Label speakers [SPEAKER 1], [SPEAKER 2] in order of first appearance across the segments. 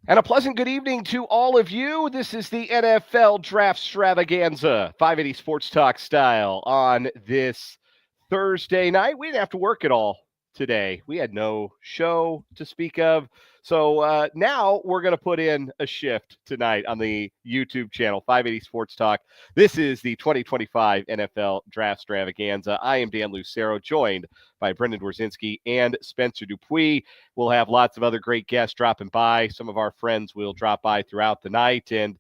[SPEAKER 1] And a pleasant good evening to all of you. This is the NFL Draft-stravaganza, 580 Sports Talk style on this Thursday night. We didn't have to work at all today. We had no show to speak of. So now we're going to put in a shift tonight on the YouTube channel, 580 Sports Talk. This is the 2025 NFL Draft-stravaganza. I am Dan Lucero, joined by Brendan Dworzinski and Spencer Dupuis. We'll have lots of other great guests dropping by. Some of our friends will drop by throughout the night. And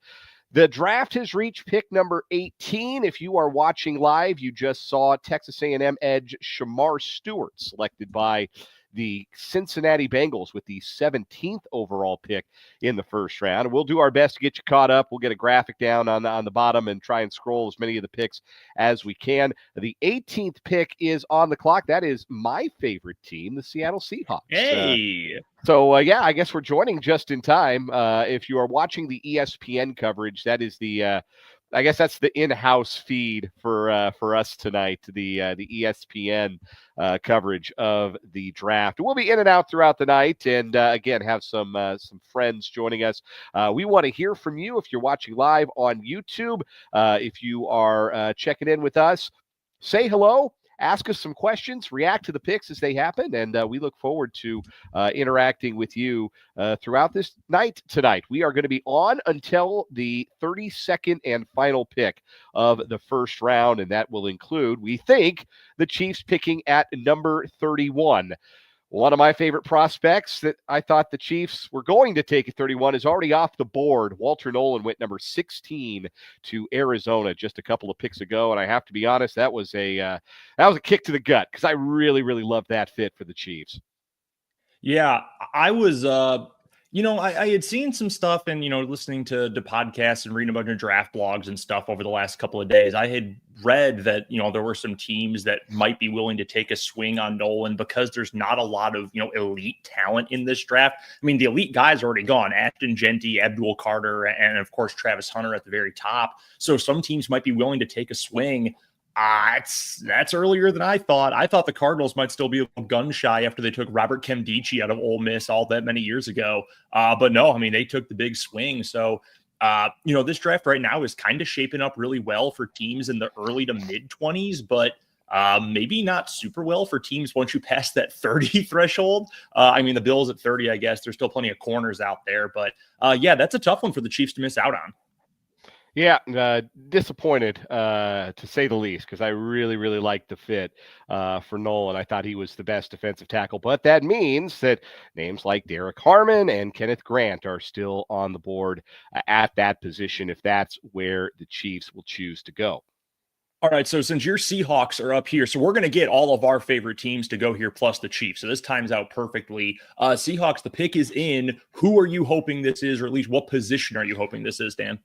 [SPEAKER 1] the draft has reached pick number 18. If you are watching live, you just saw Texas A&M edge Shamar Stewart selected by the Cincinnati Bengals with the 17th overall pick in the first round. We'll do our best to get you caught up. We'll get a graphic down on the bottom and try and scroll as many of the picks as we can. The 18th pick is on the clock. That is my favorite team, the Seattle Seahawks.
[SPEAKER 2] Hey!
[SPEAKER 1] Yeah, I guess we're joining just in time. If you are watching the ESPN coverage, that is the I guess that's the in-house feed for us tonight, the ESPN coverage of the draft. We'll be in and out throughout the night, and again, have some friends joining us. We want to hear from you if you're watching live on YouTube. If you are checking in with us, say hello. Ask us some questions, react to the picks as they happen, and we look forward to interacting with you throughout this night tonight. We are going to be on until the 32nd and final pick of the first round, and that will include, we think, the Chiefs picking at number 31. One of my favorite prospects that I thought the Chiefs were going to take at 31 is already off the board. Walter Nolan went number 16 to Arizona just a couple of picks ago, and I have to be honest, that was a kick to the gut because I really, really loved that fit for the Chiefs.
[SPEAKER 2] Yeah, I was, I had seen some stuff and, listening to podcasts and reading a bunch of draft blogs and stuff over the last couple of days. I had read that, there were some teams that might be willing to take a swing on Nolan because there's not a lot of, elite talent in this draft. I mean, the elite guys are already gone. Ashton Genty, Abdul Carter, and of course, Travis Hunter at the very top. So some teams might be willing to take a swing. That's earlier than I thought. I thought the Cardinals might still be a little gun shy after they took Robert Nkemdiche out of Ole Miss all that many years ago. But no, I mean, they took the big swing. So, this draft right now is kind of shaping up really well for teams in the early to mid 20s, but maybe not super well for teams once you pass that 30 threshold. I mean, the Bills at 30, I guess there's still plenty of corners out there, but that's a tough one for the Chiefs to miss out on.
[SPEAKER 1] Yeah, disappointed to say the least because I really, really liked the fit for Nolan. I thought he was the best defensive tackle, but that means that names like Derek Harmon and Kenneth Grant are still on the board at that position if that's where the Chiefs will choose to go.
[SPEAKER 2] All right, so since your Seahawks are up here, so we're going to get all of our favorite teams to go here plus the Chiefs. So this times out perfectly. Seahawks, the pick is in. Who are you hoping this is, or at least what position are you hoping this is, Dan?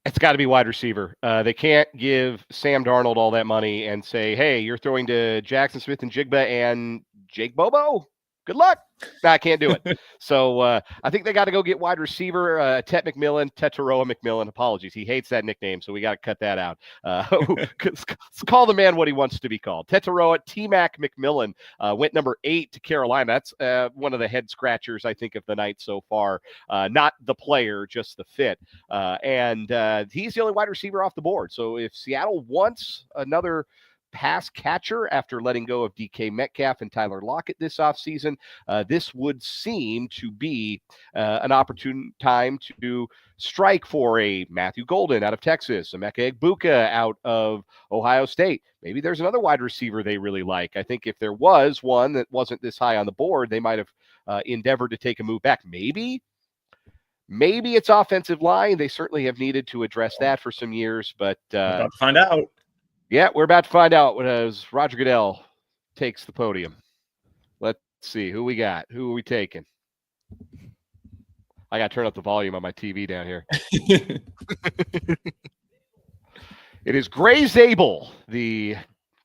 [SPEAKER 1] It's got to be wide receiver. They can't give Sam Darnold all that money and say, hey, you're throwing to Jackson Smith and Jigba and Jake Bobo. Good luck. No, I can't do it. So I think they got to go get wide receiver, Tetaroa McMillan. Apologies. He hates that nickname, so we got to cut that out. Let's call the man what he wants to be called. Tetaroa T-Mac McMillan went number 8 to Carolina. That's one of the head scratchers, I think, of the night so far. Not the player, just the fit. And he's the only wide receiver off the board. So if Seattle wants another pass catcher after letting go of DK Metcalf and Tyler Lockett this offseason, this would seem to be an opportune time to strike for a Matthew Golden out of Texas, a Emeka Egbuka out of Ohio State. Maybe there's another wide receiver they really like. I think if there was one that wasn't this high on the board, they might have endeavored to take a move back. Maybe it's offensive line. They certainly have needed to address that for some years, but
[SPEAKER 2] about to find out.
[SPEAKER 1] Yeah, we're about to find out as Roger Goodell takes the podium. Let's see who we got. Who are we taking? I got to turn up the volume on my TV down here. It is Gray Zabel, the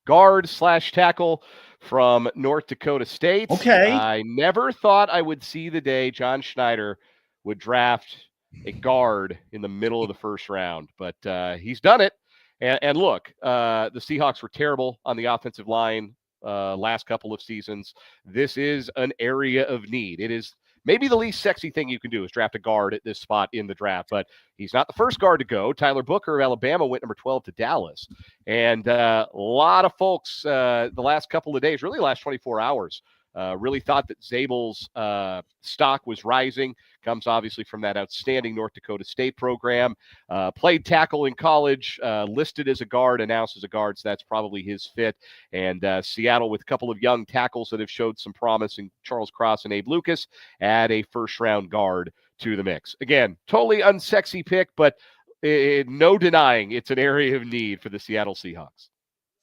[SPEAKER 1] guard/tackle from North Dakota State.
[SPEAKER 2] Okay.
[SPEAKER 1] I never thought I would see the day John Schneider would draft a guard in the middle of the first round, but he's done it. And look, the Seahawks were terrible on the offensive line last couple of seasons. This is an area of need. It is maybe the least sexy thing you can do is draft a guard at this spot in the draft, but he's not the first guard to go. Tyler Booker of Alabama went number 12 to Dallas. And a lot of folks the last couple of days, really the last 24 hours, really thought that Zabel's stock was rising. Comes obviously from that outstanding North Dakota State program. Played tackle in college, listed as a guard, announced as a guard, so that's probably his fit. And Seattle, with a couple of young tackles that have showed some promise in Charles Cross and Abe Lucas, add a first-round guard to the mix. Again, totally unsexy pick, but no denying it's an area of need for the Seattle Seahawks.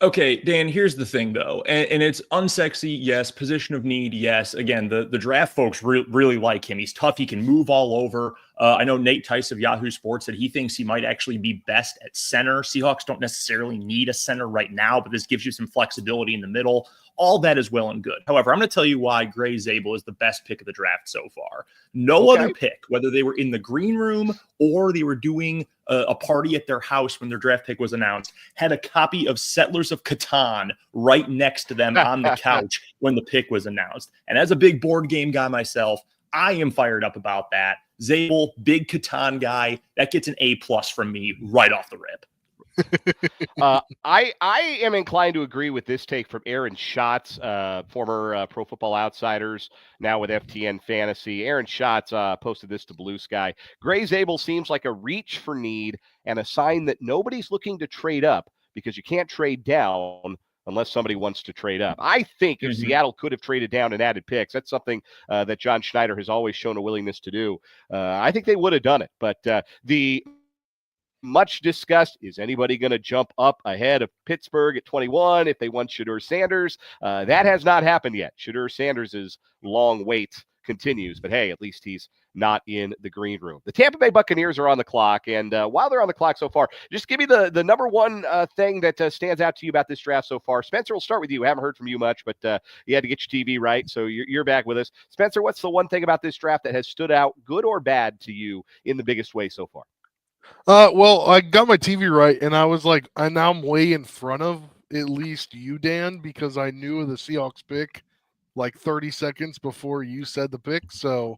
[SPEAKER 2] Okay, Dan, here's the thing, though, and it's unsexy, yes. Position of need, yes. Again, the draft folks really like him. He's tough. He can move all over. I know Nate Tice of Yahoo Sports said he thinks he might actually be best at center. Seahawks don't necessarily need a center right now, but this gives you some flexibility in the middle. All that is well and good. However, I'm going to tell you why Gray Zabel is the best pick of the draft so far. No other pick, whether they were in the green room or they were doing a party at their house when their draft pick was announced, had a copy of Settlers of Catan right next to them on the couch when the pick was announced. And as a big board game guy myself, I am fired up about that. Zabel, big Catan guy, that gets an A+ from me right off the rip.
[SPEAKER 1] I am inclined to agree with this take from Aaron Schatz, former Pro Football Outsiders, now with FTN Fantasy. Aaron Schatz posted this to Blue Sky. Gray Zabel seems like a reach for need and a sign that nobody's looking to trade up, because you can't trade down unless somebody wants to trade up. I think if Seattle could have traded down and added picks, that's something that John Schneider has always shown a willingness to do. I think they would have done it. But the much discussed, is anybody going to jump up ahead of Pittsburgh at 21 if they want Shedeur Sanders? That has not happened yet. Shedeur Sanders' long wait continues, but hey, at least he's not in the green room. The Tampa Bay Buccaneers are on the clock, and while they're on the clock so far, just give me the number one thing that stands out to you about this draft so far. Spencer, we'll start with you. I haven't heard from you much, but you had to get your TV right, so you're back with us. Spencer, what's the one thing about this draft that has stood out, good or bad, to you in the biggest way so far?
[SPEAKER 3] Well, I got my TV right, and I was like, now I'm way in front of at least you, Dan, because I knew the Seahawks pick like 30 seconds before you said the pick. So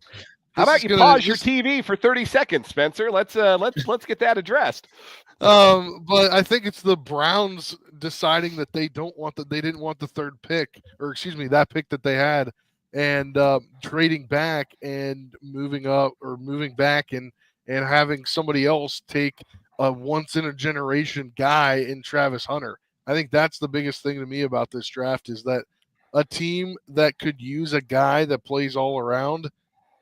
[SPEAKER 1] how about you pause your TV for 30 seconds, Spencer? Let's get that addressed.
[SPEAKER 3] But I think it's the Browns deciding that they didn't want the third pick, or excuse me, that pick that they had, and trading back and moving back and having somebody else take a once-in-a-generation guy in Travis Hunter. I think that's the biggest thing to me about this draft, is that a team that could use a guy that plays all around,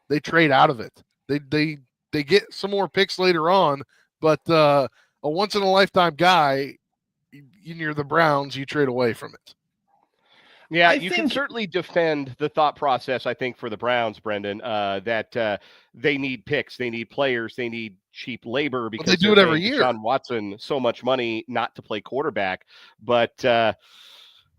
[SPEAKER 3] they trade out of it. They get some more picks later on, but a once-in-a-lifetime guy, you're the Browns, you trade away from it.
[SPEAKER 1] Yeah, you can certainly defend the thought process, I think, for the Browns, Brendan, that they need picks, they need players, they need cheap labor, because
[SPEAKER 3] they do it every year.
[SPEAKER 1] Deshaun Watson so much money not to play quarterback. But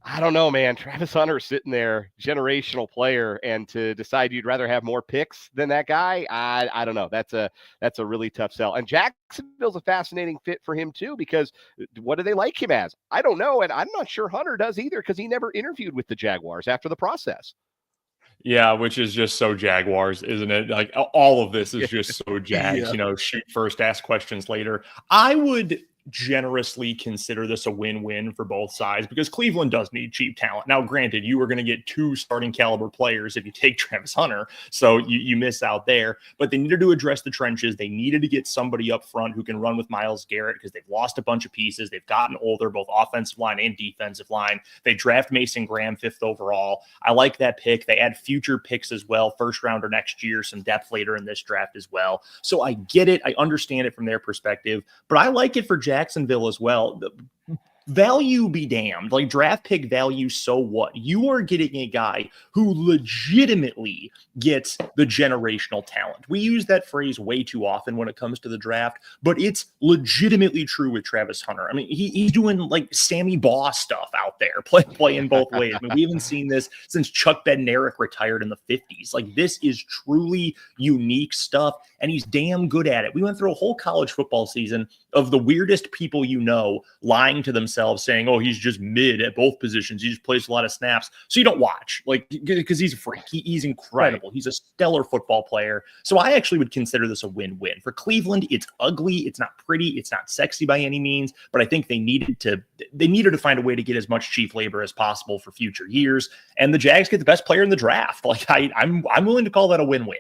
[SPEAKER 1] I don't know, man. Travis Hunter sitting there, generational player, and to decide you'd rather have more picks than that guy, I don't know. That's a really tough sell. And Jacksonville's a fascinating fit for him too, because what do they like him as? I don't know, and I'm not sure Hunter does either, because he never interviewed with the Jaguars after the process.
[SPEAKER 2] Yeah, which is just so Jaguars, isn't it? Like, all of this is just so Jags, shoot first, ask questions later. I would generously consider this a win-win for both sides, because Cleveland does need cheap talent. Now, granted, you are going to get 2 starting caliber players if you take Travis Hunter, so you miss out there, but they needed to address the trenches. They needed to get somebody up front who can run with Myles Garrett, because they've lost a bunch of pieces. They've gotten older, both offensive line and defensive line. They draft Mason Graham 5th overall. I like that pick. They add future picks as well, first rounder next year, some depth later in this draft as well. So I get it. I understand it from their perspective, but I like it for Jacksonville as well. Value be damned. Like, draft pick value, so what? You are getting a guy who legitimately gets the generational talent. We use that phrase way too often when it comes to the draft, but it's legitimately true with Travis Hunter. I mean, he's doing like Sammy Baugh stuff out there, playing both ways. I mean, we haven't seen this since Chuck Bednarik retired in the 50s. Like, this is truly unique stuff, and he's damn good at it. We went through a whole college football season of the weirdest people lying to themselves themselves saying, oh, he's just mid at both positions. He just plays a lot of snaps. So you don't watch, like, because he's a freak. He's incredible. Right. He's a stellar football player. So I actually would consider this a win-win. For Cleveland, it's ugly. It's not pretty. It's not sexy by any means, but I think they needed to find a way to get as much cheap labor as possible for future years. And the Jags get the best player in the draft. Like, I'm willing to call that a win-win.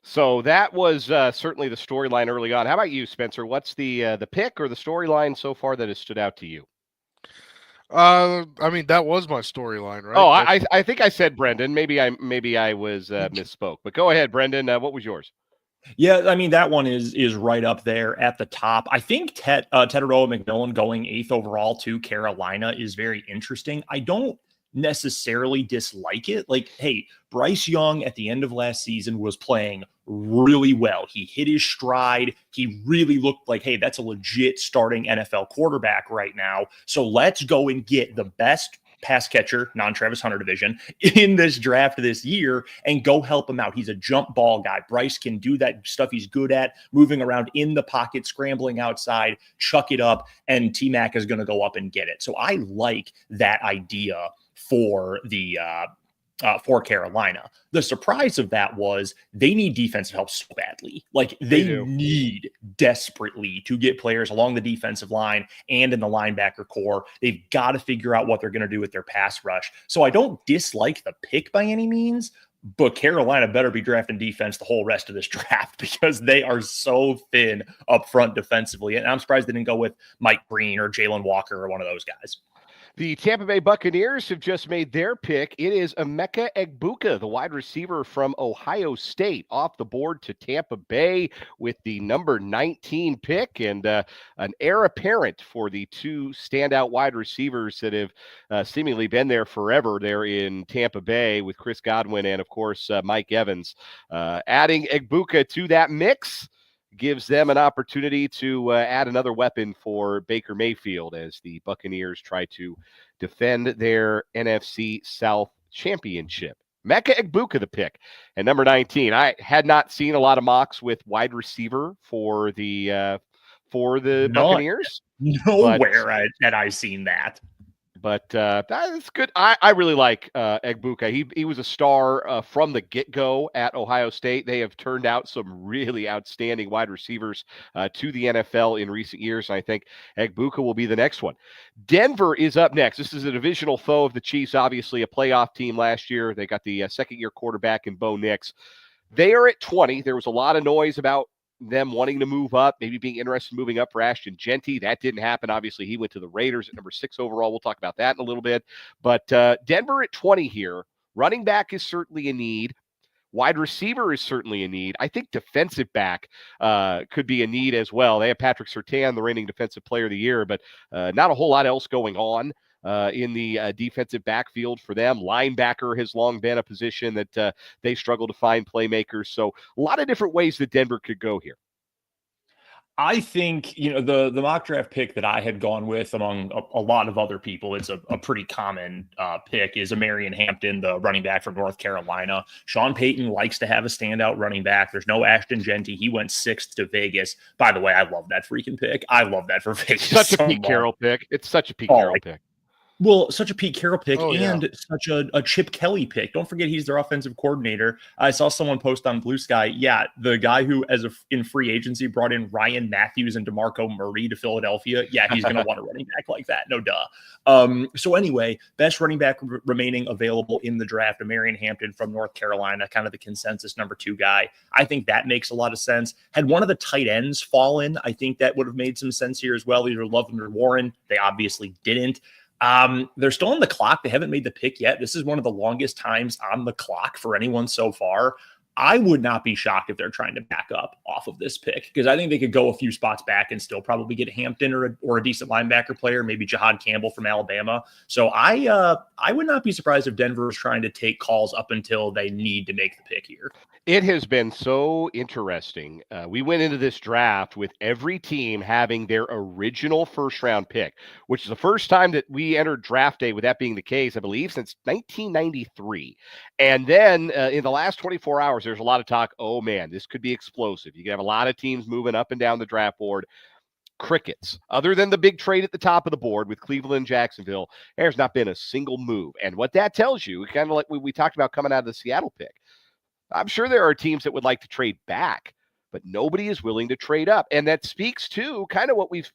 [SPEAKER 1] So that was certainly the storyline early on. How about you, Spencer? What's the pick or the storyline so far that has stood out to you?
[SPEAKER 3] I mean, that was my storyline, right?
[SPEAKER 1] Oh, I think I said Brendan. Maybe I was misspoke. But go ahead, Brendan. What was yours?
[SPEAKER 2] Yeah, I mean, that one is right up there at the top. I think Tetairoa McMillan going 8th overall to Carolina is very interesting. I don't necessarily dislike it. Like, hey, Bryce Young at the end of last season was playing really well. He hit his stride. He really looked like, hey, that's a legit starting NFL quarterback right now. So let's go and get the best pass catcher, non-Travis Hunter division, in this draft this year and go help him out. He's a jump ball guy. Bryce can do that stuff he's good at, moving around in the pocket, scrambling outside, chuck it up, and T-Mac is going to go up and get it. So I like that idea for the for Carolina. The surprise of that was they need defensive help so badly. Like, they need desperately to get players along the defensive line and in the linebacker core. They've got to figure out what they're going to do with their pass rush. So I don't dislike the pick by any means, but Carolina better be drafting defense the whole rest of this draft because they are so thin up front defensively. And I'm surprised they didn't go with Mike Green or Jalen Walker or one of those guys.
[SPEAKER 1] The Tampa Bay Buccaneers have just made their pick. It is Emeka Egbuka, the wide receiver from Ohio State, off the board to Tampa Bay with the number 19 pick, and an heir apparent for the two standout wide receivers that have seemingly been there forever there in Tampa Bay with Chris Godwin and, of course, Mike Evans. Adding Egbuka to that mix gives them an opportunity to add another weapon for Baker Mayfield as the Buccaneers try to defend their NFC South championship. Emeka Egbuka, the pick, and number 19. I had not seen a lot of mocks with wide receiver for the Buccaneers.
[SPEAKER 2] Nowhere had I seen that.
[SPEAKER 1] But that's good. I really like Egbuka. He was a star from the get-go at Ohio State. They have turned out some really outstanding wide receivers to the NFL in recent years, and I think Egbuka will be the next one. Denver is up next. This is a divisional foe of the Chiefs, obviously a playoff team last year. They got the second-year quarterback in Bo Nix. They are at 20. There was a lot of noise about them wanting to move up, maybe being interested in moving up for Ashton Genty. That didn't happen. Obviously, he went to the Raiders at number 6 overall. We'll talk about that in a little bit. But Denver at 20 here. Running back is certainly a need. Wide receiver is certainly a need. I think defensive back could be a need as well. They have Patrick Surtain, the reigning defensive player of the year, but not a whole lot else going on in the defensive backfield for them. Linebacker has long been a position that they struggle to find playmakers. So a lot of different ways that Denver could go here.
[SPEAKER 2] I think, the mock draft pick that I had gone with among a lot of other people, it's a pretty common pick, is Marion Hampton, the running back from North Carolina. Sean Payton likes to have a standout running back. There's no Ashton Genty. He went 6th to Vegas. By the way, I love that freaking pick. I love that for Vegas.
[SPEAKER 1] Such a Pete Carroll pick. It's such a Pete Carroll pick.
[SPEAKER 2] Well, such a Pete Carroll pick and such a Chip Kelly pick. Don't forget he's their offensive coordinator. I saw someone post on Blue Sky. Yeah, the guy who, in free agency, brought in Ryan Matthews and DeMarco Murray to Philadelphia. Yeah, he's going to want a running back like that. No duh. So anyway, best running back remaining available in the draft, Marion Hampton from North Carolina, kind of the consensus number 2 guy. I think that makes a lot of sense. Had one of the tight ends fallen, I think that would have made some sense here as well. Either Loveland or Warren. They obviously didn't. They're still on the clock. They haven't made the pick yet. This is one of the longest times on the clock for anyone so far. I would not be shocked if they're trying to back up off of this pick because I think they could go a few spots back and still probably get Hampton or a decent linebacker player, maybe Jahad Campbell from Alabama. So I would not be surprised if Denver is trying to take calls up until they need to make the pick here.
[SPEAKER 1] It has been so interesting. We went into this draft with every team having their original first-round pick, which is the first time that we entered draft day with that being the case, I believe, since 1993. And then in the last 24 hours, there's a lot of talk, oh, man, this could be explosive. You can have a lot of teams moving up and down the draft board. crickets. Other than the big trade at the top of the board with Cleveland and Jacksonville, there's not been a single move. And what that tells you, kind of like we talked about coming out of the Seattle pick, I'm sure there are teams that would like to trade back, but nobody is willing to trade up. And that speaks to kind of what we've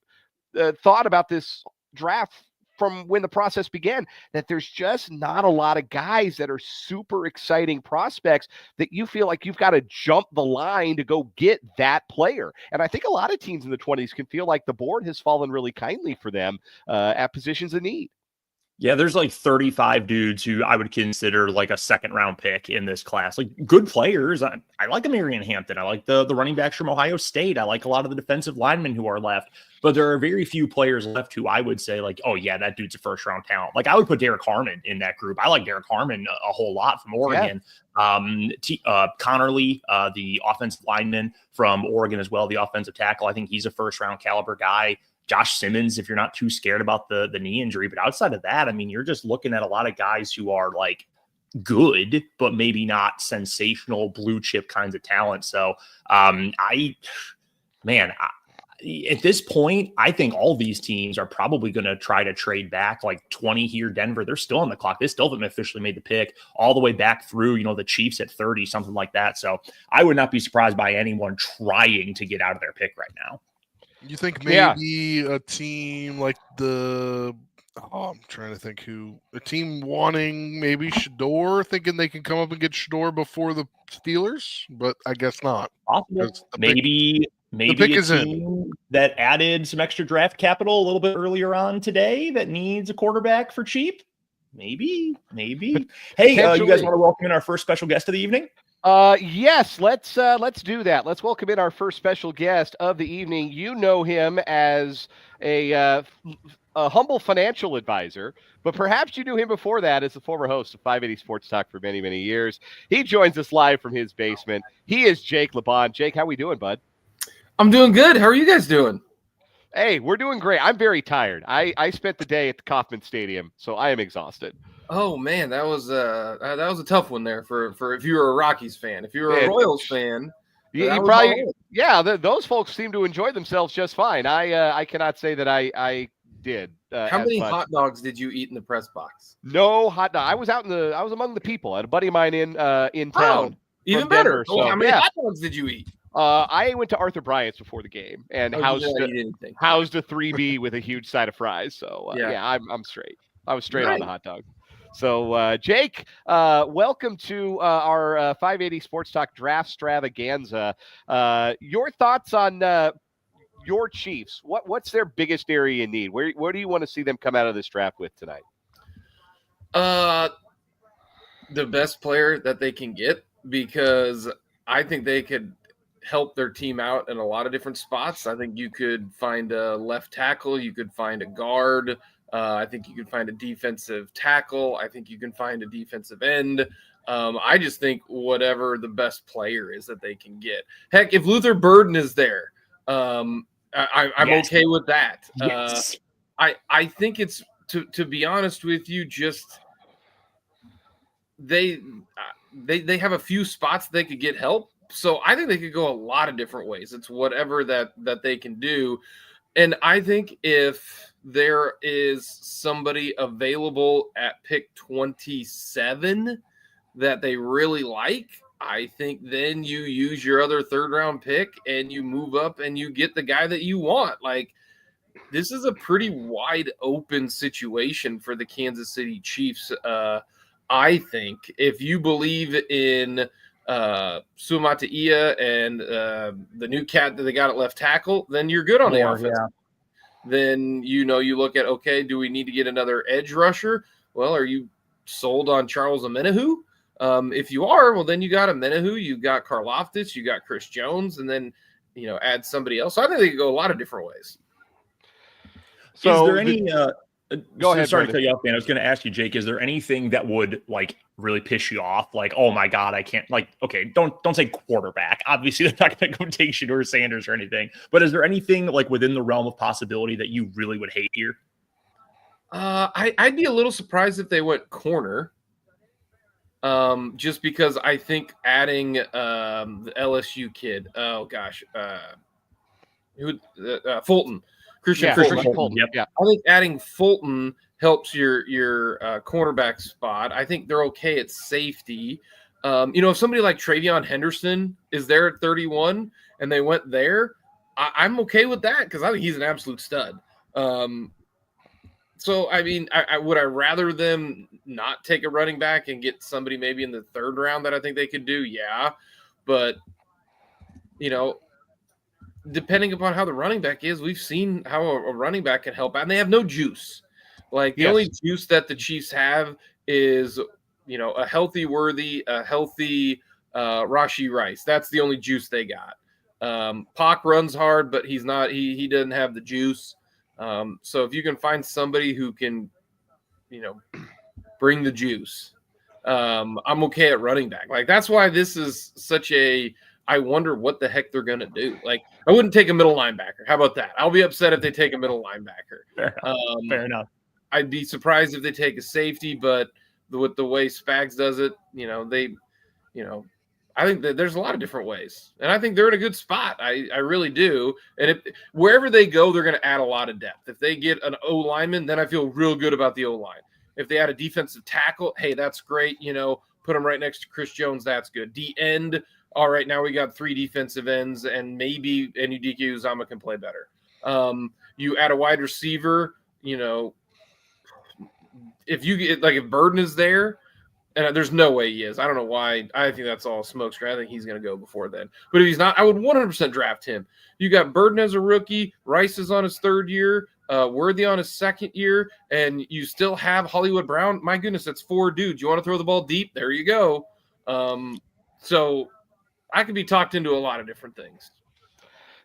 [SPEAKER 1] thought about this draft from when the process began, that there's just not a lot of guys that are super exciting prospects that you feel like you've got to jump the line to go get that player. And I think a lot of teams in the 20s can feel like the board has fallen really kindly for them at positions of need.
[SPEAKER 2] Yeah, there's like 35 dudes who I would consider like a second round pick in this class. Like good players. I like Marion Hampton. I like the running backs from Ohio State. I like a lot of the defensive linemen who are left. But there are very few players left who I would say like, oh yeah, that dude's a first round talent. Like I would put Derek Harmon in that group. I like Derek Harmon a whole lot from Oregon. Yeah. Connerly, the offensive lineman from Oregon as well, the offensive tackle. I think he's a first round caliber guy. Josh Simmons, if you're not too scared about the knee injury. But outside of that, I mean, you're just looking at a lot of guys who are like good, but maybe not sensational blue chip kinds of talent. So at this point, I think all these teams are probably going to try to trade back like 20 here. Denver, they're still on the clock. They still haven't officially made the pick all the way back through, the Chiefs at 30, something like that. So I would not be surprised by anyone trying to get out of their pick right now.
[SPEAKER 3] You think maybe a team like I'm trying to think a team wanting maybe Shador, thinking they can come up and get Shador before the Steelers, but I guess not.
[SPEAKER 2] Maybe a team that added some extra draft capital a little bit earlier on today that needs a quarterback for cheap. Maybe. Hey, you guys want to welcome in our first special guest of the evening?
[SPEAKER 1] Yes, let's do that. Let's welcome in our first special guest of the evening. You know him as a humble financial advisor, but perhaps you knew him before that as the former host of 580 Sports Talk for many, many years. He joins us live from his basement. He is Jake LeBon. Jake, how we doing, bud?
[SPEAKER 4] I'm doing good. How are you guys doing?
[SPEAKER 1] Hey, we're doing great. I'm very tired. I spent the day at the Kauffman Stadium, so I am exhausted.
[SPEAKER 4] Oh man, that was a tough one there for if you were a Rockies fan. If you were a Royals fan,
[SPEAKER 1] you probably those folks seem to enjoy themselves just fine. I cannot say that I did.
[SPEAKER 4] How many hot dogs did you eat in the press box?
[SPEAKER 1] No hot dog. I was among the people. I had a buddy of mine in town.
[SPEAKER 4] Oh, even better.
[SPEAKER 1] Denver, so,
[SPEAKER 4] how many hot dogs did you eat?
[SPEAKER 1] I went to Arthur Bryant's before the game and housed a 3B with a huge side of fries. So I'm straight. I was straight on the hot dog. So, Jake, welcome to our 580 Sports Talk Draft-stravaganza. Your thoughts on your Chiefs? What's their biggest area in need? Where do you want to see them come out of this draft with tonight?
[SPEAKER 4] The best player that they can get, because I think they could help their team out in a lot of different spots. I think you could find a left tackle. You could find a guard. I think you can find a defensive tackle. I think you can find a defensive end. I just think whatever the best player is that they can get. Heck, if Luther Burden is there, I'm okay with that.
[SPEAKER 2] Yes.
[SPEAKER 4] I think it's to be honest with you, just they have a few spots they could get help. So I think they could go a lot of different ways. It's whatever that they can do. And I think if there is somebody available at pick 27 that they really like, I think then you use your other third round pick and you move up and you get the guy that you want. Like, this is a pretty wide open situation for the Kansas City Chiefs. I think if you believe in Suamataia and the new cat that they got at left tackle, then you're good on the offense. Yeah. Then, you look at, okay, do we need to get another edge rusher? Well, are you sold on Charles Omenihu? If you are, well, then you got Omenihu, you got Karlaftis, you got Chris Jones, and then, add somebody else. So I think they could go a lot of different ways.
[SPEAKER 2] So is there any
[SPEAKER 1] go ahead.
[SPEAKER 2] Sorry to cut you off, man. I was going to ask you, Jake, is there anything that would really piss you off? Like, oh my God, I can't okay, don't say quarterback. Obviously they're not going to go take Shedeur Sanders or anything, but is there anything within the realm of possibility that you really would hate here?
[SPEAKER 4] I'd be a little surprised if they went corner. Just because I think adding the LSU kid, Fulton. Christian
[SPEAKER 1] Fulton.
[SPEAKER 2] Yep.
[SPEAKER 1] Yeah.
[SPEAKER 4] I think adding Fulton helps your cornerback spot. I think they're okay at safety. If somebody like Travion Henderson is there at 31 and they went there, I'm okay with that because I think he's an absolute stud. So, I mean, would I rather them not take a running back and get somebody maybe in the third round that I think they could do? Yeah. But, depending upon how the running back is, we've seen how a running back can help out. And they have no juice. Like, the only juice that the Chiefs have is, a healthy Worthy, a healthy Rashee Rice. That's the only juice they got. Pac runs hard, but he's not. He doesn't have the juice. So if you can find somebody who can, bring the juice, I'm okay at running back. Like, that's why this is such I wonder what the heck they're going to do. Like, I wouldn't take a middle linebacker. How about that? I'll be upset if they take a middle linebacker.
[SPEAKER 2] Fair enough.
[SPEAKER 4] I'd be surprised if they take a safety, but with the way Spags does it, I think that there's a lot of different ways, and I think they're in a good spot. I really do. And wherever they go, they're going to add a lot of depth. If they get an O lineman, then I feel real good about the O line. If they add a defensive tackle, hey, that's great. Put them right next to Chris Jones. That's good. D end. All right, now we got 3 defensive ends, and maybe Enudike Uzama can play better. You add a wide receiver. If you get if Burden is there. And there's no way he is. I don't know why. I think that's all smokescreen. I think he's going to go before then. But if he's not, I would 100% draft him. You got Burden as a rookie. Rice is on his 3rd year. Worthy on his 2nd year. And you still have Hollywood Brown. My goodness, that's 4 dudes. You want to throw the ball deep? There you go. So I could be talked into a lot of different things.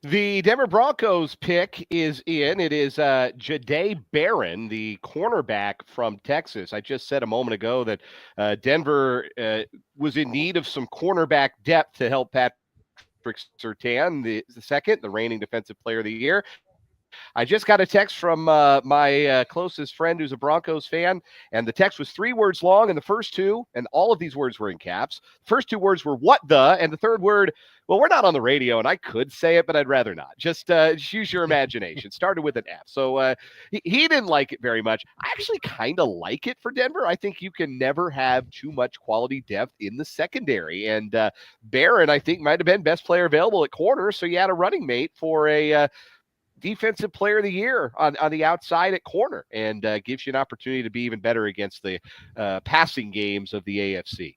[SPEAKER 1] The Denver Broncos pick is in. It is Jahdae Barron, the cornerback from Texas. I just said a moment ago that Denver was in need of some cornerback depth to help Patrick Surtain, the second, the reigning defensive player of the year. I just got a text from my closest friend who's a Broncos fan, and the text was 3 words long, and the first 2, and all of these words were in caps. The first 2 words were "what the," and the third word, well, we're not on the radio, and I could say it, but I'd rather not. Just use your imagination. Started with an F. So he didn't like it very much. I actually kind of like it for Denver. I think you can never have too much quality depth in the secondary, and Barron, I think, might have been best player available at corner, so you had a running mate for a defensive player of the year on the outside at corner, and gives you an opportunity to be even better against the passing games of the AFC.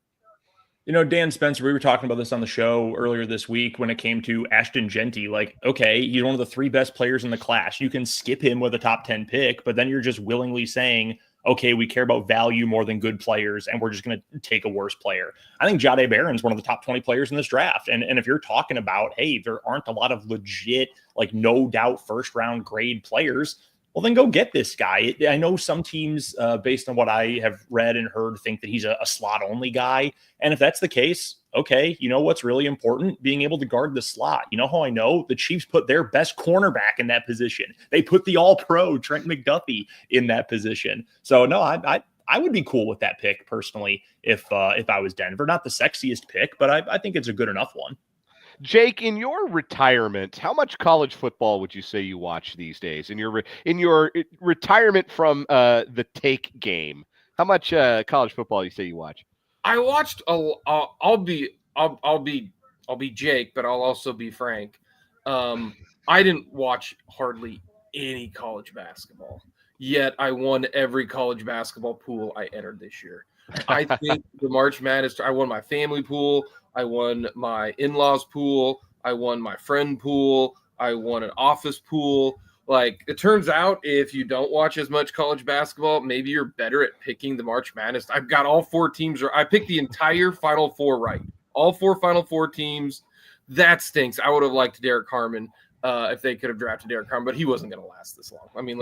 [SPEAKER 2] Dan Spencer, we were talking about this on the show earlier this week when it came to Ashton Genty. Like, okay, he's one of the 3 best players in the class. You can skip him with a top 10 pick, but then you're just willingly saying, okay, we care about value more than good players, and we're just going to take a worse player. I think Jahdae Barron's one of the top 20 players in this draft. And if you're talking about, hey, there aren't a lot of legit, no doubt first-round grade players, well, then go get this guy. I know some teams, based on what I have read and heard, think that he's a slot-only guy. And if that's the case, okay, you know what's really important? Being able to guard the slot. You know how I know? The Chiefs put their best cornerback in that position. They put the all-pro Trent McDuffie in that position. So, no, I would be cool with that pick, personally, if I was Denver. Not the sexiest pick, but I think it's a good enough one.
[SPEAKER 1] Jake, in your retirement, how much college football would you say you watch these days? In your retirement from the take game, how much college football do you say you watch?
[SPEAKER 4] I watched I'll be Jake, but I'll also be Frank. I didn't watch hardly any college basketball. Yet I won every college basketball pool I entered this year. I think the March Madness, I won my family pool. I won my in-laws pool. I won my friend pool. I won an office pool. It turns out if you don't watch as much college basketball, maybe you're better at picking the March Madness. I've got all 4 teams. I picked the entire Final Four right. All 4 Final Four teams. That stinks. I would have liked Derek Harmon if they could have drafted Derek Harmon, but he wasn't going to last this long. I mean,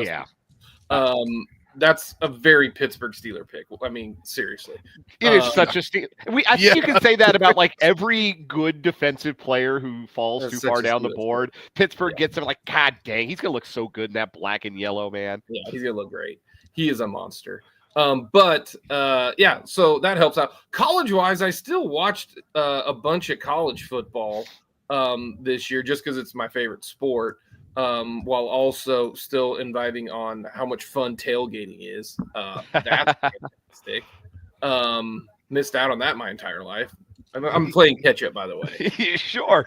[SPEAKER 4] that's a very Pittsburgh Steeler pick. I mean, seriously.
[SPEAKER 1] It is such a steal. I think you can say that about every good defensive player who falls too far down the board. Pittsburgh gets him God dang, he's going to look so good in that black and yellow, man.
[SPEAKER 4] Yeah, he's going to look great. He is a monster. So that helps out. College-wise, I still watched a bunch of college football this year just because it's my favorite sport. while also still inviting on how much fun tailgating is. That's fantastic. Missed out on that my entire life. I'm playing catch up, by the way.
[SPEAKER 1] Sure.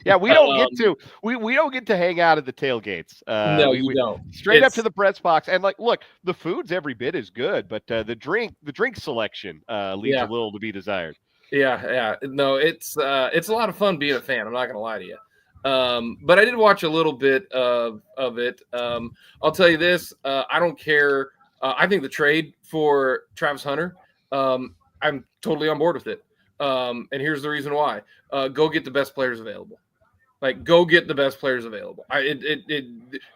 [SPEAKER 1] Yeah, we don't get to we don't get to hang out at the tailgates.
[SPEAKER 4] No, you don't.
[SPEAKER 1] Straight up to the press box, and like, look, the food's every bit as good, but the drink selection leaves a little to be desired.
[SPEAKER 4] Yeah. No, it's a lot of fun being a fan. I'm not gonna lie to you. But I did watch a little bit of it. I'll tell you this: I don't care. I think the trade for Travis Hunter, I'm totally on board with it. And here's the reason why: go get the best players available. Like, go get the best players available.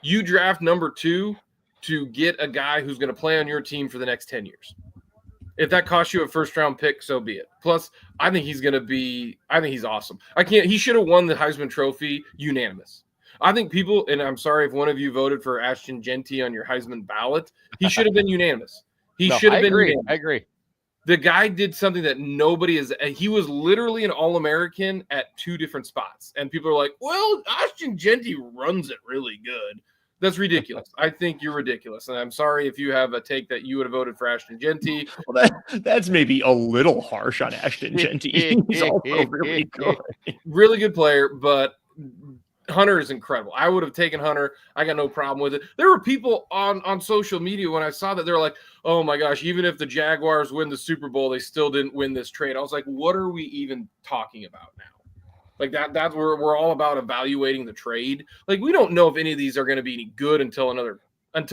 [SPEAKER 4] You draft number 2 to get a guy who's going to play on your team for the next 10 years. If that costs you a first-round pick, so be it. Plus, I think he's awesome. He should have won the Heisman Trophy unanimous. I think people, and I'm sorry if one of you voted for Ashton Genty on your Heisman ballot, he should have been unanimous. I
[SPEAKER 1] agree.
[SPEAKER 4] The guy did something that nobody is. He was literally an All-American at 2 different spots. And people are like, well, Ashton Genty runs it really good. That's ridiculous. I think you're ridiculous. And I'm sorry if you have a take that you would have voted for Ashton Genty.
[SPEAKER 2] Well, that's maybe a little harsh on Ashton Genty. He's also really good.
[SPEAKER 4] Really good player, but Hunter is incredible. I would have taken Hunter. I got no problem with it. There were people on social media when I saw that, they're like, oh my gosh, even if the Jaguars win the Super Bowl, they still didn't win this trade. I was like, what are we even talking about now? Like that's where we're all about evaluating the trade. Like, we don't know if any of these are going to be any good until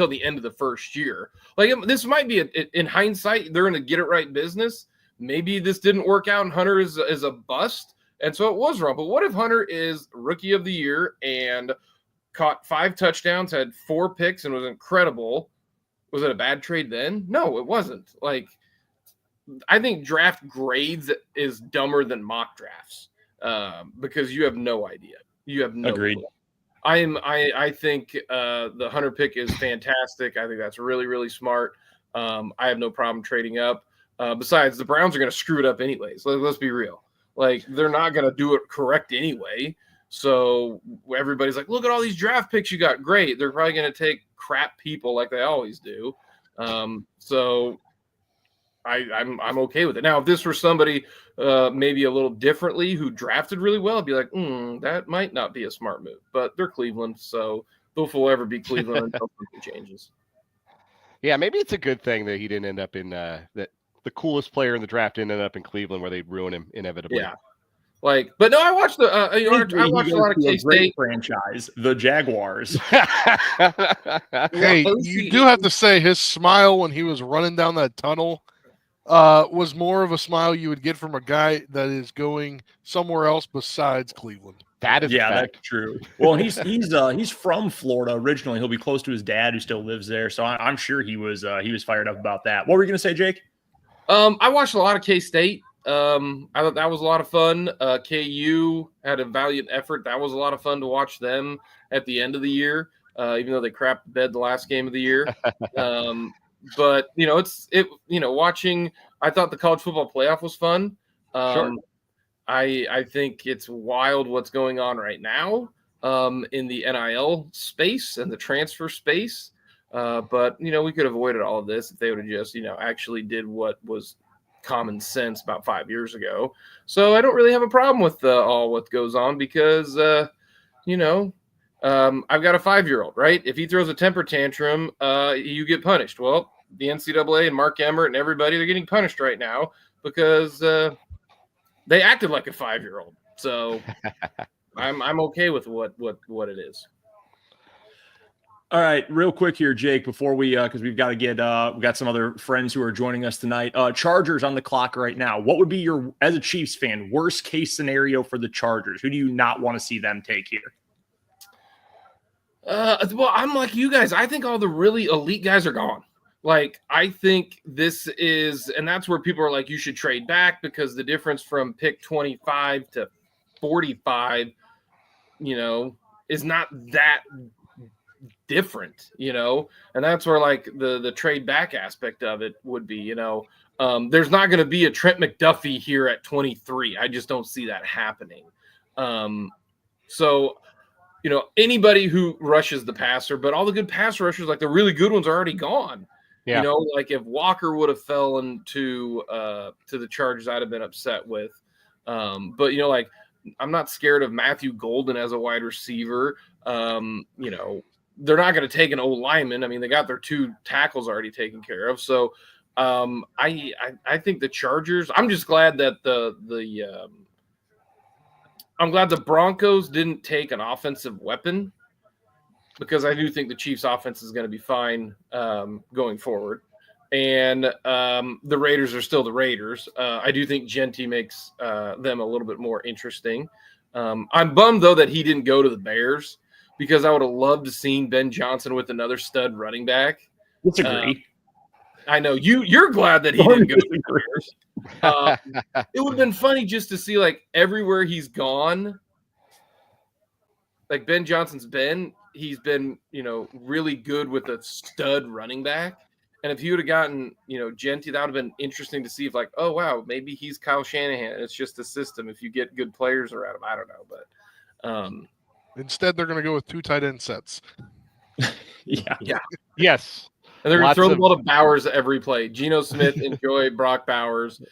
[SPEAKER 4] the end of the first year. Like, this might be in hindsight, they're in a get it right business. Maybe this didn't work out and Hunter is a bust. And so it was wrong. But what if Hunter is rookie of the year and caught 5 touchdowns, had 4 picks, and was incredible? Was it a bad trade then? No, it wasn't. Like, I think draft grades is dumber than mock drafts because you have no idea. You have no
[SPEAKER 2] Agreed.
[SPEAKER 4] clue. I think the Hunter pick is fantastic. I think that's really, really smart. I have no problem trading up. Besides, the Browns are going to screw it up anyways. Let's be real. Like, they're not going to do it correct anyway. So everybody's like, look at all these draft picks you got. Great. They're probably going to take crap people like they always do. So I'm okay with it. Now, if this were somebody maybe a little differently who drafted really well, I'd be like, that might not be a smart move. But they're Cleveland, so they'll forever be Cleveland until something changes.
[SPEAKER 1] Yeah, maybe it's a good thing that he didn't end up in that the coolest player in the draft ended up in Cleveland, where they'd ruin him inevitably.
[SPEAKER 4] Yeah. But no, I watched I watched a lot of K-State
[SPEAKER 2] franchise, the Jaguars.
[SPEAKER 3] Hey, you do have to say his smile when he was running down that tunnel was more of a smile you would get from a guy that is going somewhere else besides Cleveland.
[SPEAKER 1] That is
[SPEAKER 2] that's true. Well, he's from Florida originally. He'll be close to his dad, who still lives there. So I'm sure he was fired up about that. What were you going to say, Jake?
[SPEAKER 4] I watched a lot of K-State. I thought that was a lot of fun. KU had a valiant effort. That was a lot of fun to watch them at the end of the year, even though they crapped the bed the last game of the year. But watching. I thought the college football playoff was fun.
[SPEAKER 1] Sure.
[SPEAKER 4] I think it's wild what's going on right now in the NIL space and the transfer space. But we could have avoided all of this if they would have just actually did what was common sense about 5 years ago. So I don't really have a problem with all what goes on because I've got a 5-year-old, right? If he throws a temper tantrum, you get punished. Well, the NCAA and Mark Emmert and everybody, they're getting punished right now because they acted like a 5-year-old. So I'm okay with what it is.
[SPEAKER 2] All right, real quick here, Jake, before we, because we've got to get, we've got some other friends who are joining us tonight. Chargers on the clock right now. What would be your, as a Chiefs fan, worst case scenario for the Chargers? Who do you not want to see them take here?
[SPEAKER 4] Well, I'm like you guys. I think all the really elite guys are gone. Like, I think this is, and that's where people are like, you should trade back because the difference from pick 25 to 45, is not that different, and that's where like the trade back aspect of it would be, there's not going to be a Trent McDuffie here at 23. I just don't see that happening. So anybody who rushes the passer, but all the good pass rushers, like the really good ones, are already gone.
[SPEAKER 1] Yeah.
[SPEAKER 4] Like if Walker would have fell into to the Chargers, I'd have been upset with. But like I'm not scared of Matthew Golden as a wide receiver. They're not going to take an O lineman. I mean, they got their 2 tackles already taken care of. So I think the Chargers. I'm just glad that I'm glad the Broncos didn't take an offensive weapon, because I do think the Chiefs' offense is going to be fine going forward. And the Raiders are still the Raiders. I do think Genty makes them a little bit more interesting. I'm bummed, though, that he didn't go to the Bears, because I would have loved to seen Ben Johnson with another stud running back.
[SPEAKER 2] Disagree.
[SPEAKER 4] I know you're glad that he didn't go to the Bears. It would have been funny just to see, like, everywhere he's gone, like Ben Johnson's he's been, really good with a stud running back. And if he would have gotten, Genty, that would have been interesting to see if, like, oh, wow, maybe he's Kyle Shanahan. It's just a system if you get good players around him. I don't know. But
[SPEAKER 3] instead, they're going to go with 2 tight end sets.
[SPEAKER 2] Yeah.
[SPEAKER 1] Yes.
[SPEAKER 4] And they're going to throw the ball to Bowers every play. Geno Smith, enjoy Brock Bowers.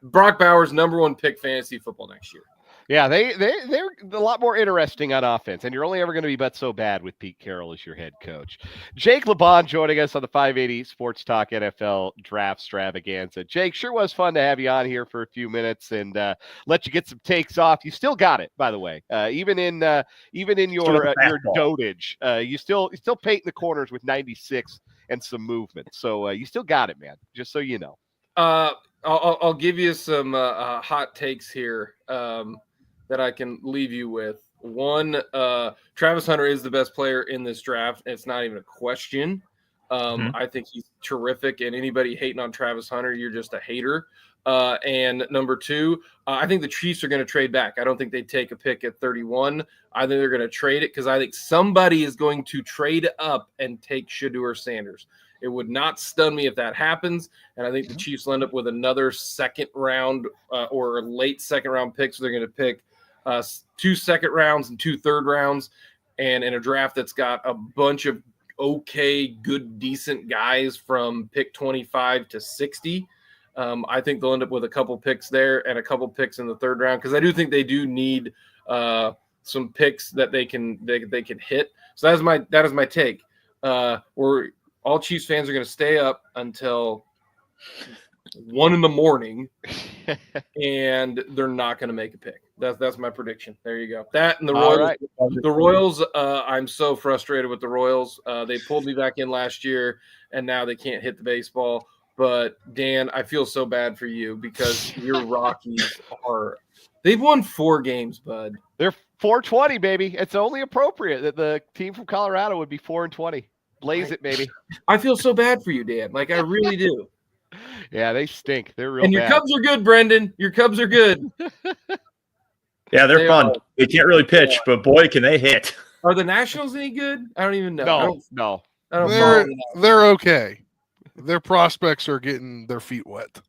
[SPEAKER 4] Brock Bowers, #1 pick fantasy football next year.
[SPEAKER 1] Yeah, they're a lot more interesting on offense, and you're only ever going to be but so bad with Pete Carroll as your head coach. Jake LeBon joining us on the 580 Sports Talk NFL Draft-stravaganza. Jake, sure was fun to have you on here for a few minutes and let you get some takes off. You still got it, by the way. Even in your dotage, you still paint the corners with 96 and some movement. So you still got it, man. Just so you know.
[SPEAKER 4] I'll give you some hot takes here that I can leave you with. One, Travis Hunter is the best player in this draft. It's not even a question. I think he's terrific, and anybody hating on Travis Hunter, you're just a hater. And number 2, I think the Chiefs are going to trade back. I don't think they take a pick at 31. I think they're going to trade it, because I think somebody is going to trade up and take Shedeur Sanders. It would not stun me if that happens. And I think the Chiefs will end up with another second round or late second round picks. So they're going to pick 2 second rounds and 2 third rounds. And in a draft that's got a bunch of okay, good, decent guys from pick 25 to 60. I think they'll end up with a couple picks there and a couple picks in the third round, because I do think they do need some picks that they can hit. So that is my take. All Chiefs fans are going to stay up until 1 a.m, and they're not going to make a pick. That's my prediction. There you go. That and the Royals.
[SPEAKER 1] Right.
[SPEAKER 4] The Royals. I'm so frustrated with the Royals. They pulled me back in last year, and now they can't hit the baseball. But Dan, I feel so bad for you, because your Rockies they've won 4 games, bud.
[SPEAKER 1] They're 4-20, baby. It's only appropriate that the team from Colorado would be 4-20. Blaze it, baby.
[SPEAKER 4] I feel so bad for you, Dan. Like, I really do.
[SPEAKER 1] Yeah, they stink. They're real
[SPEAKER 4] And your
[SPEAKER 1] bad.
[SPEAKER 4] Cubs are good, Brendan. Your Cubs are good.
[SPEAKER 2] Yeah, they're fun. They can't really pitch, but boy, can they hit.
[SPEAKER 4] Are the Nationals any good? I don't even know.
[SPEAKER 1] No.
[SPEAKER 4] I don't follow them.
[SPEAKER 3] They're okay. Their prospects are getting their feet wet.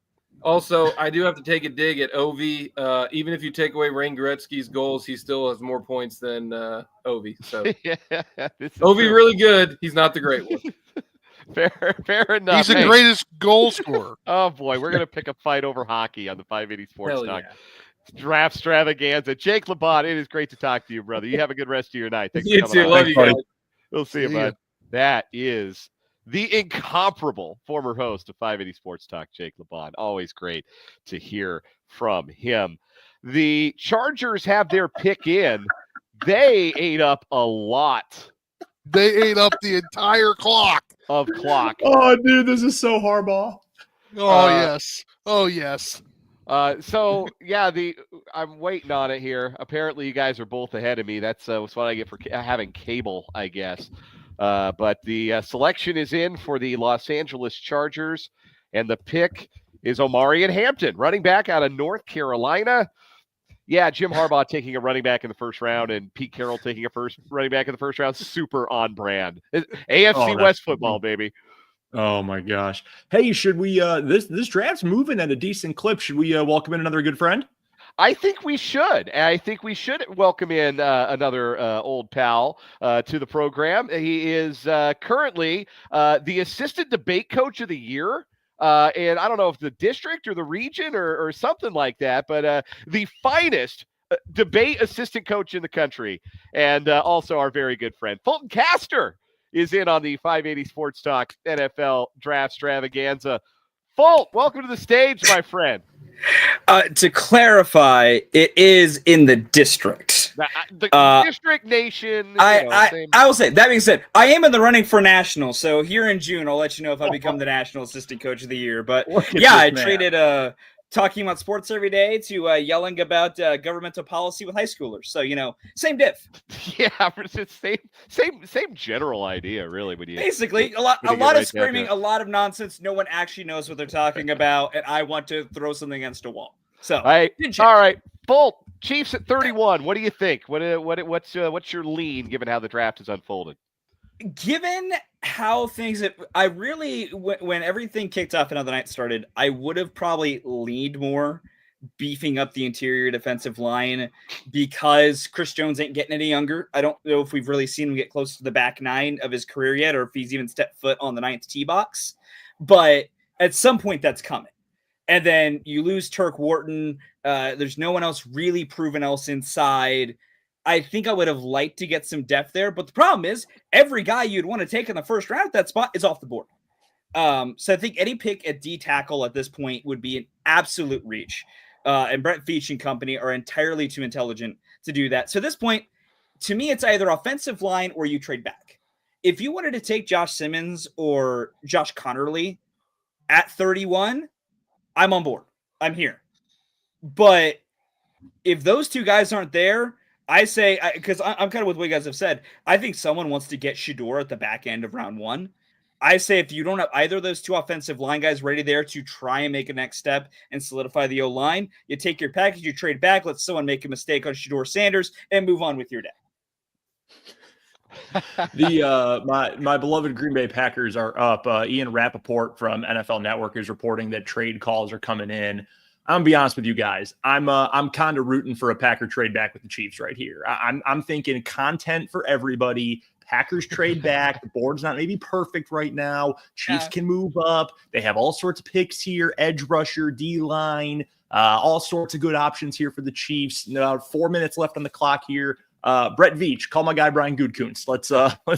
[SPEAKER 4] Also, I do have to take a dig at Ovi. Even if you take away Wayne Gretzky's goals, he still has more points than Ovi. So
[SPEAKER 1] Yeah,
[SPEAKER 4] Ovi really good. He's not the great one.
[SPEAKER 1] fair enough.
[SPEAKER 3] He's the greatest goal scorer.
[SPEAKER 1] Oh boy, we're gonna pick a fight over hockey on the 580 Sports
[SPEAKER 4] Hell
[SPEAKER 1] Talk
[SPEAKER 4] yeah.
[SPEAKER 1] Draft-stravaganza. Jake LeBon, it is great to talk to you, brother. You have a good rest of your night. Thanks
[SPEAKER 4] You
[SPEAKER 1] for coming
[SPEAKER 4] too.
[SPEAKER 1] on.
[SPEAKER 4] Love you guys.
[SPEAKER 1] We'll see you, bud. That is the incomparable former host of 580 Sports Talk, Jake LeBon. Always great to hear from him. The Chargers have their pick in. They ate up a lot.
[SPEAKER 3] They ate up the entire clock.
[SPEAKER 1] Of clock.
[SPEAKER 2] Oh, dude, this is so Harbaugh.
[SPEAKER 3] Oh, yes. Oh, yes.
[SPEAKER 1] So yeah, I'm waiting on it here. Apparently, you guys are both ahead of me. That's what I get for having cable, I guess. But the selection is in for the Los Angeles Chargers, and the pick is Omarion Hampton, running back out of North Carolina. Yeah, Jim Harbaugh taking a running back in the first round and Pete Carroll taking a running back in the first round. Super on brand. AFC West football, baby.
[SPEAKER 2] Oh my gosh. Hey, should we this draft's moving at a decent clip. Should we welcome in another good friend?
[SPEAKER 1] I think we should. I think we should welcome in another old pal to the program. He is currently the assistant debate coach of the year. And I don't know if the district or the region or something like that, but the finest debate assistant coach in the country. And also our very good friend, Fulton Castor, is in on the 580 Sports Talk NFL Draft-stravaganza. Fulton, welcome to the stage, my friend.
[SPEAKER 5] To clarify, it is in the district.
[SPEAKER 1] The district nation.
[SPEAKER 5] I will say, that being said, I am in the running for national. So here in June, I'll let you know if I become the national assistant coach of the year. But yeah, I traded talking about sports every day to yelling about governmental policy with high schoolers. So, same diff.
[SPEAKER 1] Yeah, it's same general idea, really. When you
[SPEAKER 5] basically a lot of screaming, a lot of nonsense. No one actually knows what they're talking about, and I want to throw something against a wall. So, all
[SPEAKER 1] right, Bolt Chiefs at 31. What do you think? What's your lean given how the draft is unfolded?
[SPEAKER 5] Given how things, I really, when everything kicked off and how the night started, I would have probably leaned more beefing up the interior defensive line because Chris Jones ain't getting any younger. I don't know if we've really seen him get close to the back nine of his career yet, or if he's even stepped foot on the ninth tee box. But at some point, that's coming. And then you lose Turk Wharton. There's no one else really proven else inside. I think I would have liked to get some depth there. But the problem is every guy you'd want to take in the first round at that spot is off the board. So I think any pick at D tackle at this point would be an absolute reach. And Brett Veach and company are entirely too intelligent to do that. So at this point, to me, it's either offensive line or you trade back. If you wanted to take Josh Simmons or Josh Connerly at 31, I'm on board. I'm here. But if those two guys aren't there, I say, because I'm kind of with what you guys have said, I think someone wants to get Shedeur at the back end of round one. I say if you don't have either of those two offensive line guys ready there to try and make a next step and solidify the O-line, you take your package, you trade back, let someone make a mistake on Shedeur Sanders, and move on with your day.
[SPEAKER 2] My beloved Green Bay Packers are up. Ian Rappaport from NFL Network is reporting that trade calls are coming in. I'm gonna be honest with you guys. I'm kind of rooting for a Packer trade back with the Chiefs right here. I'm thinking content for everybody. Packers trade back. The board's not maybe perfect right now. Chiefs can move up. They have all sorts of picks here. Edge rusher, D-line, all sorts of good options here for the Chiefs. About 4 minutes left on the clock here. Brett Veach, call my guy Brian Gutekunst.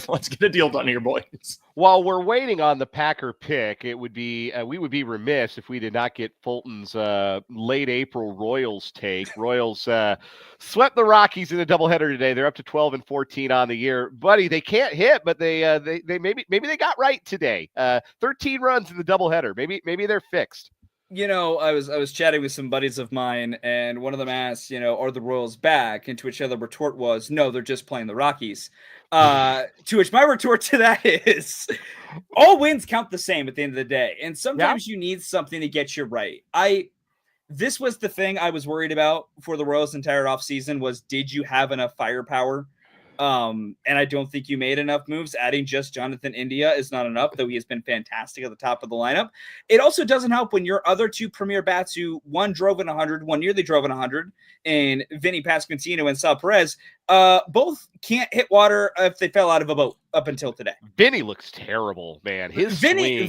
[SPEAKER 2] Let's get a deal done here, boys.
[SPEAKER 1] While we're waiting on the Packer pick, it would be we would be remiss if we did not get Fulton's late April Royals take. Royals swept the Rockies in a doubleheader today. They're up to 12-14 on the year, buddy. They can't hit, but they maybe they got right today. 13 runs in the doubleheader. Maybe they're fixed.
[SPEAKER 5] I was chatting with some buddies of mine, and one of them asked, are the Royals back? And to which the other retort was, no, they're just playing the Rockies. To which my retort to that is, all wins count the same at the end of the day. And sometimes you need something to get you right. This was the thing I was worried about for the Royals' entire offseason was, did you have enough firepower? And I don't think you made enough moves. Adding just Jonathan India is not enough, though he has been fantastic at the top of the lineup. It also doesn't help when your other two premier bats, who one drove in 100, one nearly drove in 100, and Vinny Pasquantino and Sal Perez, both can't hit water if they fell out of a boat up until today.
[SPEAKER 1] Vinny looks terrible, man.
[SPEAKER 5] Vinny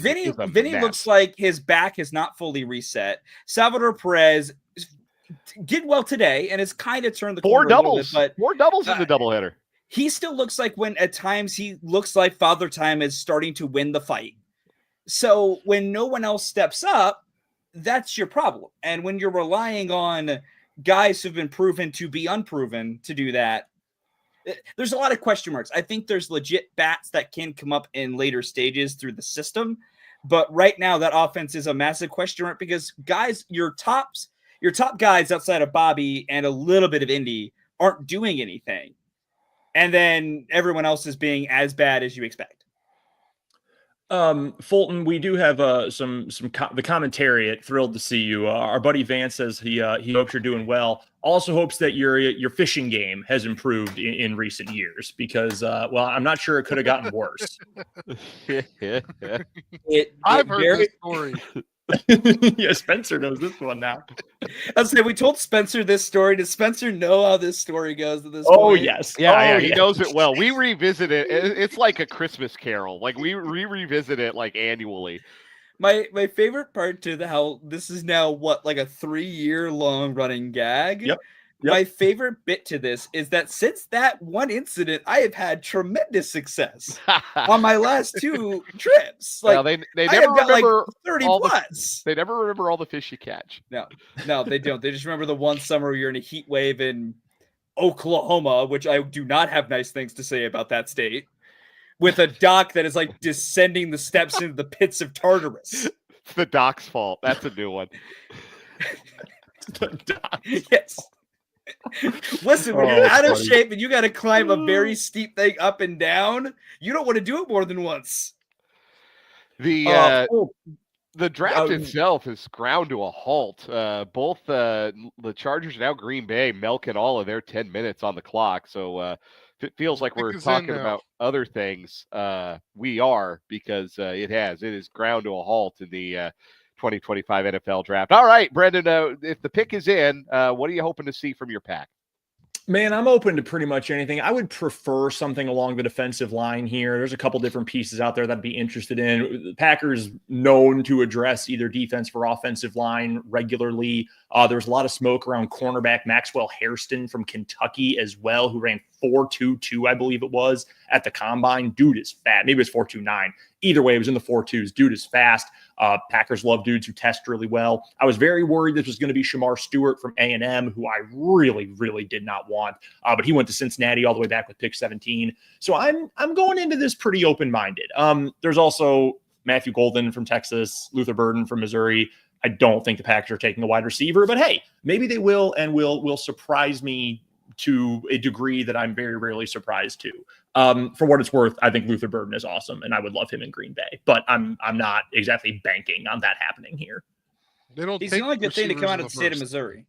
[SPEAKER 5] looks like his back is not fully reset. Salvador Perez did well today and has kind of turned the corner
[SPEAKER 1] a little bit,
[SPEAKER 5] but
[SPEAKER 1] four doubles in the doubleheader.
[SPEAKER 5] He still looks like when at times he looks like Father Time is starting to win the fight. So when no one else steps up, that's your problem. And when you're relying on guys who've been proven to be unproven to do that, there's a lot of question marks. I think there's legit bats that can come up in later stages through the system. But right now that offense is a massive question mark because guys, your top guys outside of Bobby and a little bit of Indy aren't doing anything. And then everyone else is being as bad as you expect.
[SPEAKER 2] Fulton, we do have the commentariat. Thrilled to see you. Our buddy Vance says he hopes you're doing well. Also hopes that your fishing game has improved in recent years because I'm not sure it could have gotten worse.
[SPEAKER 3] I've heard this story.
[SPEAKER 2] Yeah, Spencer knows this one now.
[SPEAKER 5] I was saying, we told Spencer this story. Does Spencer know how this story goes at this
[SPEAKER 2] Oh,
[SPEAKER 5] point?
[SPEAKER 2] yes.
[SPEAKER 1] Yeah,
[SPEAKER 2] Oh,
[SPEAKER 1] he knows it well. We revisit it. It's like a Christmas Carol. Like we revisit it like annually.
[SPEAKER 5] My favorite part to how this is now like a 3-year long running gag.
[SPEAKER 2] Yep.
[SPEAKER 5] My favorite bit to this is that since that one incident, I have had tremendous success on my last 2 trips. Like,
[SPEAKER 1] well, they
[SPEAKER 5] I
[SPEAKER 1] never
[SPEAKER 5] have got like
[SPEAKER 1] remember
[SPEAKER 5] 30
[SPEAKER 1] all
[SPEAKER 5] plus.
[SPEAKER 1] they never remember all the fish you catch.
[SPEAKER 5] No, they don't. They just remember the one summer you're in a heat wave in Oklahoma, which I do not have nice things to say about that state, with a dock that is like descending the steps into the pits of Tartarus.
[SPEAKER 1] It's the doc's fault. That's a new one.
[SPEAKER 5] Yes. Listen, when you're out of shape and you got to climb a very steep thing up and down, you don't want to do it more than once.
[SPEAKER 1] The draft itself is ground to a halt. Both the Chargers and now Green Bay milking all of their 10 minutes on the clock. So if it feels like we're talking about other things, we are, because it is ground to a halt in the 2025 NFL draft. All right, Brendan, if the pick is in, what are you hoping to see from your pack?
[SPEAKER 2] Man, I'm open to pretty much anything. I would prefer something along the defensive line here. There's a couple different pieces out there that I'd be interested in. The Packers known to address either defensive or offensive line regularly. There's a lot of smoke around cornerback Maxwell Hairston from Kentucky as well, who ran 4.22, I believe it was, at the combine. Dude is fat. Maybe it was 4.29. Either way, it was in the 4.2s. Dude is fast. Packers love dudes who test really well. I was very worried this was going to be Shamar Stewart from A&M, who I really, really did not want. But he went to Cincinnati all the way back with pick 17. So I'm going into this pretty open-minded. There's also Matthew Golden from Texas, Luther Burden from Missouri. I don't think the Packers are taking a wide receiver, but hey, maybe they will, and will surprise me to a degree that I'm very rarely surprised to. For what it's worth, I think Luther Burden is awesome, and I would love him in Green Bay. But I'm not exactly banking on that happening here.
[SPEAKER 5] He's the only good thing to come out of the state of Missouri.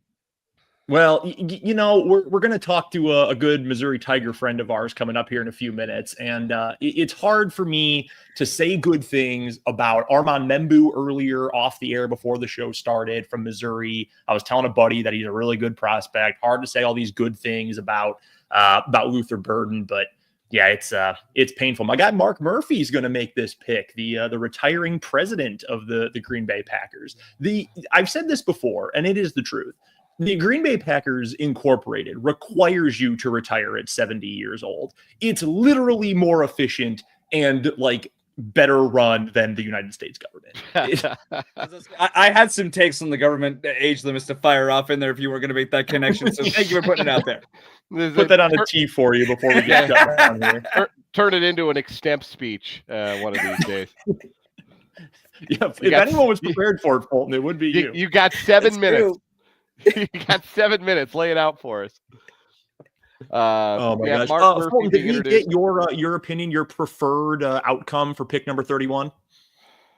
[SPEAKER 2] Well, we're going to talk to a good Missouri Tiger friend of ours coming up here in a few minutes, and it's hard for me to say good things about Armand Membu earlier off the air before the show started from Missouri. I was telling a buddy that he's a really good prospect. Hard to say all these good things about Luther Burden, but yeah, it's painful. My guy Mark Murphy is going to make this pick, the retiring president of the Green Bay Packers. I've said this before, and it is the truth. The Green Bay Packers Incorporated requires you to retire at 70 years old. It's literally more efficient and like better run than the United States government.
[SPEAKER 5] I had some takes on the government age limits to fire off in there if you were going to make that connection. So thank you for putting it out there.
[SPEAKER 2] Put that on a tee for you before we get shut down here.
[SPEAKER 1] Turn it into an extemp speech one of these days.
[SPEAKER 2] Yeah, if anyone was prepared for it, Fulton, it would be you.
[SPEAKER 1] You got 7 minutes. You got 7 minutes. Lay it out for us.
[SPEAKER 2] Oh my gosh! Fulton, did we get your opinion, your preferred outcome for pick number 31?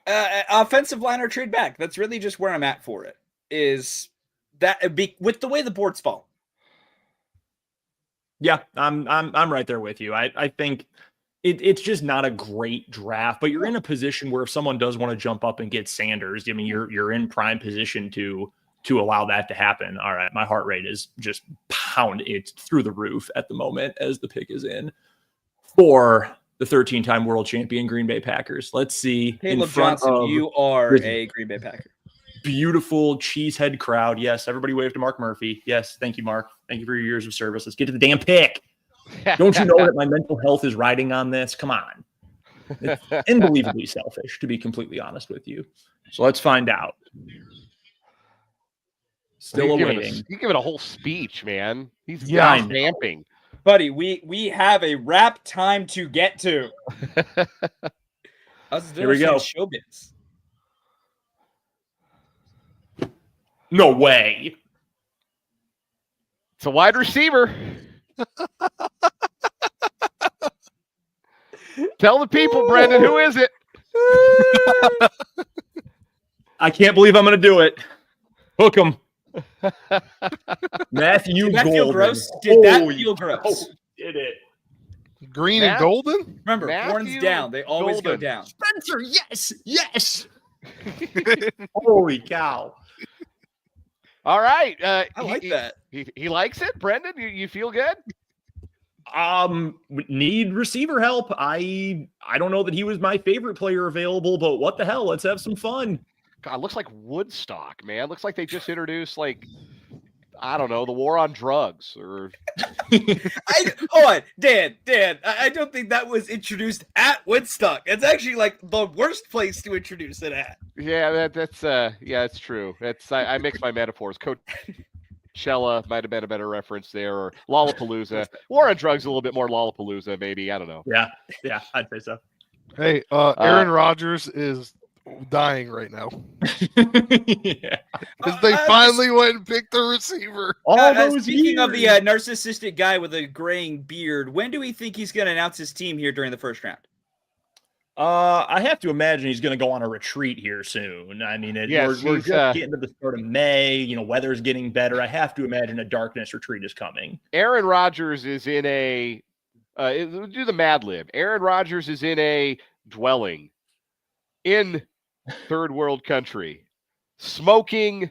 [SPEAKER 5] Offensive line or trade back. That's really just where I'm at for it. Is that with the way the board's fall?
[SPEAKER 2] Yeah, I'm right there with you. I think it's just not a great draft, but you're in a position where if someone does want to jump up and get Sanders, I mean, you're in prime position to allow that to happen. All right, my heart rate is just it's through the roof at the moment as the pick is in for the 13-time world champion Green Bay Packers. Let's see.
[SPEAKER 5] Caleb Johnson, you are a Green Bay Packer.
[SPEAKER 2] Beautiful cheesehead crowd. Yes, everybody wave to Mark Murphy. Yes, thank you, Mark. Thank you for your years of service. Let's get to the damn pick. Don't you know that my mental health is riding on this? Come on. It's unbelievably selfish, to be completely honest with you. So let's find out. Still awaiting.
[SPEAKER 1] You give it a whole speech, man. He's vamping.
[SPEAKER 5] Buddy, we have a rap time to get to.
[SPEAKER 2] Here we go.
[SPEAKER 5] Showbiz.
[SPEAKER 2] No way.
[SPEAKER 1] It's a wide receiver. Tell the people, Brendan, who is it?
[SPEAKER 2] I can't believe I'm going to do it. Hook him. Matthew
[SPEAKER 5] Did that
[SPEAKER 2] Golden.
[SPEAKER 5] feel gross? Did that feel gross?
[SPEAKER 2] Oh, did it.
[SPEAKER 3] Green and golden?
[SPEAKER 5] Remember,
[SPEAKER 1] Matthew
[SPEAKER 5] horns down. They always go
[SPEAKER 1] Golden.
[SPEAKER 5] down.
[SPEAKER 2] Spencer, yes. Holy cow.
[SPEAKER 1] All right.
[SPEAKER 5] I like that.
[SPEAKER 1] He likes it, Brendan. You feel good?
[SPEAKER 2] Need receiver help. I don't know that he was my favorite player available, but what the hell? Let's have some fun.
[SPEAKER 1] God, looks like Woodstock, man. Looks like they just introduced, like, I don't know, the war on drugs. Or
[SPEAKER 5] Hold on, Dan. I don't think that was introduced at Woodstock. It's actually like the worst place to introduce it at.
[SPEAKER 1] yeah, that's true. I mix my metaphors. Coachella might have been a better reference there, or Lollapalooza. War on drugs, a little bit more Lollapalooza, maybe. I don't know.
[SPEAKER 2] Yeah, I'd say so.
[SPEAKER 3] Hey, Aaron Rodgers is dying right now
[SPEAKER 2] Yeah.
[SPEAKER 3] because they finally went and picked the receiver.
[SPEAKER 5] Speaking of the narcissistic guy with a graying beard, when do we think he's going to announce his team here during the first round?
[SPEAKER 2] I have to imagine he's going to go on a retreat here soon. I mean, we're just getting to the start of May. You know, weather's getting better. I have to imagine a darkness retreat is coming.
[SPEAKER 1] Aaron Rodgers is in a do the Mad Lib. Aaron Rodgers is in a dwelling in third world country, smoking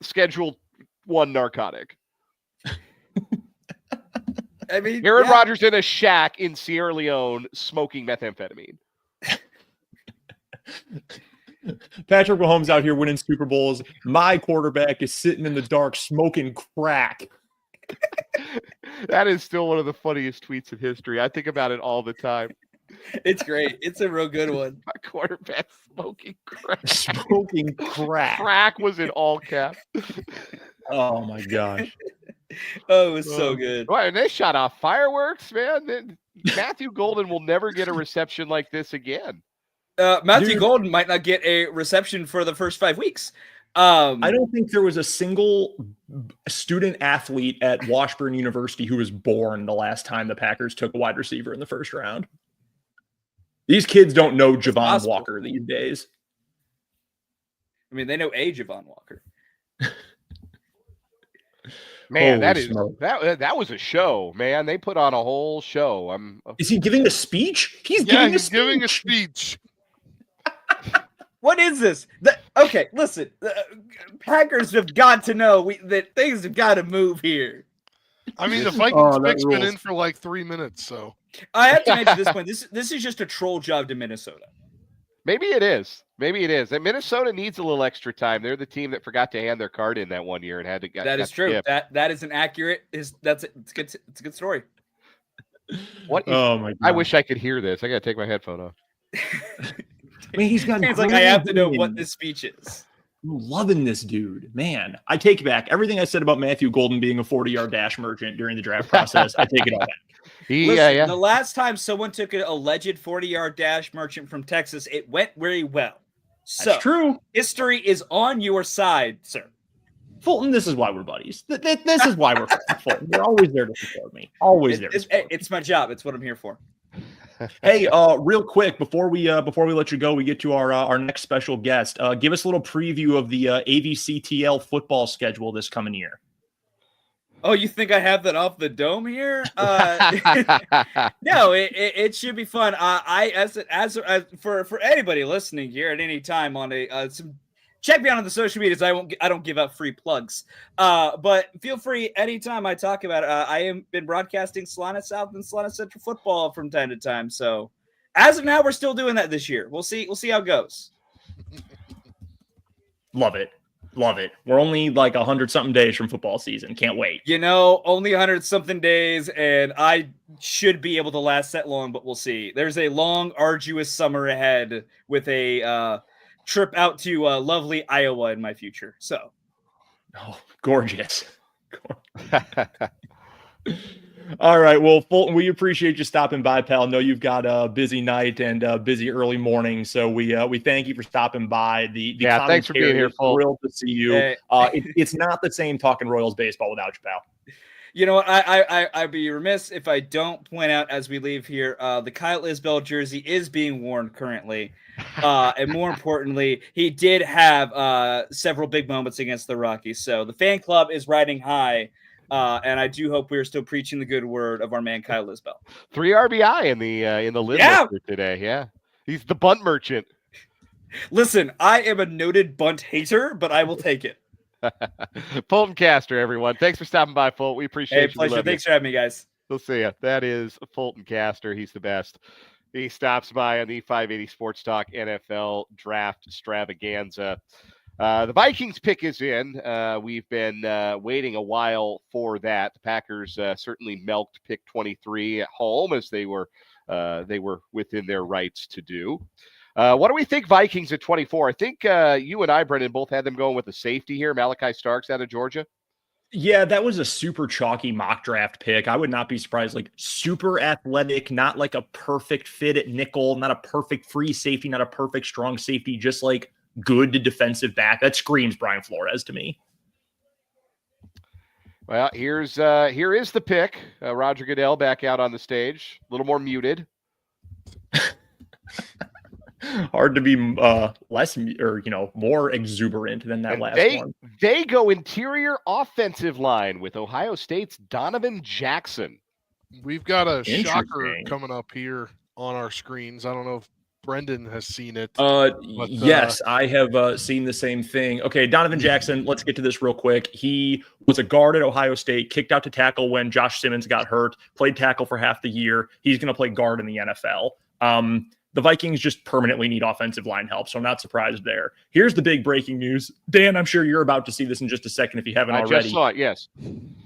[SPEAKER 1] Schedule 1 narcotic.
[SPEAKER 5] I mean,
[SPEAKER 1] Aaron Rodgers in a shack in Sierra Leone smoking methamphetamine.
[SPEAKER 2] Patrick Mahomes out here winning Super Bowls. My quarterback is sitting in the dark smoking crack.
[SPEAKER 1] That is still one of the funniest tweets in history. I think about it all the time.
[SPEAKER 5] It's great. It's a real good one.
[SPEAKER 1] My quarterback smoking crack.
[SPEAKER 2] Smoking crack.
[SPEAKER 1] Crack was in all caps.
[SPEAKER 2] Oh my gosh.
[SPEAKER 5] Oh, it was so good.
[SPEAKER 1] Right, and they shot off fireworks, man. Matthew Golden will never get a reception like this again.
[SPEAKER 5] Matthew Golden might not get a reception for the first 5 weeks.
[SPEAKER 2] I don't think there was a single student athlete at Washburn University who was born the last time the Packers took a wide receiver in the first round. These kids don't know Javon Walker these days.
[SPEAKER 5] I mean, they know a Javon Walker.
[SPEAKER 1] Man, that was a show, man. They put on a whole show.
[SPEAKER 2] Is he giving a speech? He's giving a speech.
[SPEAKER 5] What is this? Okay, listen. Packers have got to know that things have got to move here.
[SPEAKER 3] I mean, the Vikings pick's been in for like 3 minutes, so
[SPEAKER 5] I have to mention this point. This is just a troll job to Minnesota.
[SPEAKER 1] Maybe it is. And Minnesota needs a little extra time. They're the team that forgot to hand their card in that one year and had to get.
[SPEAKER 5] That is true. That is an accurate. It's good. It's a good story.
[SPEAKER 1] What? Oh my God. I wish I could hear this. I got to take my headphone off.
[SPEAKER 2] I mean, he's got.
[SPEAKER 5] It's like I have to know what this speech is.
[SPEAKER 2] I'm loving this dude, man. I take back everything I said about Matthew Golden being a 40-yard dash merchant during the draft process. I take it all back.
[SPEAKER 5] Listen, the last time someone took an alleged 40-yard dash merchant from Texas, it went very well. So,
[SPEAKER 2] that's true.
[SPEAKER 5] History is on your side, sir.
[SPEAKER 2] Fulton, this is why we're buddies. This is why we're Fulton. You're always there to support me. Always there.
[SPEAKER 5] It's my job. It's what I'm here for.
[SPEAKER 2] Hey, real quick before we let you go, we get to our next special guest. Give us a little preview of the AVCTL football schedule this coming year.
[SPEAKER 5] Oh, you think I have that off the dome here? No, it should be fun. For anybody listening here at any time on check me out on the social medias. I don't give out free plugs. But feel free anytime I talk about it. I have been broadcasting Solana South and Solana Central football from time to time. So as of now, we're still doing that this year. We'll see how it goes.
[SPEAKER 2] Love it. We're only like 100-something days from football season. Can't wait.
[SPEAKER 5] Only 100-something days, and I should be able to last that long, but we'll see. There's a long, arduous summer ahead with a trip out to lovely Iowa in my future. So,
[SPEAKER 2] gorgeous. All right. Well, Fulton, we appreciate you stopping by, pal. I know you've got a busy night and a busy early morning, so we thank you for stopping by.
[SPEAKER 1] Thanks for being here, Fulton.
[SPEAKER 2] Thrilled to see you. It's not the same talking Royals baseball without you, pal.
[SPEAKER 5] You know what? I'd be remiss if I don't point out as we leave here, the Kyle Isbell jersey is being worn currently. And more importantly, he did have several big moments against the Rockies. So the fan club is riding high. And I do hope we're still preaching the good word of our man Kyle Isbell.
[SPEAKER 1] 3 RBI in the list today. Yeah, he's the bunt merchant.
[SPEAKER 5] Listen, I am a noted bunt hater, but I will take it.
[SPEAKER 1] Fulton Caster, everyone. Thanks for stopping by, Fulton. We appreciate
[SPEAKER 5] Hey,
[SPEAKER 1] you. We
[SPEAKER 5] pleasure.
[SPEAKER 1] love you.
[SPEAKER 5] Thanks for having me, guys.
[SPEAKER 1] We'll see ya. That is Fulton Caster. He's the best. He stops by on the 580 Sports Talk NFL Draft-stravaganza. The Vikings pick is in. We've been waiting a while for that. The Packers certainly milked pick 23 at home, as they were within their rights to do. What do we think Vikings at 24? I think you and I, Brendan, both had them going with the safety here, Malachi Starks out of Georgia.
[SPEAKER 2] Yeah, that was a super chalky mock draft pick. I would not be surprised. Like super athletic, not like a perfect fit at nickel, not a perfect free safety, not a perfect strong safety, just like good defensive back. That screams Brian Flores to me.
[SPEAKER 1] Well, here is the pick. Roger Goodell back out on the stage, a little more muted.
[SPEAKER 2] Hard to be less or more exuberant than that last one.
[SPEAKER 1] They go interior offensive line with Ohio State's Donovan Jackson.
[SPEAKER 3] We've got a shocker coming up here on our screens. I don't know if Brendan has seen it.
[SPEAKER 2] Yes, I have seen the same thing. Okay, Donovan Jackson, let's get to this real quick. He was a guard at Ohio State, kicked out to tackle when Josh Simmons got hurt, played tackle for half the year. He's going to play guard in the NFL. The Vikings just permanently need offensive line help, so I'm not surprised there. Here's the big breaking news. Dan, I'm sure you're about to see this in just a second if you haven't already.
[SPEAKER 1] I just saw it, yes.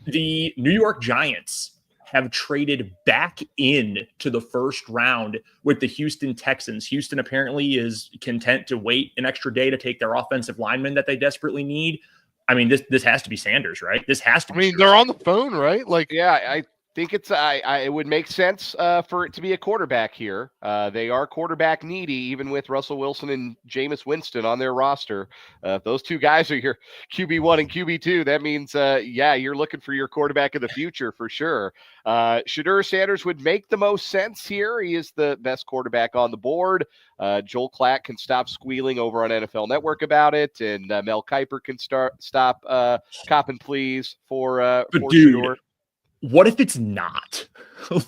[SPEAKER 2] The New York Giants have traded back in to the first round with the Houston Texans. Houston apparently is content to wait an extra day to take their offensive lineman that they desperately need. I mean, this has to be Sanders, right? This has to be.
[SPEAKER 3] I mean, they're on the phone, right? Like,
[SPEAKER 1] yeah, I think it's it would make sense for it to be a quarterback here. They are quarterback needy, even with Russell Wilson and Jameis Winston on their roster. If those two guys are your QB1 and QB2, that means you're looking for your quarterback of the future for sure. Shedeur Sanders would make the most sense here. He is the best quarterback on the board. Joel Klatt can stop squealing over on NFL Network about it, and Mel Kiper can stop cop and please for Shedeur.
[SPEAKER 2] What if it's not?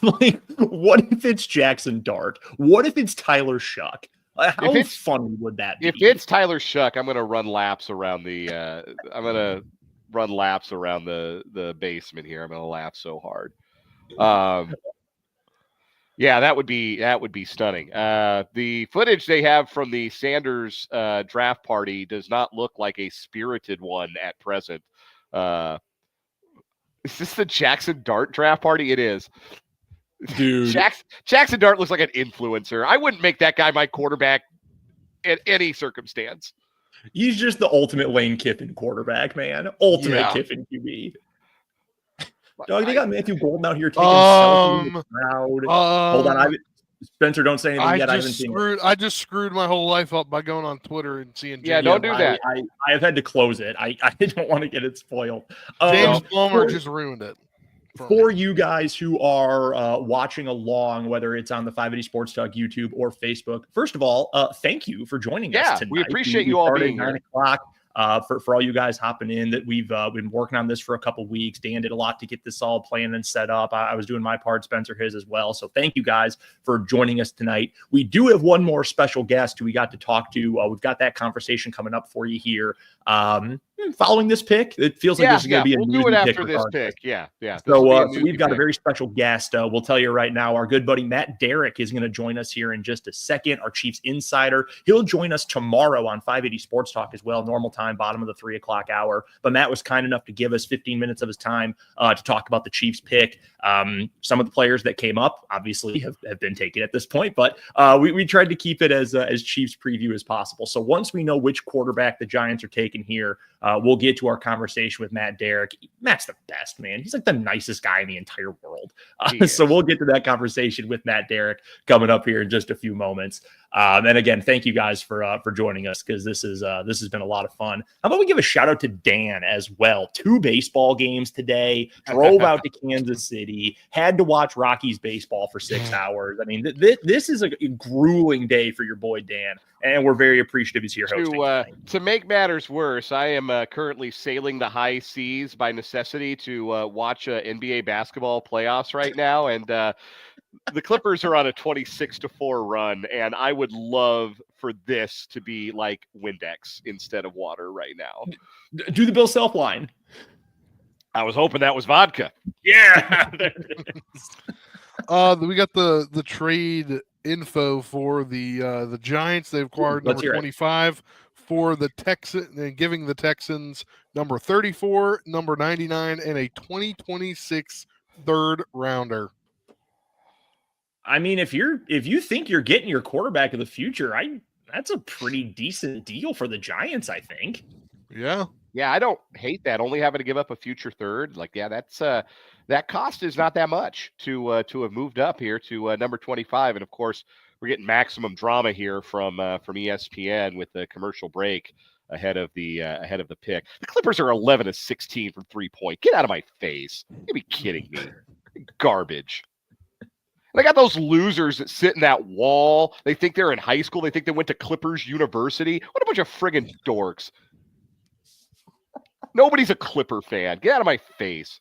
[SPEAKER 2] Like, what if it's Jackson Dart? What if it's Tyler Shuck? How funny would that be?
[SPEAKER 1] If it's Tyler Shuck, I'm going to run laps around the basement here. I'm going to laugh so hard. Yeah, that would be stunning. The footage they have from the Sanders draft party does not look like a spirited one at present. Is this the Jackson Dart draft party? It is.
[SPEAKER 2] Dude.
[SPEAKER 1] Jackson Dart looks like an influencer. I wouldn't make that guy my quarterback in any circumstance.
[SPEAKER 2] He's just the ultimate Lane Kiffin quarterback, man. Ultimate Kiffin QB. Dog, they got Matthew Golden out here taking selfies in the crowd. Hold on, Spencer, don't say anything yet. I haven't seen it.
[SPEAKER 3] I just screwed my whole life up by going on Twitter and seeing.
[SPEAKER 1] Yeah, don't do that.
[SPEAKER 2] I have had to close it. I don't want to get it spoiled.
[SPEAKER 3] James Palmer just ruined it.
[SPEAKER 2] For you guys who are watching along, whether it's on the 580 Sports Talk YouTube or Facebook, first of all, thank you for joining us tonight.
[SPEAKER 1] We appreciate you all being here.
[SPEAKER 2] 9 o'clock. For all you guys hopping in, that we've been working on this for a couple weeks. Dan did a lot to get this all planned and set up. I was doing my part, Spencer his as well. So thank you guys for joining us tonight. We do have one more special guest who we got to talk to. We've got that conversation coming up for you here. Following this pick, it feels like this is going to be a
[SPEAKER 1] we'll do it after this pick. Yeah.
[SPEAKER 2] So we've got a very special guest. We'll tell you right now, our good buddy Matt Derrick is going to join us here in just a second. Our Chiefs insider. He'll join us tomorrow on 580 Sports Talk as well. Normal time, bottom of the 3 o'clock hour. But Matt was kind enough to give us 15 minutes of his time to talk about the Chiefs pick. Some of the players that came up obviously have been taken at this point, but we tried to keep it as Chiefs preview as possible. So once we know which quarterback the Giants are taking here, we'll get to our conversation with Matt Derrick. Matt's the best, man. He's like the nicest guy in the entire world. So we'll get to that conversation with Matt Derrick coming up here in just a few moments. And again, thank you guys for joining us, because this has been a lot of fun. How about we give a shout out to Dan as well? 2 baseball games today. Drove out to Kansas City. Had to watch Rockies baseball for 6 hours. I mean, this is a grueling day for your boy Dan, and we're very appreciative he's here hosting.
[SPEAKER 1] To make matters worse, I am currently sailing the high seas by necessity to watch NBA basketball playoffs right now, and The Clippers are on a 26-4 run, and I would love for this to be like Windex instead of water right now.
[SPEAKER 2] Do the Bill Self line.
[SPEAKER 1] I was hoping that was vodka.
[SPEAKER 2] Yeah. There it is.
[SPEAKER 3] We got the trade info for the Giants. They've acquired
[SPEAKER 2] Let's
[SPEAKER 3] number
[SPEAKER 2] hear it.
[SPEAKER 3] 25 for the Texans, and giving the Texans number 34, number 99, and a 2026 third rounder.
[SPEAKER 2] I mean, if you think you're getting your quarterback of the future, that's a pretty decent deal for the Giants, I think.
[SPEAKER 3] Yeah.
[SPEAKER 1] Yeah, I don't hate that. Only having to give up a future third, like, yeah, that's that cost is not that much to have moved up here to number 25. And of course, we're getting maximum drama here from ESPN with the commercial break ahead of the pick. The Clippers are 11-16 from 3-point. Get out of my face! You'd be kidding me. Garbage. And I got those losers that sit in that wall. They think they're in high school. They think they went to Clippers University. What a bunch of friggin' dorks. Nobody's a Clipper fan. Get out of my face.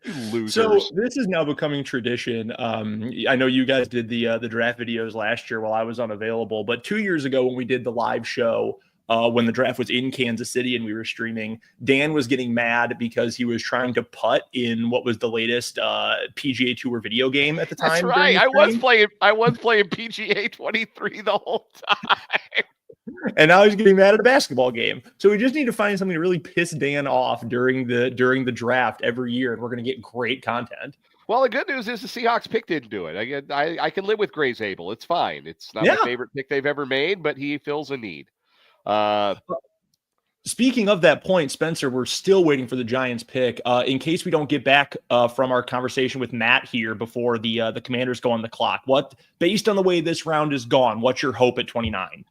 [SPEAKER 1] You losers.
[SPEAKER 2] So this is now becoming tradition. I know you guys did the draft videos last year while I was unavailable, but 2 years ago when we did the live show, when the draft was in Kansas City and we were streaming, Dan was getting mad because he was trying to putt in what was the latest PGA Tour video game at the time.
[SPEAKER 1] That's right. I was playing PGA 23 the whole time.
[SPEAKER 2] And now he's getting mad at a basketball game. So we just need to find something to really piss Dan off during the draft every year, and we're going to get great content.
[SPEAKER 1] Well, the good news is the Seahawks pick didn't do it. I can live with Gray's Abel. It's fine. It's not my favorite pick they've ever made, but he fills a need.
[SPEAKER 2] Speaking of that point, Spencer, we're still waiting for the Giants pick. In case we don't get back from our conversation with Matt here before the Commanders go on the clock, based on the way this round is gone, what's your hope at 29?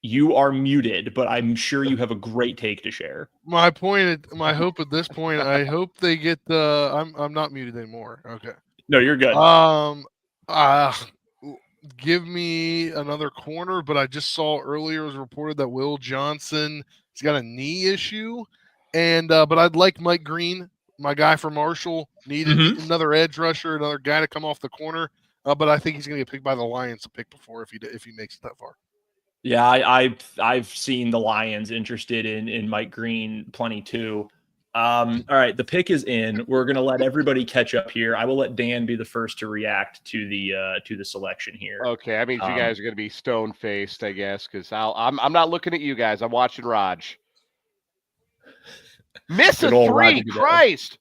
[SPEAKER 2] You are muted, but I'm sure you have a great take to share.
[SPEAKER 3] My hope at this point, I hope they get the. I'm not muted anymore. Okay.
[SPEAKER 2] No, you're good.
[SPEAKER 3] Give me another corner, but I just saw earlier it was reported that Will Johnson has got a knee issue, and but I'd like Mike Green, my guy from Marshall, needed another edge rusher, another guy to come off the corner. But I think he's going to get picked by the Lions to pick before if he makes it that far.
[SPEAKER 2] Yeah, I've seen the Lions interested in Mike Green plenty too. All right, the pick is in. We're gonna let everybody catch up here. I will let Dan be the first to react to the selection here.
[SPEAKER 1] Okay, I mean you guys are gonna be stone faced, I guess, because I'm not looking at you guys. I'm watching Raj. Miss a three, Christ!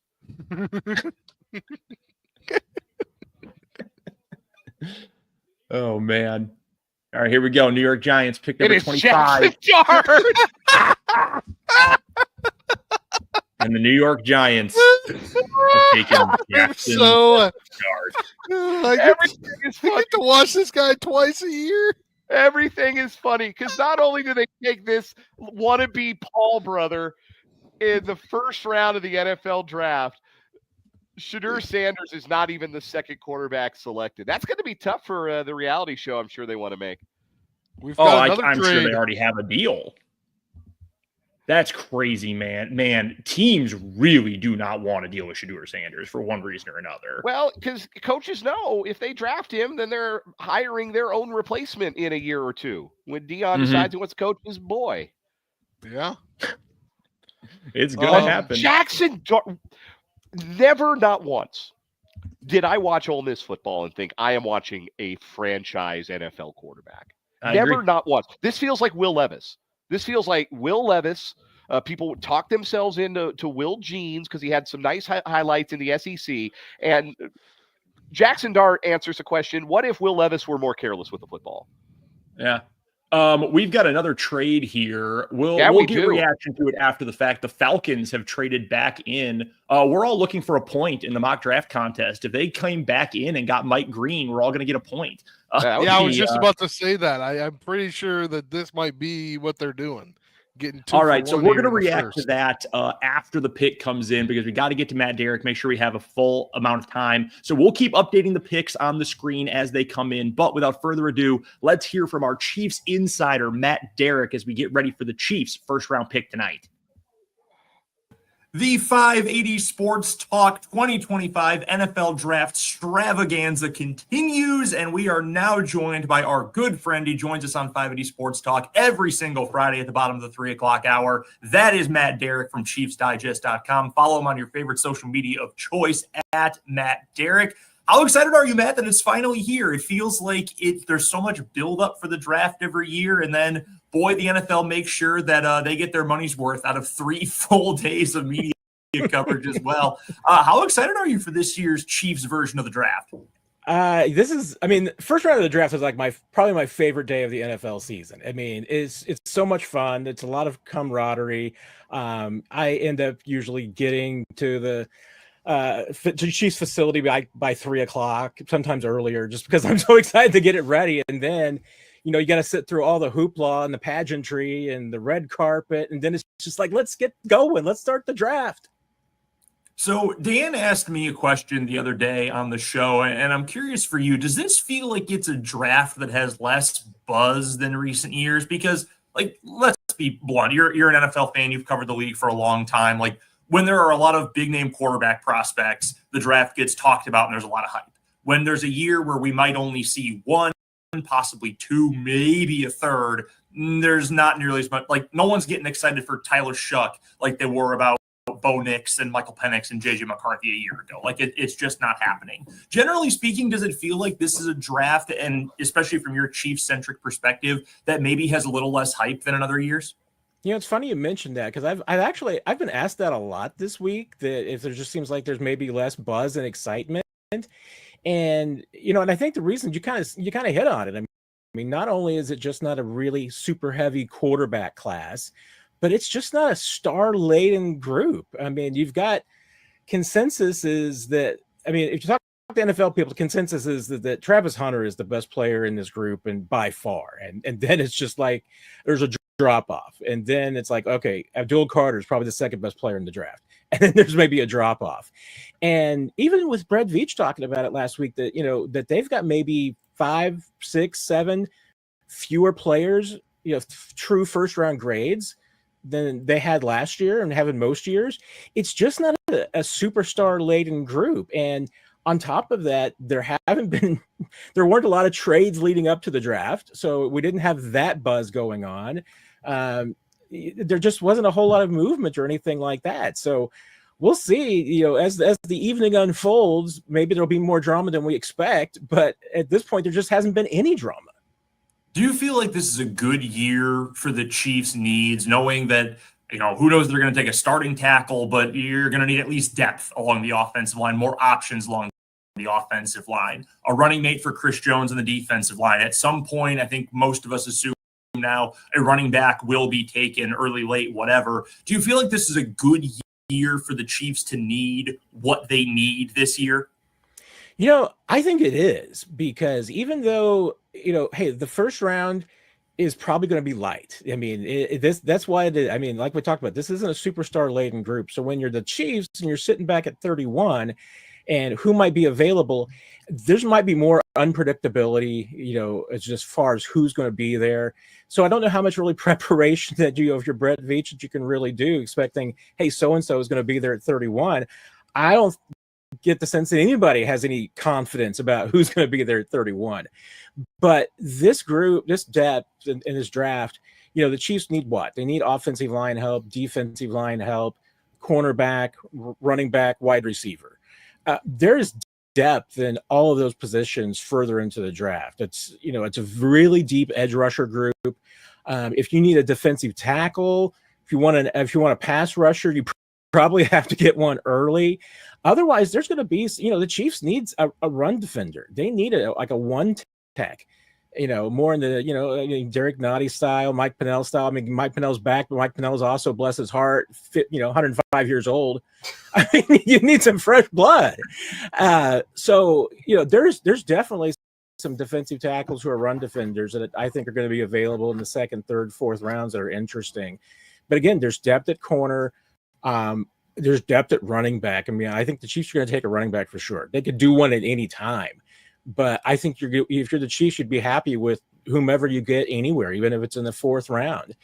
[SPEAKER 2] Oh man. All right, here we go. New York Giants pick number 25. And the New York Giants have taken Jackson.
[SPEAKER 3] I get to watch this guy twice a year.
[SPEAKER 1] Everything is funny because not only do they take this wannabe Paul brother in the first round of the NFL draft, Shedeur Sanders is not even the second quarterback selected. That's going to be tough for the reality show I'm sure they want to make.
[SPEAKER 2] I'm sure they already have a deal. That's crazy, man. Teams really do not want to deal with Shedeur Sanders for one reason or another.
[SPEAKER 1] Well, because coaches know if they draft him, then they're hiring their own replacement in a year or two when Dion decides he wants to coach his boy.
[SPEAKER 3] Yeah.
[SPEAKER 2] It's going to happen.
[SPEAKER 1] Jackson, never, not once, did I watch Ole Miss football and think I am watching a franchise NFL quarterback. Never, not once. This feels like Will Levis. People talked themselves into Will Jeans because he had some nice highlights in the SEC. And Jackson Dart answers the question, what if Will Levis were more careless with the football?
[SPEAKER 2] Yeah. We've got another trade here. We'll get a reaction to it after the fact. The Falcons have traded back in. We're all looking for a point in the mock draft contest. If they came back in and got Mike Green, we're all going to get a point.
[SPEAKER 3] I was just about to say that. I'm pretty sure that this might be what they're doing.
[SPEAKER 2] All right, so we're going to react to that after the pick comes in because we got to get to Matt Derrick, make sure we have a full amount of time. So we'll keep updating the picks on the screen as they come in. But without further ado, let's hear from our Chiefs insider, Matt Derrick, as we get ready for the Chiefs' first-round pick tonight. The 580 Sports Talk 2025 NFL Draft-stravaganza continues, and we are now joined by our good friend. He joins us on 580 Sports Talk every single Friday at the bottom of the 3 o'clock hour. That is Matt Derrick from ChiefsDigest.com. Follow him on your favorite social media of choice at Matt Derrick. How excited are you, Matt, that it's finally here? It feels like there's so much buildup for the draft every year, and then, boy, the NFL makes sure that they get their money's worth out of 3 full days of media coverage as well. How excited are you for this year's Chiefs version of the draft?
[SPEAKER 6] First round of the draft is like probably my favorite day of the NFL season. I mean, it's so much fun. It's a lot of camaraderie. I end up usually getting to the Chiefs facility by 3 o'clock, sometimes earlier, just because I'm so excited to get it ready. And then, you got to sit through all the hoopla and the pageantry and the red carpet. And then it's just like, let's get going. Let's start the draft.
[SPEAKER 2] So Dan asked me a question the other day on the show, and I'm curious for you. Does this feel like it's a draft that has less buzz than recent years? Because, let's be blunt. You're an NFL fan. You've covered the league for a long time. When there are a lot of big-name quarterback prospects, the draft gets talked about and there's a lot of hype. When there's a year where we might only see one, possibly two, maybe a third, there's not nearly as much. No one's getting excited for Tyler Shuck like they were about Bo Nix and Michael Penix and J.J. McCarthy a year ago. It's just not happening. Generally speaking, does it feel like this is a draft, and especially from your Chiefs-centric perspective, that maybe has a little less hype than in other years?
[SPEAKER 6] It's funny you mentioned that, because I've been asked that a lot this week, that if there just seems like there's maybe less buzz and excitement. And and I think the reason you kind of hit on it. I mean, not only is it just not a really super heavy quarterback class, but it's just not a star-laden group. I mean, you've got consensus is that, if you talk to NFL people, the consensus is that Travis Hunter is the best player in this group, and by far. And then it's just like there's a drop off, and then it's like, okay, Abdul Carter is probably the second best player in the draft, and then there's maybe a drop off. And even with Brett Veach talking about it last week, that that they've got maybe 5, 6, 7 fewer players, true first round grades than they had last year and have in most years. It's just not a superstar laden group. And on top of that, there weren't a lot of trades leading up to the draft, so we didn't have that buzz going on. There just wasn't a whole lot of movement or anything like that. So we'll see, as the evening unfolds, maybe there'll be more drama than we expect. But at this point, there just hasn't been any drama.
[SPEAKER 2] Do you feel like this is a good year for the Chiefs' needs, knowing that, who knows, they're going to take a starting tackle, but you're going to need at least depth along the offensive line, more options along the offensive line, a running mate for Chris Jones on the defensive line. At some point, I think most of us assume now a running back will be taken early, late, whatever. Do you feel like this is a good year for the Chiefs to need what they need this year?
[SPEAKER 6] I think it is, because even though, hey, the first round is probably going to be light. I mean, that's why it is. I mean, like we talked about, this isn't a superstar laden group. So when you're the Chiefs and you're sitting back at 31 and who might be available, there might be more unpredictability, as far as who's going to be there. So I don't know how much really preparation that if you're Brett Veach, that you can really do, expecting, hey, so-and-so is going to be there at 31. I don't get the sense that anybody has any confidence about who's going to be there at 31. But this group, this depth in this draft, the Chiefs need what? They need offensive line help, defensive line help, cornerback, running back, wide receiver. There's depth in all of those positions further into the draft. It's a really deep edge rusher group. If you need a defensive tackle, if you want a pass rusher, you probably have to get one early. Otherwise, there's going to be, the Chiefs needs a run defender. They need a one tech, more in the, Derek Nottie style, Mike Pennell style. I mean, Mike Pennell's back, but Mike Pennell's also, bless his heart, 105 years old. I mean, you need some fresh blood. So, there's definitely some defensive tackles who are run defenders that I think are going to be available in the second, third, fourth rounds that are interesting. But again, there's depth at corner. There's depth at running back. I mean, I think the Chiefs are going to take a running back for sure. They could do one at any time. But I think if you're the Chiefs, you'd be happy with whomever you get anywhere, even if it's in the fourth round.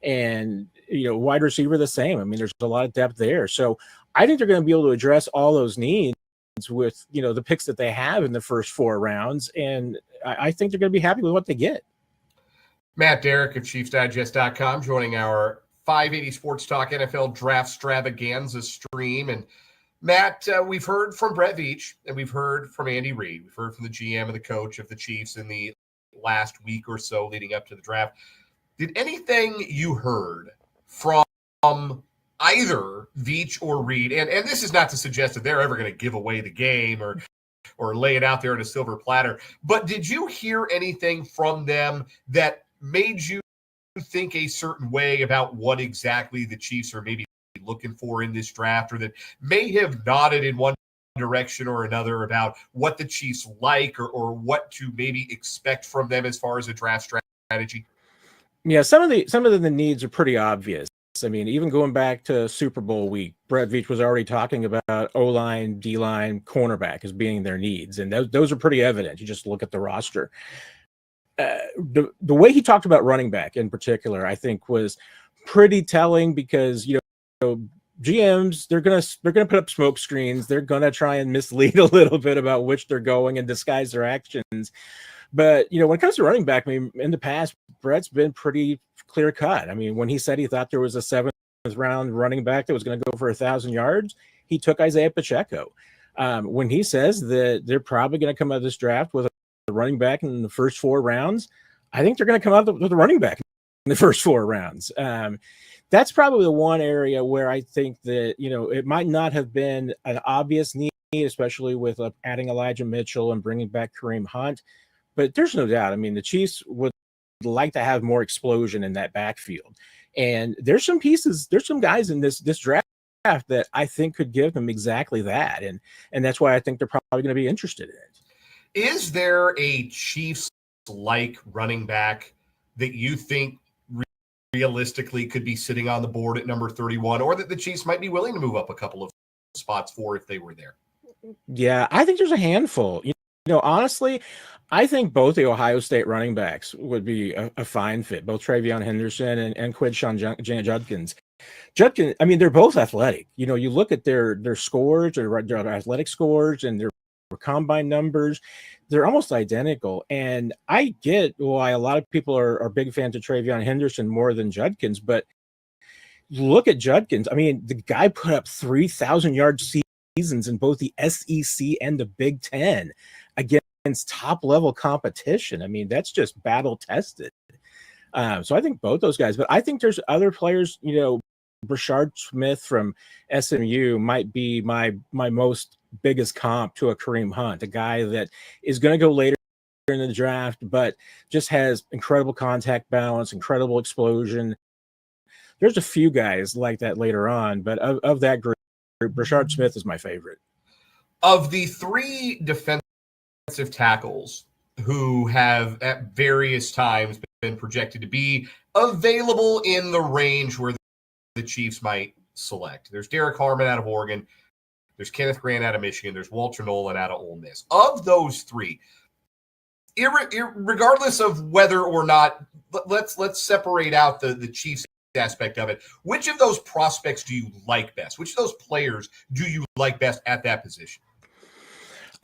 [SPEAKER 6] And, wide receiver the same. I mean, there's a lot of depth there. So I think they're going to be able to address all those needs with, the picks that they have in the first 4 rounds. And I think they're going to be happy with what they get.
[SPEAKER 1] Matt Derrick of ChiefsDigest.com joining our 580 Sports Talk NFL Draft-stravaganza stream. And Matt, we've heard from Brett Veach and we've heard from Andy Reid. We've heard from the GM and the coach of the Chiefs in the last week or so leading up to the draft. Did anything you heard from either Veach or Reid, and this is not to suggest that they're ever going to give away the game or lay it out there on a silver platter, but did you hear anything from them that made you think a certain way about what exactly the Chiefs are maybe looking for in this draft, or that may have nodded in one direction or another about what the Chiefs like or what to maybe expect from them as far as a draft strategy?
[SPEAKER 6] Yeah, some of the needs are pretty obvious. I mean, even going back to Super Bowl week, Brett Veach was already talking about O-line, D-line, cornerback as being their needs, and those are pretty evident. You just look at the roster. The way he talked about running back in particular, I think, was pretty telling because GMs, they're gonna put up smoke screens. They're gonna try and mislead a little bit about which they're going and disguise their actions. But when it comes to running back, I mean, in the past, Brett's been pretty clear cut. I mean, when he said he thought there was a 7th round running back that was going to go for 1,000 yards, he took Isaiah Pacheco. When he says that they're probably going to come out of this draft with a running back in the first 4 rounds, I think they're going to come out with a running back in the first 4 rounds. That's probably the one area where I think that, it might not have been an obvious need, especially with adding Elijah Mitchell and bringing back Kareem Hunt. But there's no doubt. I mean, the Chiefs would like to have more explosion in that backfield. And there's some pieces, there's some guys in this draft that I think could give them exactly that. And that's why I think they're probably going to be interested in it.
[SPEAKER 1] Is there a Chiefs-like running back that you think realistically could be sitting on the board at number 31, or that the Chiefs might be willing to move up a couple of spots for if they were there?
[SPEAKER 6] Yeah, I think there's a handful. Honestly, I think both the Ohio State running backs would be a fine fit, both Travion Henderson and Quinshon Judkins. Judkins, I mean, they're both athletic. You look at their scores, their athletic scores, and their combine numbers, they're almost identical. And I get why a lot of people are big fans of Travion Henderson more than Judkins, but look at Judkins. I mean, the guy put up 3,000-yard seasons in both the SEC and the Big Ten against top-level competition. I mean, that's just battle-tested. So I think both those guys. But I think there's other players, Brashard Smith from SMU might be my most biggest comp to a Kareem Hunt, a guy that is going to go later in the draft, but just has incredible contact balance, incredible explosion. There's a few guys like that later on, but of that group, Brashard Smith is my favorite.
[SPEAKER 1] Of the 3 defensive tackles who have at various times been projected to be available in the range where the Chiefs might select, there's Derek Harmon out of Oregon, there's Kenneth Grant out of Michigan, there's Walter Nolan out of Ole Miss. Of those 3, regardless of whether or not, let's separate out the Chiefs aspect of it. Which of those prospects do you like best? Which of those players do you like best at that position?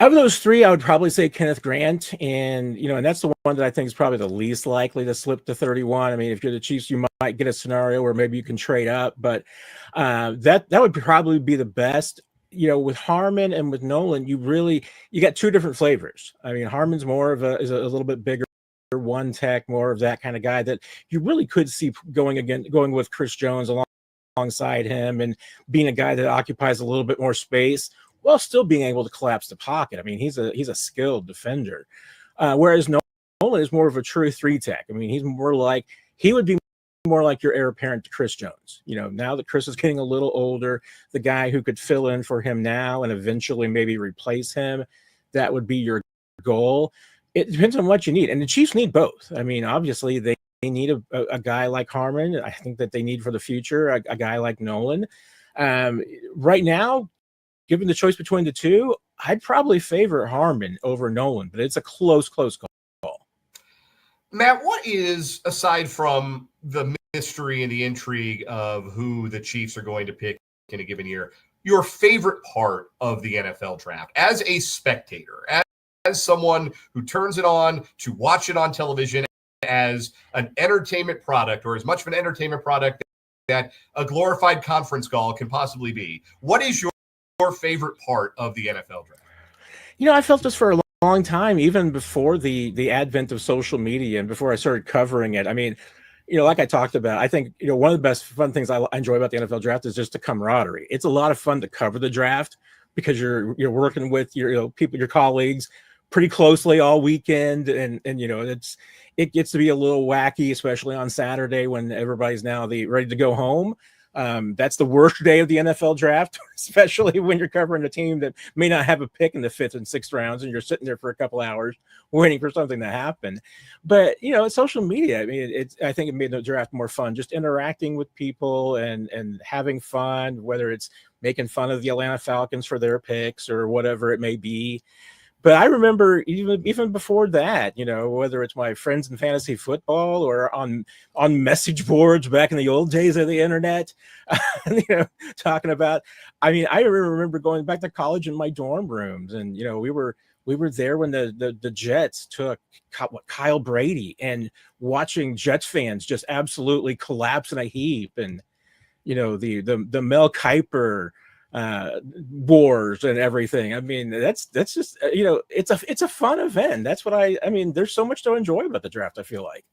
[SPEAKER 6] Of those 3, I would probably say Kenneth Grant, and that's the one that I think is probably the least likely to slip to 31. I mean, if you're the Chiefs, you might get a scenario where maybe you can trade up, but that would probably be the best. With Harmon and with Nolan, you got 2 different flavors. I mean, Harmon's more of is a little bit bigger, one tech, more of that kind of guy that you really could see going with Chris Jones alongside him and being a guy that occupies a little bit more space while still being able to collapse the pocket. I mean, he's a skilled defender. Whereas Nolan is more of a true 3 tech. I mean, he would be more like your heir apparent to Chris Jones. Now that Chris is getting a little older, the guy who could fill in for him now and eventually maybe replace him, that would be your goal. It depends on what you need. And the Chiefs need both. I mean, obviously they need a guy like Harmon. I think that they need for the future a guy like Nolan. Right now, given the choice between the 2, I'd probably favor Harmon over Nolan, but it's a close call.
[SPEAKER 7] Matt, what is, aside from the mystery and the intrigue of who the Chiefs are going to pick in a given year, your favorite part of the NFL draft as a spectator, as someone who turns it on to watch it on television as an entertainment product, or as much of an entertainment product that a glorified conference call can possibly be? What is your favorite part of the NFL draft?
[SPEAKER 6] I felt this for a long time, even before the advent of social media and before I started covering it. I mean, like I talked about, I think, one of the best fun things I enjoy about the NFL draft is just the camaraderie. It's a lot of fun to cover the draft because you're working with your people, your colleagues pretty closely all weekend. And it gets to be a little wacky, especially on Saturday when everybody's now ready to go home. That's the worst day of the NFL draft, especially when you're covering a team that may not have a pick in the 5th and 6th rounds and you're sitting there for a couple hours waiting for something to happen. But, social media, I mean, I think it made the draft more fun, just interacting with people and having fun, whether it's making fun of the Atlanta Falcons for their picks or whatever it may be. But I remember even before that, whether it's my friends in fantasy football or on message boards back in the old days of the internet, talking about. I mean, I remember going back to college in my dorm rooms, and we were there when the Jets took Kyle Brady, and watching Jets fans just absolutely collapse in a heap, and the Mel Kiper wars and everything. I mean, that's just it's a fun event. That's what I mean, there's so much to enjoy about the draft, I feel like.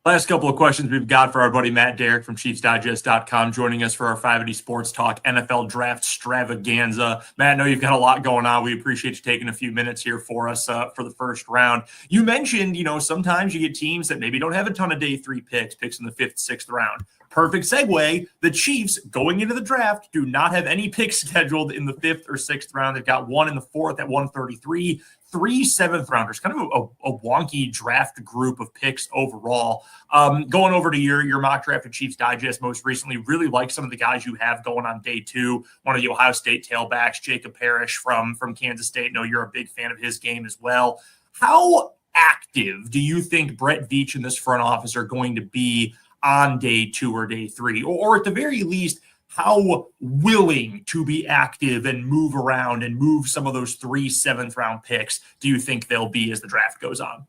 [SPEAKER 2] Last couple of questions we've got for our buddy Matt Derrick from ChiefsDigest.com, joining us for our 580 Sports Talk NFL Draft-stravaganza. Matt, I know you've got a lot going on. We appreciate you taking a few minutes here for us for the first round. You mentioned, sometimes you get teams that maybe don't have a ton of day 3 picks in the 5th, 6th round. Perfect segue. The Chiefs, going into the draft, do not have any picks scheduled in the 5th or 6th round. They've got one in the 4th at 133, 3 7th rounders, kind of a wonky draft group of picks overall. Going over to your mock draft at Chiefs Digest most recently, really like some of the guys you have going on day 2. One of the Ohio State tailbacks, Jacob Parrish from Kansas State. I know you're a big fan of his game as well. How active do you think Brett Veach and this front office are going to be on day 2 or day 3, or at the very least, how willing to be active and move around and move some of those 3 7th round picks do you think they'll be as the draft goes on?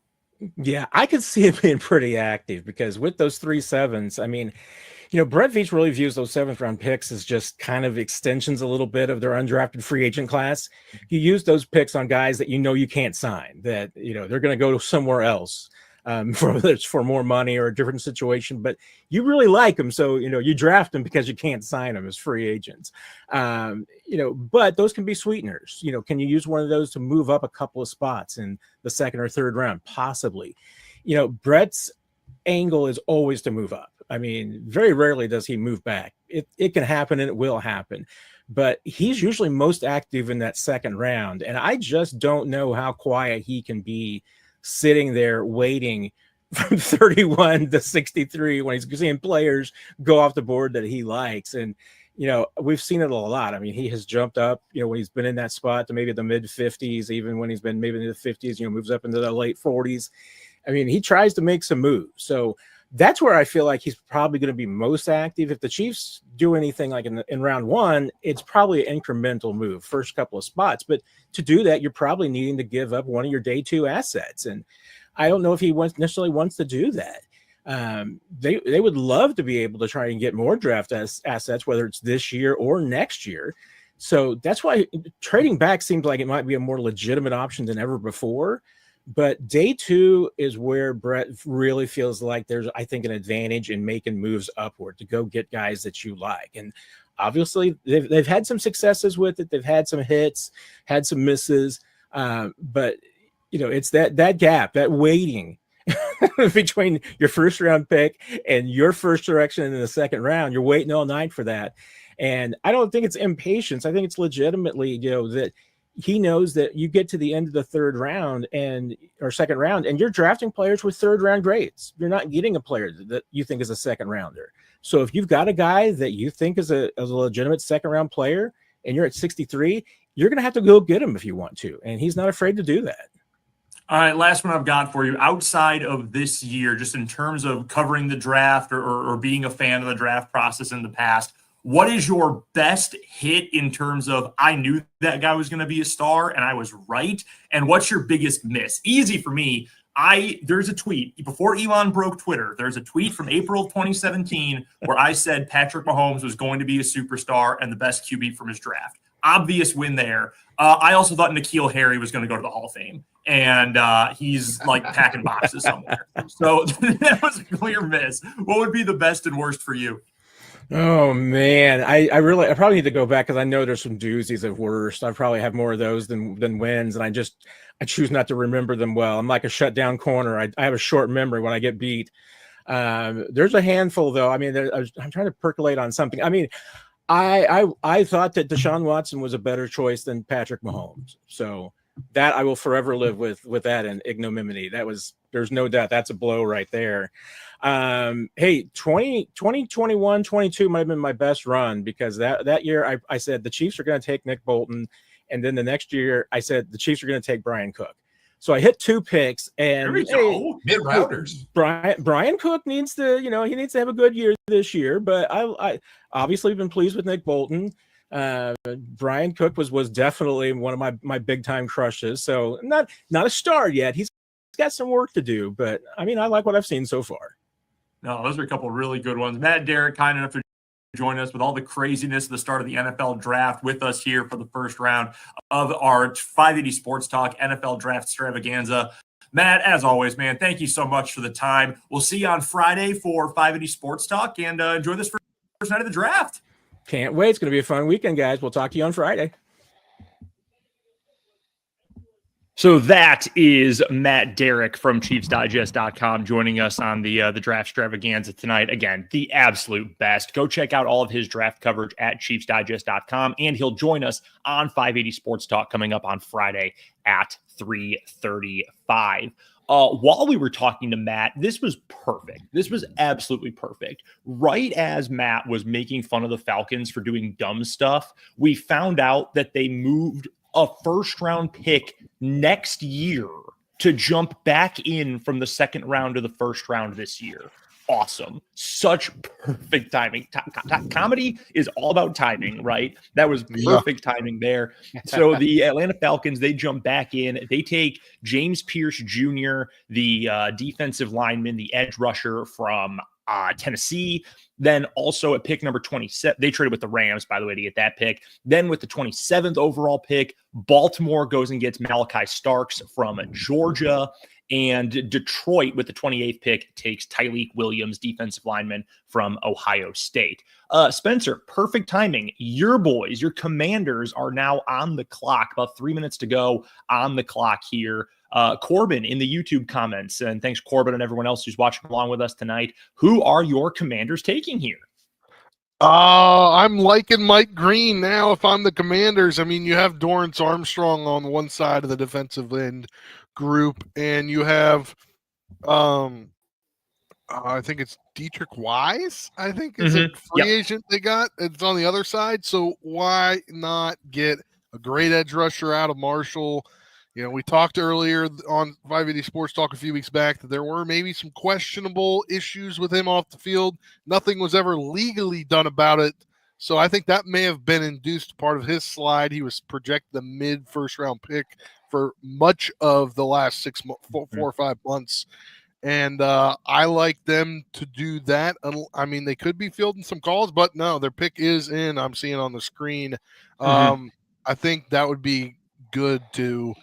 [SPEAKER 6] Yeah, I could see it being pretty active, because with those 3 7s, I mean, Brett Veach really views those 7th round picks as just kind of extensions a little bit of their undrafted free agent class. You use those picks on guys that you can't sign, that they're going to go somewhere else. Whether it's for more money or a different situation, but you really like them, so you draft them because you can't sign them as free agents. But those can be sweeteners. Can you use one of those to move up a couple of spots in the 2nd or 3rd round? Possibly. Brett's angle is always to move up. I mean, very rarely does he move back. It can happen, and it will happen, but he's usually most active in that 2nd round, and I just don't know how quiet he can be sitting there waiting from 31 to 63 when he's seeing players go off the board that he likes. And, we've seen it a lot. I mean, he has jumped up, when he's been in that spot to maybe the mid 50s, even when he's been maybe in the 50s, moves up into the late 40s. I mean, he tries to make some moves. So that's where I feel like he's probably going to be most active. If the Chiefs do anything like in round 1, it's probably an incremental move, first couple of spots. But to do that, you're probably needing to give up one of your day 2 assets. And I don't know if he necessarily wants to do that. They would love to be able to try and get more draft assets, whether it's this year or next year. So that's why trading back seems like it might be a more legitimate option than ever before. But day 2 is where Brett really feels like there's, I think, an advantage in making moves upward to go get guys that you like. And obviously they've had some successes with it. They've had some hits, had some misses. But it's that gap, that waiting between your 1st round pick and your first selection in the 2nd round. You're waiting all night for that. And I don't think it's impatience. I think it's legitimately, that he knows that you get to the end of the 3rd round or 2nd round, and you're drafting players with 3rd round grades. You're not getting a player that you think is a 2nd rounder. So if you've got a guy that you think is a legitimate 2nd round player and you're at 63, you're going to have to go get him if you want to. And he's not afraid to do that.
[SPEAKER 2] All right, last one I've got for you. Outside of this year, just in terms of covering the draft or being a fan of the draft process in the past, what is your best hit in terms of I knew that guy was going to be a star and I was right? And what's your biggest miss? Easy for me. There's a tweet before Elon broke Twitter. There's a tweet from April of 2017 where I said Patrick Mahomes was going to be a superstar and the best QB from his draft. Obvious win there. I also thought N'Keal Harry was going to go to the Hall of Fame, and he's like packing boxes somewhere. So that was a clear miss. What would be the best and worst for you?
[SPEAKER 6] Oh man, I probably need to go back because I know there's some doozies of worst. I probably have more of those than wins, and I choose not to remember them well. I'm like a shutdown corner. I have a short memory when I get beat. There's a handful though. I mean, I'm trying to percolate on something. I mean, I thought that Deshaun Watson was a better choice than Patrick Mahomes. So that I will forever live with that and ignominy. There's no doubt that's a blow right there. Hey, 2021, 22 might have been my best run because that year I said the Chiefs are going to take Nick Bolton. And then the next year I said the Chiefs are going to take Brian Cook. So I hit 2 picks and
[SPEAKER 7] mid-rounders.
[SPEAKER 6] Brian Cook needs to, he needs to have a good year this year, but I obviously been pleased with Nick Bolton. Brian Cook was definitely one of my big time crushes. So not a star yet. He's got some work to do, but I mean, I like what I've seen so far.
[SPEAKER 2] No, those are a couple of really good ones. Matt, Derek, kind enough to join us with all the craziness at the start of the NFL draft with us here for the first round of our 580 Sports Talk NFL Draft-stravaganza. Matt, as always, man, thank you so much for the time. We'll see you on Friday for 580 Sports Talk, and enjoy this first night of the draft.
[SPEAKER 6] Can't wait. It's going to be a fun weekend, guys. We'll talk to you on Friday.
[SPEAKER 2] So that is Matt Derrick from ChiefsDigest.com joining us on the Draft-stravaganza tonight. Again, the absolute best. Go check out all of his draft coverage at ChiefsDigest.com, and he'll join us on 580 Sports Talk coming up on Friday at 3:35. While we were talking to Matt, this was perfect. This was absolutely perfect. Right as Matt was making fun of the Falcons for doing dumb stuff, we found out that they moved a first-round pick next year to jump back in from the second round to the first round this year. Awesome. Such perfect timing. Comedy is all about timing, right? That was perfect timing there. So the Atlanta Falcons, they jump back in. They take James Pierce Jr., the defensive lineman, the edge rusher from Tennessee. Then also at pick number 27, they traded with the Rams, by the way, to get that pick. Then with the 27th overall pick, Baltimore goes and gets Malachi Starks from Georgia. And Detroit, with the 28th pick, takes Tyleik Williams, defensive lineman from Ohio State. Spencer, perfect timing. Your boys, your Commanders are now on the clock. About 3 minutes to go on the clock here. Corbin in the YouTube comments, and thanks Corbin and everyone else who's watching along with us tonight. Who are your Commanders taking here?
[SPEAKER 3] I'm liking Mike Green now if I'm the Commanders. I mean, you have Dorrance Armstrong on one side of the defensive end group, and you have I think it's Dietrich Wise, I think is a free agent they got. It's on the other side. So why not get a great edge rusher out of Marshall? You know, we talked earlier on 580 Sports Talk a few weeks back that there were maybe some questionable issues with him off the field. Nothing was ever legally done about it. So I think that may have been induced part of his slide. He was projected a mid-first round pick for much of the last 4 or 5 months. And I like them to do that. I mean, they could be fielding some calls, but no, their pick is in. I'm seeing on the screen. I think that would be good to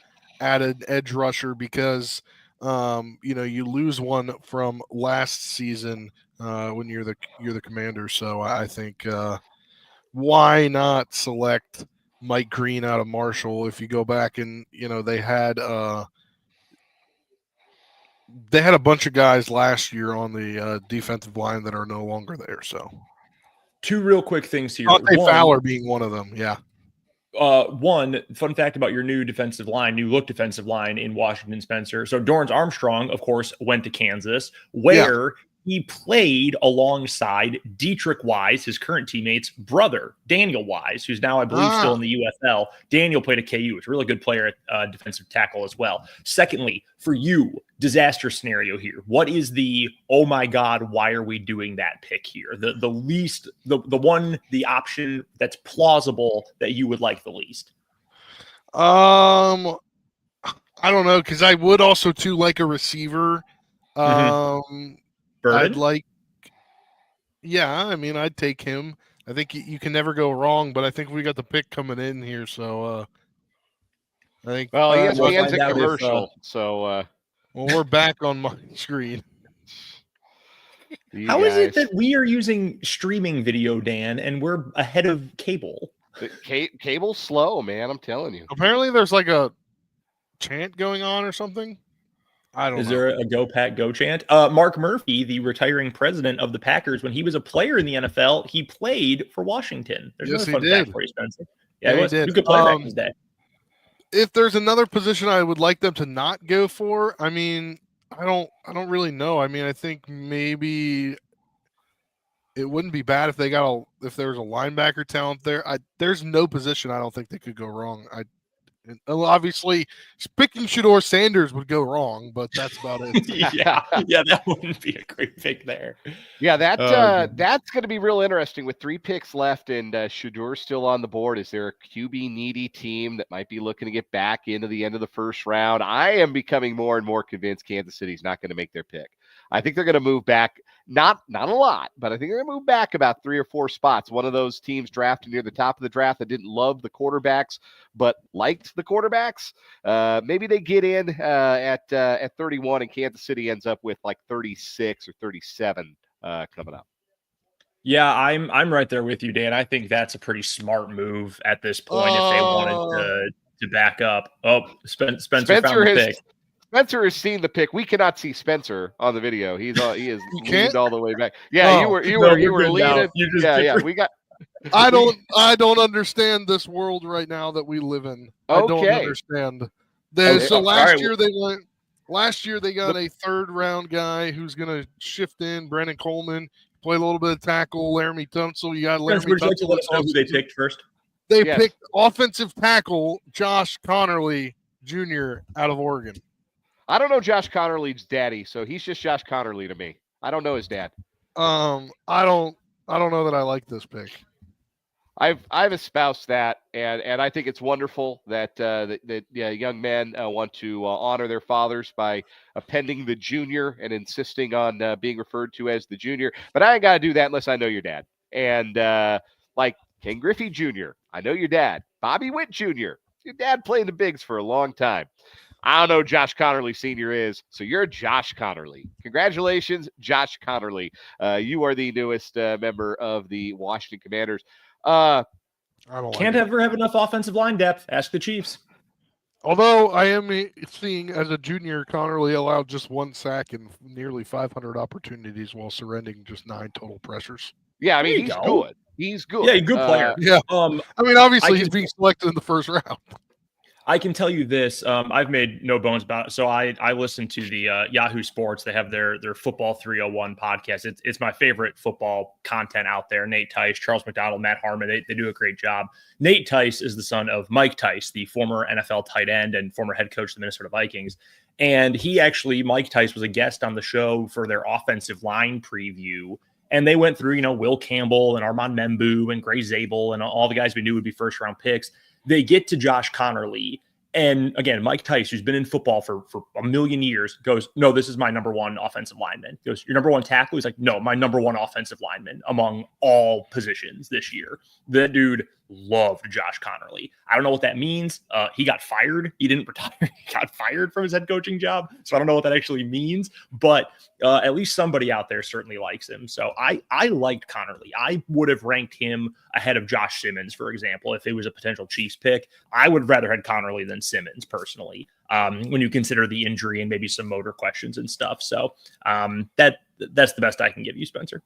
[SPEAKER 3] add an edge rusher because, you know, you lose one from last season when you're the Commanders. So I think why not select Mike Green out of Marshall? If you go back and, you know, they had a bunch of guys last year on the defensive line that are no longer there. So
[SPEAKER 2] 2 real quick things here.
[SPEAKER 3] Fowler being one of them. Yeah.
[SPEAKER 2] One fun fact about your new look defensive line in Washington, Spencer. So Dorrance Armstrong, of course, went to Kansas, where He played alongside Dietrich Wise, his current teammate's brother, Daniel Wise, who's now, I believe, still in the UFL. Daniel played at KU. He's a really good player at defensive tackle as well. Secondly, for you, disaster scenario here. What is the, oh my God, why are we doing that pick here? The least, the option that's plausible that you would like the least?
[SPEAKER 3] I don't know, because I would also too like a receiver. I'd like, I mean, I'd take him. I think you can never go wrong, but I think we got the pick coming in here, so I think.
[SPEAKER 1] Well, ESPN's
[SPEAKER 2] we'll
[SPEAKER 1] a commercial, so.
[SPEAKER 3] Well, we're back on my screen.
[SPEAKER 2] How is it that we are using streaming video, Dan, and we're ahead of cable?
[SPEAKER 1] Cable's slow, man. I'm telling you.
[SPEAKER 3] Apparently, there's like a chant going on or something. I don't know.
[SPEAKER 2] Is there a Go Pack Go chant? Mark Murphy, the retiring president of the Packers, when he was a player in the NFL, he played for Washington. There's
[SPEAKER 3] yes,
[SPEAKER 2] another
[SPEAKER 3] he
[SPEAKER 2] fun
[SPEAKER 3] did.
[SPEAKER 2] fact for you, Spencer. Yeah,
[SPEAKER 3] he did.
[SPEAKER 2] He could play back in his day.
[SPEAKER 3] If there's another position I would like them to not go for, I mean, I don't really know. I mean, I think maybe it wouldn't be bad if they got if there was a linebacker talent there. There's no position I don't think they could go wrong. Obviously, picking Shedeur Sanders would go wrong, but that's about it.
[SPEAKER 2] yeah, that wouldn't be a great pick there.
[SPEAKER 1] Yeah, that's going to be real interesting with 3 picks left and Shedeur still on the board. Is there a QB needy team that might be looking to get back into the end of the first round? I am becoming more and more convinced Kansas City's not going to make their pick. I think they're going to move back, not a lot, but I think they're going to move back about 3 or 4 spots. One of those teams drafted near the top of the draft that didn't love the quarterbacks, but liked the quarterbacks. Maybe they get in at 31 and Kansas City ends up with like 36 or 37 coming up.
[SPEAKER 2] Yeah, I'm right there with you, Dan. I think that's a pretty smart move at this point if they wanted to back up. Oh, Spencer found the pick.
[SPEAKER 1] Spencer has seen the pick. We cannot see Spencer on the video. He is leaned all the way back. Yeah, you were leaning. We got.
[SPEAKER 3] I don't understand this world right now that we live in. I don't understand. So last year they got a 3rd round guy who's going to shift in. Brandon Coleman play a little bit of tackle. Laramie Tunsil. You got Laramie Tunsil.
[SPEAKER 2] Let us know who they picked first.
[SPEAKER 3] They picked offensive tackle Josh Connerly Jr. out of Oregon.
[SPEAKER 1] I don't know Josh Connerly's daddy, so he's just Josh Connerly to me. I don't know his dad.
[SPEAKER 3] I don't know that I like this pick.
[SPEAKER 1] I've espoused that, and I think it's wonderful that young men want to honor their fathers by appending the junior and insisting on being referred to as the junior. But I ain't got to do that unless I know your dad. And like Ken Griffey Jr., I know your dad. Bobby Witt Jr., your dad played the bigs for a long time. I don't know who Josh Connerly Sr. is, so you're Josh Connerly. Congratulations, Josh Connerly. You are the newest member of the Washington Commanders.
[SPEAKER 2] Can't ever have enough offensive line depth. Ask the Chiefs.
[SPEAKER 3] Although I am seeing as a junior, Connerly allowed just 1 sack and nearly 500 opportunities while surrendering just 9 total pressures.
[SPEAKER 1] Yeah, I mean, he's good. He's good.
[SPEAKER 2] Yeah, good player.
[SPEAKER 3] I mean, obviously he's being selected in the 1st round.
[SPEAKER 2] I can tell you this. I've made no bones about it. So I listen to the Yahoo Sports. They have their Football 301 podcast. It's my favorite football content out there. Nate Tice, Charles McDonald, Matt Harmon. They do a great job. Nate Tice is the son of Mike Tice, the former NFL tight end and former head coach of the Minnesota Vikings. And Mike Tice was a guest on the show for their offensive line preview. And they went through, Will Campbell and Armand Membu and Gray Zabel and all the guys we knew would be 1st round picks. They get to Josh Connerly, and again, Mike Tice, who's been in football for a million years, goes, no, this is my number 1 offensive lineman. He goes, your number 1 tackle? He's like, no, my number 1 offensive lineman among all positions this year. That dude loved Josh Connerly. I don't know what that means. He got fired. He didn't retire. He got fired from his head coaching job. So I don't know what that actually means, but at least somebody out there certainly likes him. So I liked Connerly. I would have ranked him ahead of Josh Simmons, for example, if it was a potential Chiefs pick. I would rather had Connerly than Simmons personally, when you consider the injury and maybe some motor questions and stuff. So that's the best I can give you, Spencer.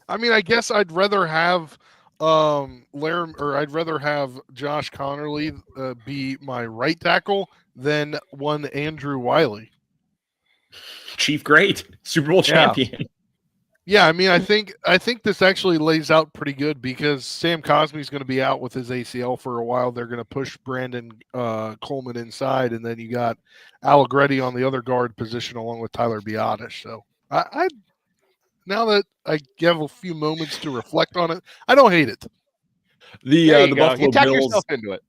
[SPEAKER 3] I mean, I guess I'd rather have I'd rather have Josh Connerly be my right tackle than one Andrew Wiley.
[SPEAKER 2] Chief great, Super Bowl champion.
[SPEAKER 3] Yeah, I mean, I think this actually lays out pretty good because Sam Cosmi's going to be out with his ACL for a while. They're going to push Brandon Coleman inside, and then you got Allegretti on the other guard position along with Tyler Biotish. So I now that I have a few moments to reflect on it, I don't hate it.
[SPEAKER 1] There you
[SPEAKER 2] The
[SPEAKER 1] go.
[SPEAKER 2] Buffalo
[SPEAKER 1] You talk
[SPEAKER 2] Bills.
[SPEAKER 1] yourself into it.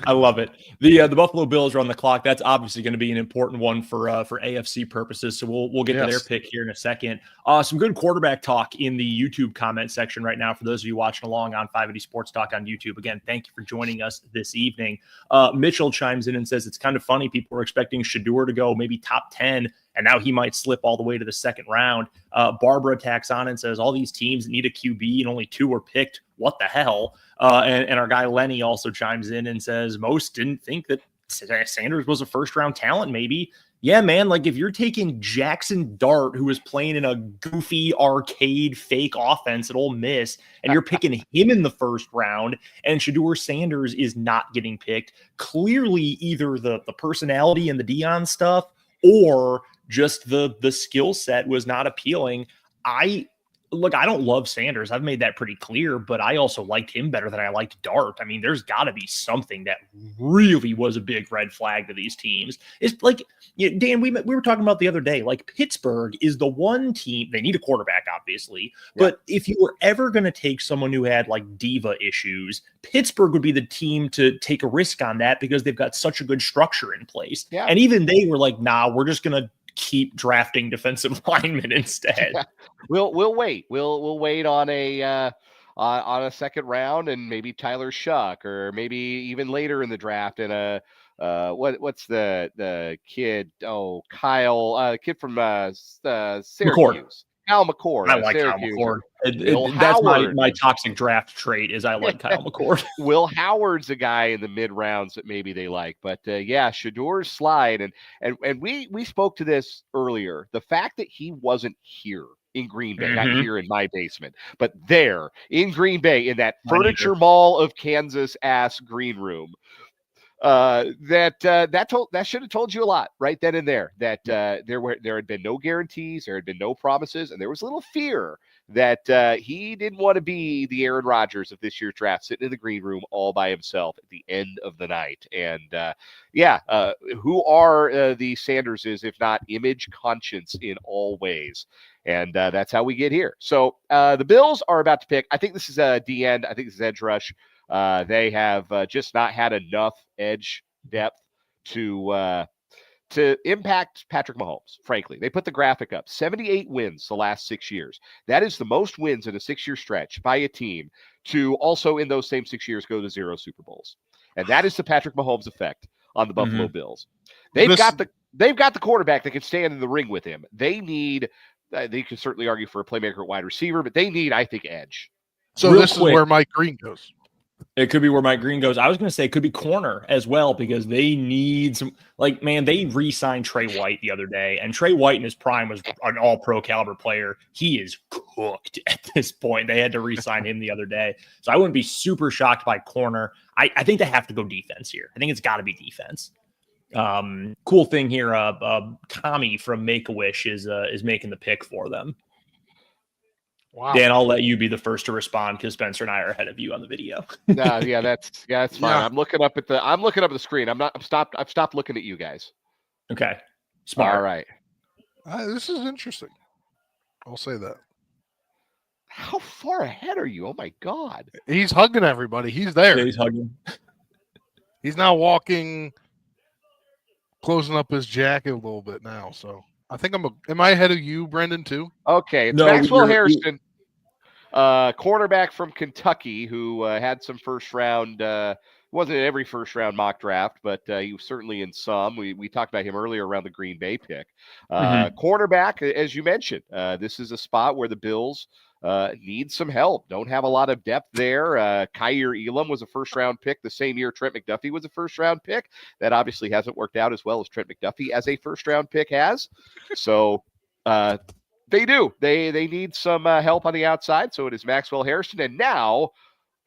[SPEAKER 2] I love it. The Buffalo Bills are on the clock. That's obviously going to be an important one for AFC purposes. So we'll get to their pick here in a second. Some good quarterback talk in the YouTube comment section right now for those of you watching along on 580 Sports Talk on YouTube. Again, thank you for joining us this evening. Mitchell chimes in and says it's kind of funny. People were expecting Shedeur to go maybe top 10, and now he might slip all the way to the second round. Barbara tacks on and says all these teams need a QB and only 2 were picked. What the hell? And our guy Lenny also chimes in and says most didn't think that Sanders was a first-round talent, maybe. Yeah, man, like if you're taking Jackson Dart, who was playing in a goofy arcade fake offense at Ole Miss, and you're picking him in the first round, and Shedeur Sanders is not getting picked, clearly either the personality and the Dion stuff or just the skill set was not appealing. Look, I don't love Sanders. I've made that pretty clear, but I also liked him better than I liked Dart. I mean, there's got to be something that really was a big red flag to these teams. It's like, Dan, we were talking about the other day, like Pittsburgh is the one team, they need a quarterback, obviously, but if you were ever going to take someone who had like diva issues, Pittsburgh would be the team to take a risk on that because they've got such a good structure in place. Yeah. And even they were like, nah, we're just going to keep drafting defensive linemen instead.
[SPEAKER 1] Yeah. We'll wait. We'll wait on a second round and maybe Tyler Shuck or maybe even later in the draft in a what's the kid? Oh, Kyle, kid from Syracuse.
[SPEAKER 2] McCord.
[SPEAKER 1] Kyle McCord.
[SPEAKER 2] I like Kyle McCord. That's my toxic draft trait is I like Kyle McCord.
[SPEAKER 1] Will Howard's a guy in the mid rounds that maybe they like, but Shedeur's slide and we spoke to this earlier. The fact that he wasn't here in Green Bay, not here in my basement, but there in Green Bay in that furniture mall of Kansas ass green room. That should have told you a lot right then and there. That there had been no guarantees, there had been no promises, and there was a little fear that he didn't want to be the Aaron Rodgers of this year's draft, sitting in the green room all by himself at the end of the night. And who are the Sanderses if not image conscience in all ways? And that's how we get here. So the Bills are about to pick. I think this is a D end. I think this is edge rush. They have just not had enough edge depth to impact Patrick Mahomes, frankly. They put the graphic up. 78 wins the last 6 years. That is the most wins in a 6-year stretch by a team to also in those same 6 years go to 0 Super Bowls. And that is the Patrick Mahomes effect on the Buffalo Bills. They've got the quarterback that can stand in the ring with him. They need they can certainly argue for a playmaker at wide receiver, but they need, I think, edge.
[SPEAKER 3] So this is where Mike Green goes.
[SPEAKER 2] It could be where Mike Green goes. I was going to say it could be corner as well because they need some – like, man, they re-signed Trey White the other day, and Trey White in his prime was an all-pro caliber player. He is cooked at this point. They had to re-sign him the other day. So I wouldn't be super shocked by corner. I think they have to go defense here. I think it's got to be defense. Cool thing here, Tommy from Make-A-Wish is making the pick for them. Wow. Dan, I'll let you be the first to respond because Spencer and I are ahead of you on the video.
[SPEAKER 1] That's fine. Yeah. I'm looking up at the screen. I've stopped looking at you guys.
[SPEAKER 2] Okay. Smart.
[SPEAKER 1] All right.
[SPEAKER 3] This is interesting. I'll say that.
[SPEAKER 1] How far ahead are you? Oh my God.
[SPEAKER 3] He's hugging everybody. He's there.
[SPEAKER 2] Yeah, he's hugging.
[SPEAKER 3] He's now walking, closing up his jacket a little bit now. So I think am I ahead of you, Brendan, too?
[SPEAKER 1] Okay. It's Maxwell Harrison. Cornerback from Kentucky who had some first round, wasn't in every first round mock draft, but he was certainly in some. We talked about him earlier around the Green Bay pick. Cornerback, as you mentioned, this is a spot where the Bills need some help. Don't have a lot of depth there. Kaiir Elam was a first round pick the same year Trent McDuffie was a first round pick. That obviously hasn't worked out as well as Trent McDuffie as a first round pick has. So, they do. They need some help on the outside. So it is Maxwell Harrison. And now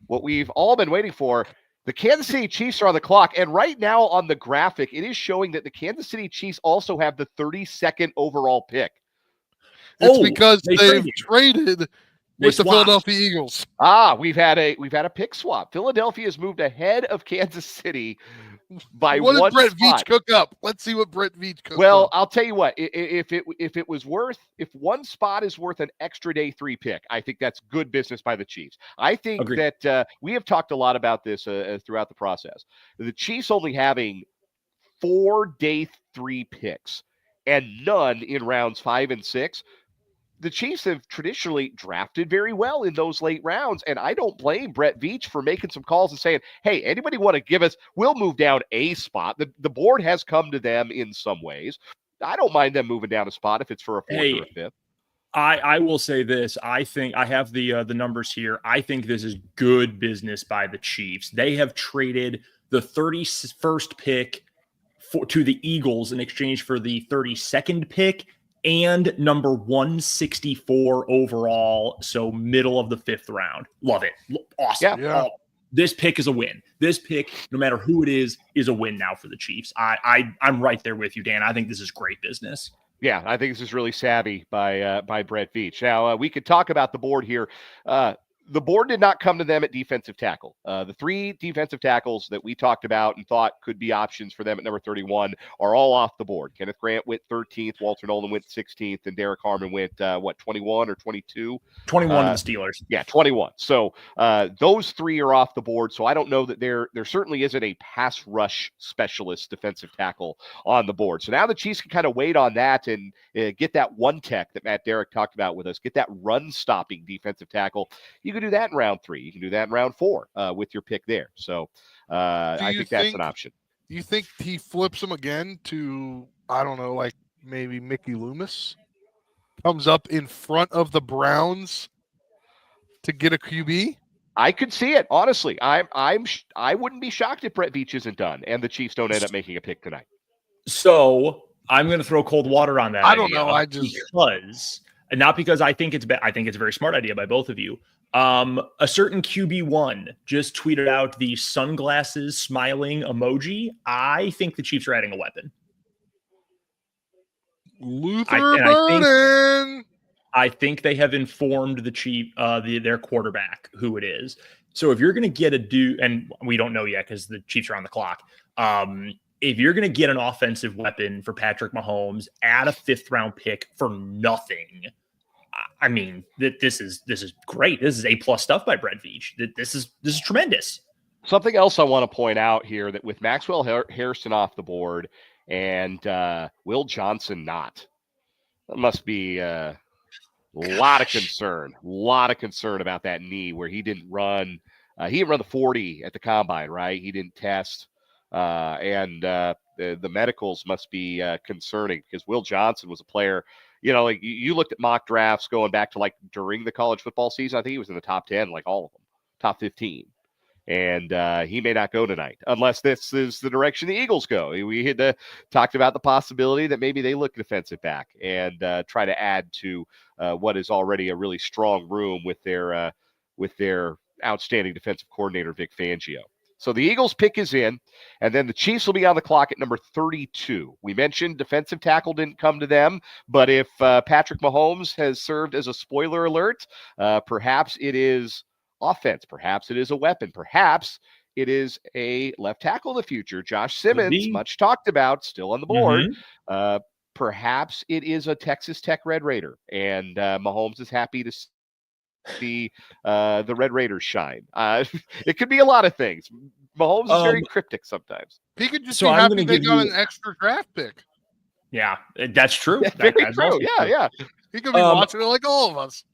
[SPEAKER 1] what we've all been waiting for, the Kansas City Chiefs are on the clock. And right now on the graphic, it is showing that the Kansas City Chiefs also have the 32nd overall pick.
[SPEAKER 3] It's because
[SPEAKER 2] they
[SPEAKER 3] they've
[SPEAKER 2] traded.
[SPEAKER 3] traded
[SPEAKER 2] They
[SPEAKER 3] with the
[SPEAKER 2] swapped.
[SPEAKER 3] Philadelphia Eagles.
[SPEAKER 1] We've had a pick swap. Philadelphia has moved ahead of Kansas City by
[SPEAKER 3] What did
[SPEAKER 1] one
[SPEAKER 3] Brett
[SPEAKER 1] spot.
[SPEAKER 3] Veach cook up? Let's see what Brett Veach cooked
[SPEAKER 1] Well,
[SPEAKER 3] up.
[SPEAKER 1] I'll tell you what. If one spot is worth an extra day 3 pick, I think that's good business by the Chiefs. I think
[SPEAKER 2] Agreed.
[SPEAKER 1] that we have talked a lot about this throughout the process. The Chiefs only having 4 day 3 picks and none in rounds 5 and 6. The Chiefs have traditionally drafted very well in those late rounds, and I don't blame Brett Veach for making some calls and saying, hey, anybody want to give us, we'll move down a spot. The board has come to them in some ways. I don't mind them moving down a spot if it's for a 4th or a 5th.
[SPEAKER 2] I will say this. I think I have the numbers here. I think this is good business by the Chiefs. They have traded the 31st pick to the Eagles in exchange for the 32nd pick and number 164 overall. So middle of the 5th round. Love it. Awesome.
[SPEAKER 3] Yeah.
[SPEAKER 2] This pick is a win. This pick, no matter who it is a win now for the Chiefs. I'm right there with you, Dan. I think this is great business.
[SPEAKER 1] Yeah, I think this is really savvy by Brett Veach. Now, we could talk about the board here. The board did not come to them at defensive tackle. The 3 defensive tackles that we talked about and thought could be options for them at number 31 are all off the board. Kenneth Grant went 13th, Walter Nolan went 16th, and Derek Harmon went, 21 or 22?
[SPEAKER 2] 21 to the Steelers.
[SPEAKER 1] Yeah, 21. So those 3 are off the board. So I don't know that there certainly isn't a pass rush specialist defensive tackle on the board. So now the Chiefs can kind of wait on that and get that one tech that Matt Derrick talked about with us, get that run stopping defensive tackle. You can do that in round 3. You can do that in round 4 with your pick there. So I think that's an option.
[SPEAKER 3] Do you think he flips him again to, I don't know, like maybe Mickey Loomis comes up in front of the Browns to get a QB?
[SPEAKER 1] I could see it, honestly. I wouldn't be shocked if Brett Veach isn't done and the Chiefs don't end up making a pick tonight.
[SPEAKER 2] So I'm going to throw cold water on that.
[SPEAKER 3] I don't know.
[SPEAKER 2] Not because I think it's I think it's a very smart idea by both of you. A certain QB1 just tweeted out the sunglasses smiling emoji. I think the Chiefs are adding a weapon.
[SPEAKER 3] Luther Burden.
[SPEAKER 2] I think they have informed the Chief, their quarterback, who it is. So if you're going to get and we don't know yet because the Chiefs are on the clock. If you're going to get an offensive weapon for Patrick Mahomes, add a 5th round pick for nothing. I mean, this is great. This is A+ stuff by Brett Veach. This is tremendous.
[SPEAKER 1] Something else I want to point out here that with Maxwell Harrison off the board and Will Johnson not, that must be a lot of concern. A lot of concern about that knee where he didn't run. He didn't run the 40 at the combine, right? He didn't test. And the medicals must be concerning because Will Johnson was a player. You know, like you looked at mock drafts going back to like during the college football season. I think he was in the top 10, like all of them, top 15. And he may not go tonight unless this is the direction the Eagles go. We had talked about the possibility that maybe they look defensive back and try to add to what is already a really strong room with their outstanding defensive coordinator, Vic Fangio. So the Eagles pick is in, and then the Chiefs will be on the clock at number 32. We mentioned defensive tackle didn't come to them, but if Patrick Mahomes has served as a spoiler alert, perhaps it is offense. Perhaps it is a weapon. Perhaps it is a left tackle in the future. Josh Simmons, much talked about, still on the board.
[SPEAKER 2] Mm-hmm.
[SPEAKER 1] Perhaps it is a Texas Tech Red Raider, and Mahomes is happy to see the Red Raiders shine. It could be a lot of things. Mahomes is very cryptic sometimes.
[SPEAKER 3] He could just be happy they got an extra draft pick.
[SPEAKER 2] Yeah, that's true.
[SPEAKER 1] Yeah, very true. Yeah.
[SPEAKER 3] He could be watching it like all of us.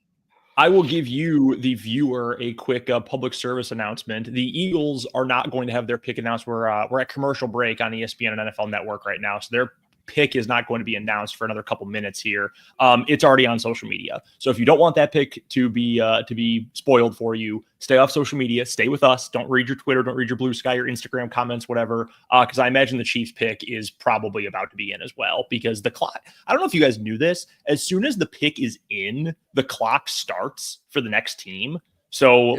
[SPEAKER 2] I will give you, the viewer, a quick public service announcement. The Eagles are not going to have their pick announced. We're at commercial break on ESPN and NFL Network right now, so their pick is not going to be announced for another couple minutes here. It's already on social media. So if you don't want that pick to be spoiled for you, stay off social media, stay with us. Don't read your Twitter, don't read your Blue Sky or Instagram comments, whatever. Because I imagine the Chiefs pick is probably about to be in as well, because the clock, I don't know if you guys knew this, as soon as the pick is in, the clock starts for the next team. So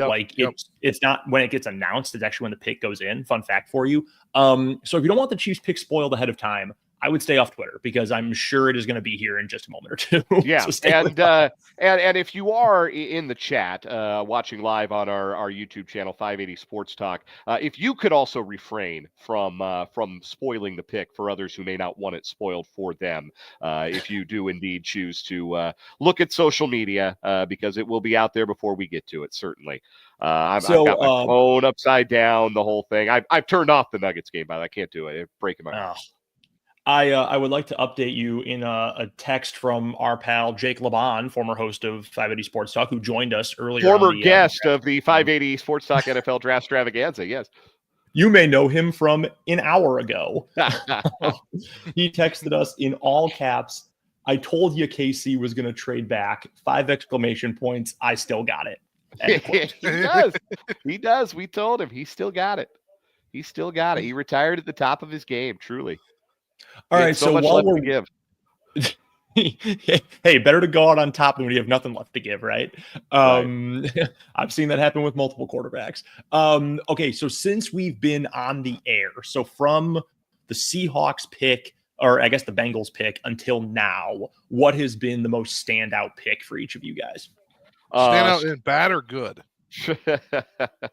[SPEAKER 2] it's not when it gets announced, it's actually when the pick goes in. Fun fact for you. So if you don't want the Chiefs pick spoiled ahead of time, I would stay off Twitter because I'm sure it is going to be here in just a moment or two.
[SPEAKER 1] Yeah,
[SPEAKER 2] So stay away from it.
[SPEAKER 1] and if you are in the chat watching live on our YouTube channel 580 Sports Talk, if you could also refrain from spoiling the pick for others who may not want it spoiled for them, if you do indeed choose to look at social media, because it will be out there before we get to it, certainly. I've got my phone upside down, the whole thing. I've turned off the Nuggets game, by the way. I can't do it. It's breaking my heart.
[SPEAKER 2] I would like to update you in a text from our pal Jake Laban, former host of 580 Sports Talk, who joined us earlier.
[SPEAKER 1] Former guest of the 580 Sports Talk NFL Draft-stravaganza, yes.
[SPEAKER 2] You may know him from an hour ago. He texted us in all caps, "I told you KC was going to trade back. 5 exclamation points. I still got it."
[SPEAKER 1] He does. We told him. He still got it. He still got it. He retired at the top of his game, truly.
[SPEAKER 2] All right,
[SPEAKER 1] so much
[SPEAKER 2] while
[SPEAKER 1] left
[SPEAKER 2] we're
[SPEAKER 1] to give.
[SPEAKER 2] Hey, better to go out on top than when you have nothing left to give, right? I've seen that happen with multiple quarterbacks. Okay, so since we've been on the air, so from the Seahawks pick, or I guess the Bengals pick until now, what has been the most standout pick for each of you guys?
[SPEAKER 3] Standout in bad or good?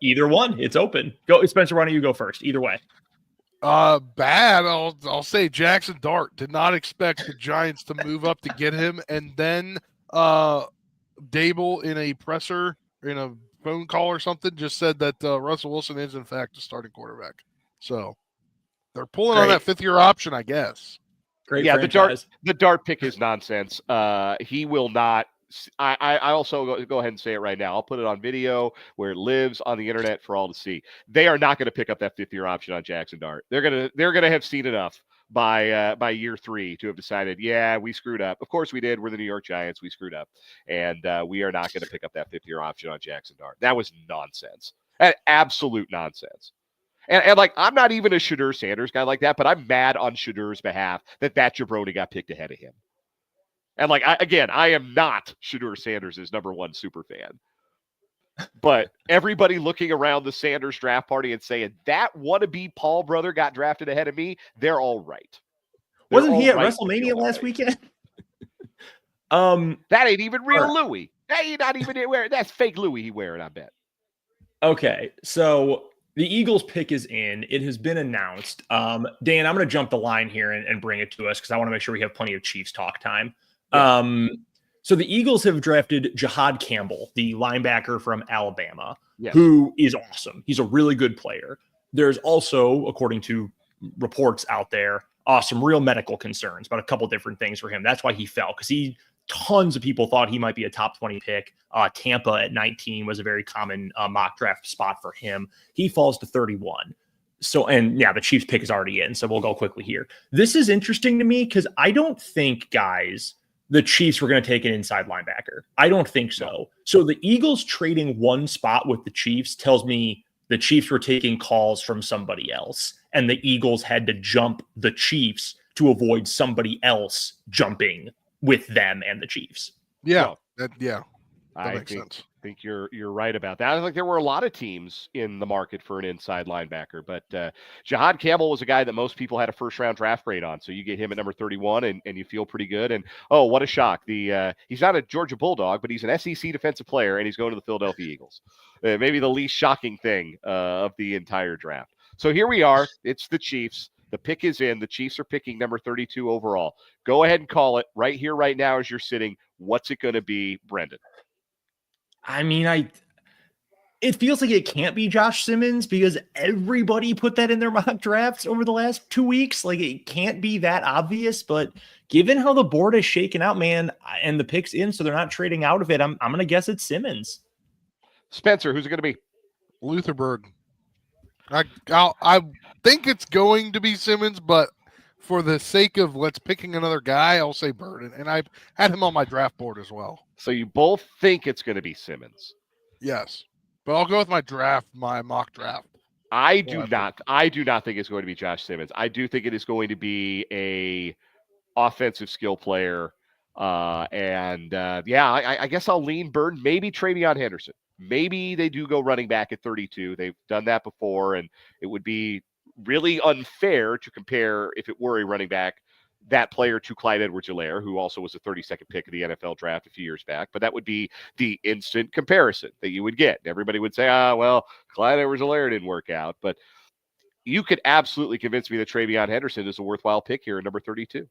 [SPEAKER 2] Either one. It's open. Go, Spencer. Why don't you go first? Either way.
[SPEAKER 3] Bad. I'll say Jackson Dart. Did not expect the Giants to move up to get him, and then Dable in a presser, in a phone call or something, just said that Russell Wilson is in fact a starting quarterback. So they're pulling on that 5th-year option, I guess.
[SPEAKER 2] Great.
[SPEAKER 1] Yeah,
[SPEAKER 2] franchise.
[SPEAKER 1] the Dart pick is nonsense. He will not. I also go ahead and say it right now. I'll put it on video where it lives on the internet for all to see. They are not going to pick up that 5th-year option on Jackson Dart. They're gonna have seen enough by year 3 to have decided, yeah, we screwed up. Of course we did. We're the New York Giants. We screwed up, and we are not going to pick up that 5th-year option on Jackson Dart. That was nonsense. Absolute nonsense. And like, I'm not even a Shedeur Sanders guy like that, but I'm mad on Shedeur's behalf that jabroni got picked ahead of him. And like, I am not Shedeur Sanders' number 1 super fan. But everybody looking around the Sanders draft party and saying that wannabe Paul brother got drafted ahead of me, they're all right.
[SPEAKER 2] Wasn't he at WrestleMania last weekend?
[SPEAKER 1] That ain't even real Louis. That ain't not even wearing. That's fake Louis he wearing, I bet.
[SPEAKER 2] Okay, so the Eagles pick is in. It has been announced. Dan, I'm going to jump the line here and bring it to us because I want to make sure we have plenty of Chiefs talk time. Yeah. So the Eagles have drafted Jahad Campbell, the linebacker from Alabama, who is awesome. He's a really good player. There's also, according to reports out there, some real medical concerns about a couple different things for him. That's why he fell, because tons of people thought he might be a top 20 pick. Tampa at 19 was a very common mock draft spot for him. He falls to 31. So, and yeah, the Chiefs pick is already in. So we'll go quickly here. This is interesting to me because I don't think, guys, the Chiefs were going to take an inside linebacker. I don't think so. So the Eagles trading 1 spot with the Chiefs tells me the Chiefs were taking calls from somebody else, and the Eagles had to jump the Chiefs to avoid somebody else jumping with them and the Chiefs.
[SPEAKER 3] Yeah. That
[SPEAKER 1] I
[SPEAKER 3] makes sense.
[SPEAKER 1] think you're right about that. I think there were a lot of teams in the market for an inside linebacker, but Jahad Campbell was a guy that most people had a 1st-round draft grade on. So you get him at number 31 and you feel pretty good. And oh, what a shock. He's not a Georgia Bulldog, but he's an SEC defensive player, and he's going to the Philadelphia Eagles. Maybe the least shocking thing of the entire draft. So here we are. It's the Chiefs. The pick is in. The Chiefs are picking number 32 overall. Go ahead and call it right here, right now, as you're sitting. What's it going to be, Brendan?
[SPEAKER 2] I mean, it feels like it can't be Josh Simmons because everybody put that in their mock drafts over the last 2 weeks. Like, it can't be that obvious, but given how the board is shaken out, man, and the pick's in, so they're not trading out of it, I'm going to guess it's Simmons.
[SPEAKER 1] Spencer, who's it going to be?
[SPEAKER 3] Lutherberg. I think it's going to be Simmons, but for the sake of let's picking another guy, I'll say Burden. And I've had him on my draft board as well.
[SPEAKER 1] So you both think it's going to be Simmons?
[SPEAKER 3] Yes. But I'll go with my mock draft.
[SPEAKER 1] I do not think it's going to be Josh Simmons. I do think it is going to be a offensive skill player. I guess I'll lean Burden, maybe Travion Henderson. Maybe they do go running back at 32. They've done that before, and it would be really unfair to compare if it were a running back that player to Clyde Edwards-Helaire, who also was a 32nd pick of the NFL draft a few years back. But that would be the instant comparison that you would get. Everybody would say, well, Clyde Edwards-Helaire didn't work out. But you could absolutely convince me that TreVeyon Henderson is a worthwhile pick here at number 32.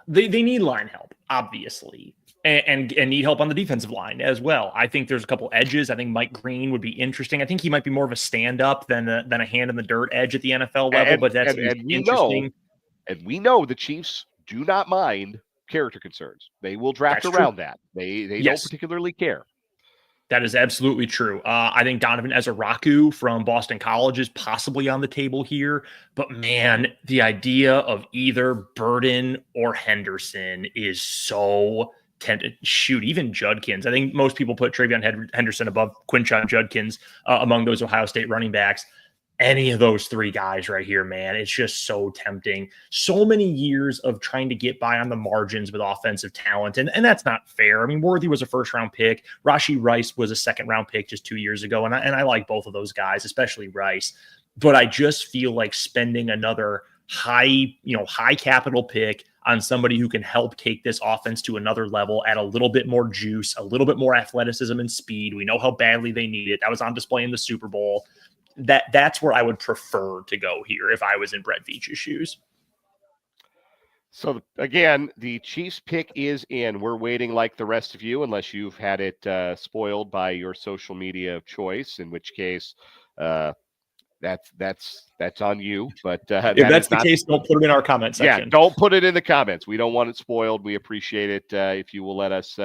[SPEAKER 2] They need line help, obviously, and need help on the defensive line as well. I think there's a couple edges. I think Mike Green would be interesting. I think he might be more of a stand-up than a hand in the dirt edge at the NFL level, but that's interesting.
[SPEAKER 1] We know the Chiefs do not mind character concerns. They will draft around that. They don't particularly care.
[SPEAKER 2] That is absolutely true. I think Donovan Ezeraku from Boston College is possibly on the table here. But, man, the idea of either Burden or Henderson is so tempting. Shoot, even Judkins. I think most people put TreVeyon Henderson above Quinshon Judkins among those Ohio State running backs. Any of those three guys right here, man, it's just so tempting. So many years of trying to get by on the margins with offensive talent, and that's not fair. I mean, Worthy was a first-round pick. Rashee Rice was a second-round pick just 2 years ago, and I like both of those guys, especially Rice. But I just feel like spending another high capital pick on somebody who can help take this offense to another level, add a little bit more juice, a little bit more athleticism and speed. We know how badly they need it. That was on display in the Super Bowl. That's where I would prefer to go here if I was in Brett Veach's shoes.
[SPEAKER 1] So again, the Chiefs pick is in. We're waiting like the rest of you, unless you've had it spoiled by your social media of choice, in which case that's on you. But
[SPEAKER 2] if that's the case, don't put it in our comment section.
[SPEAKER 1] Yeah, don't put it in the comments. We don't want it spoiled. We appreciate it if you will let us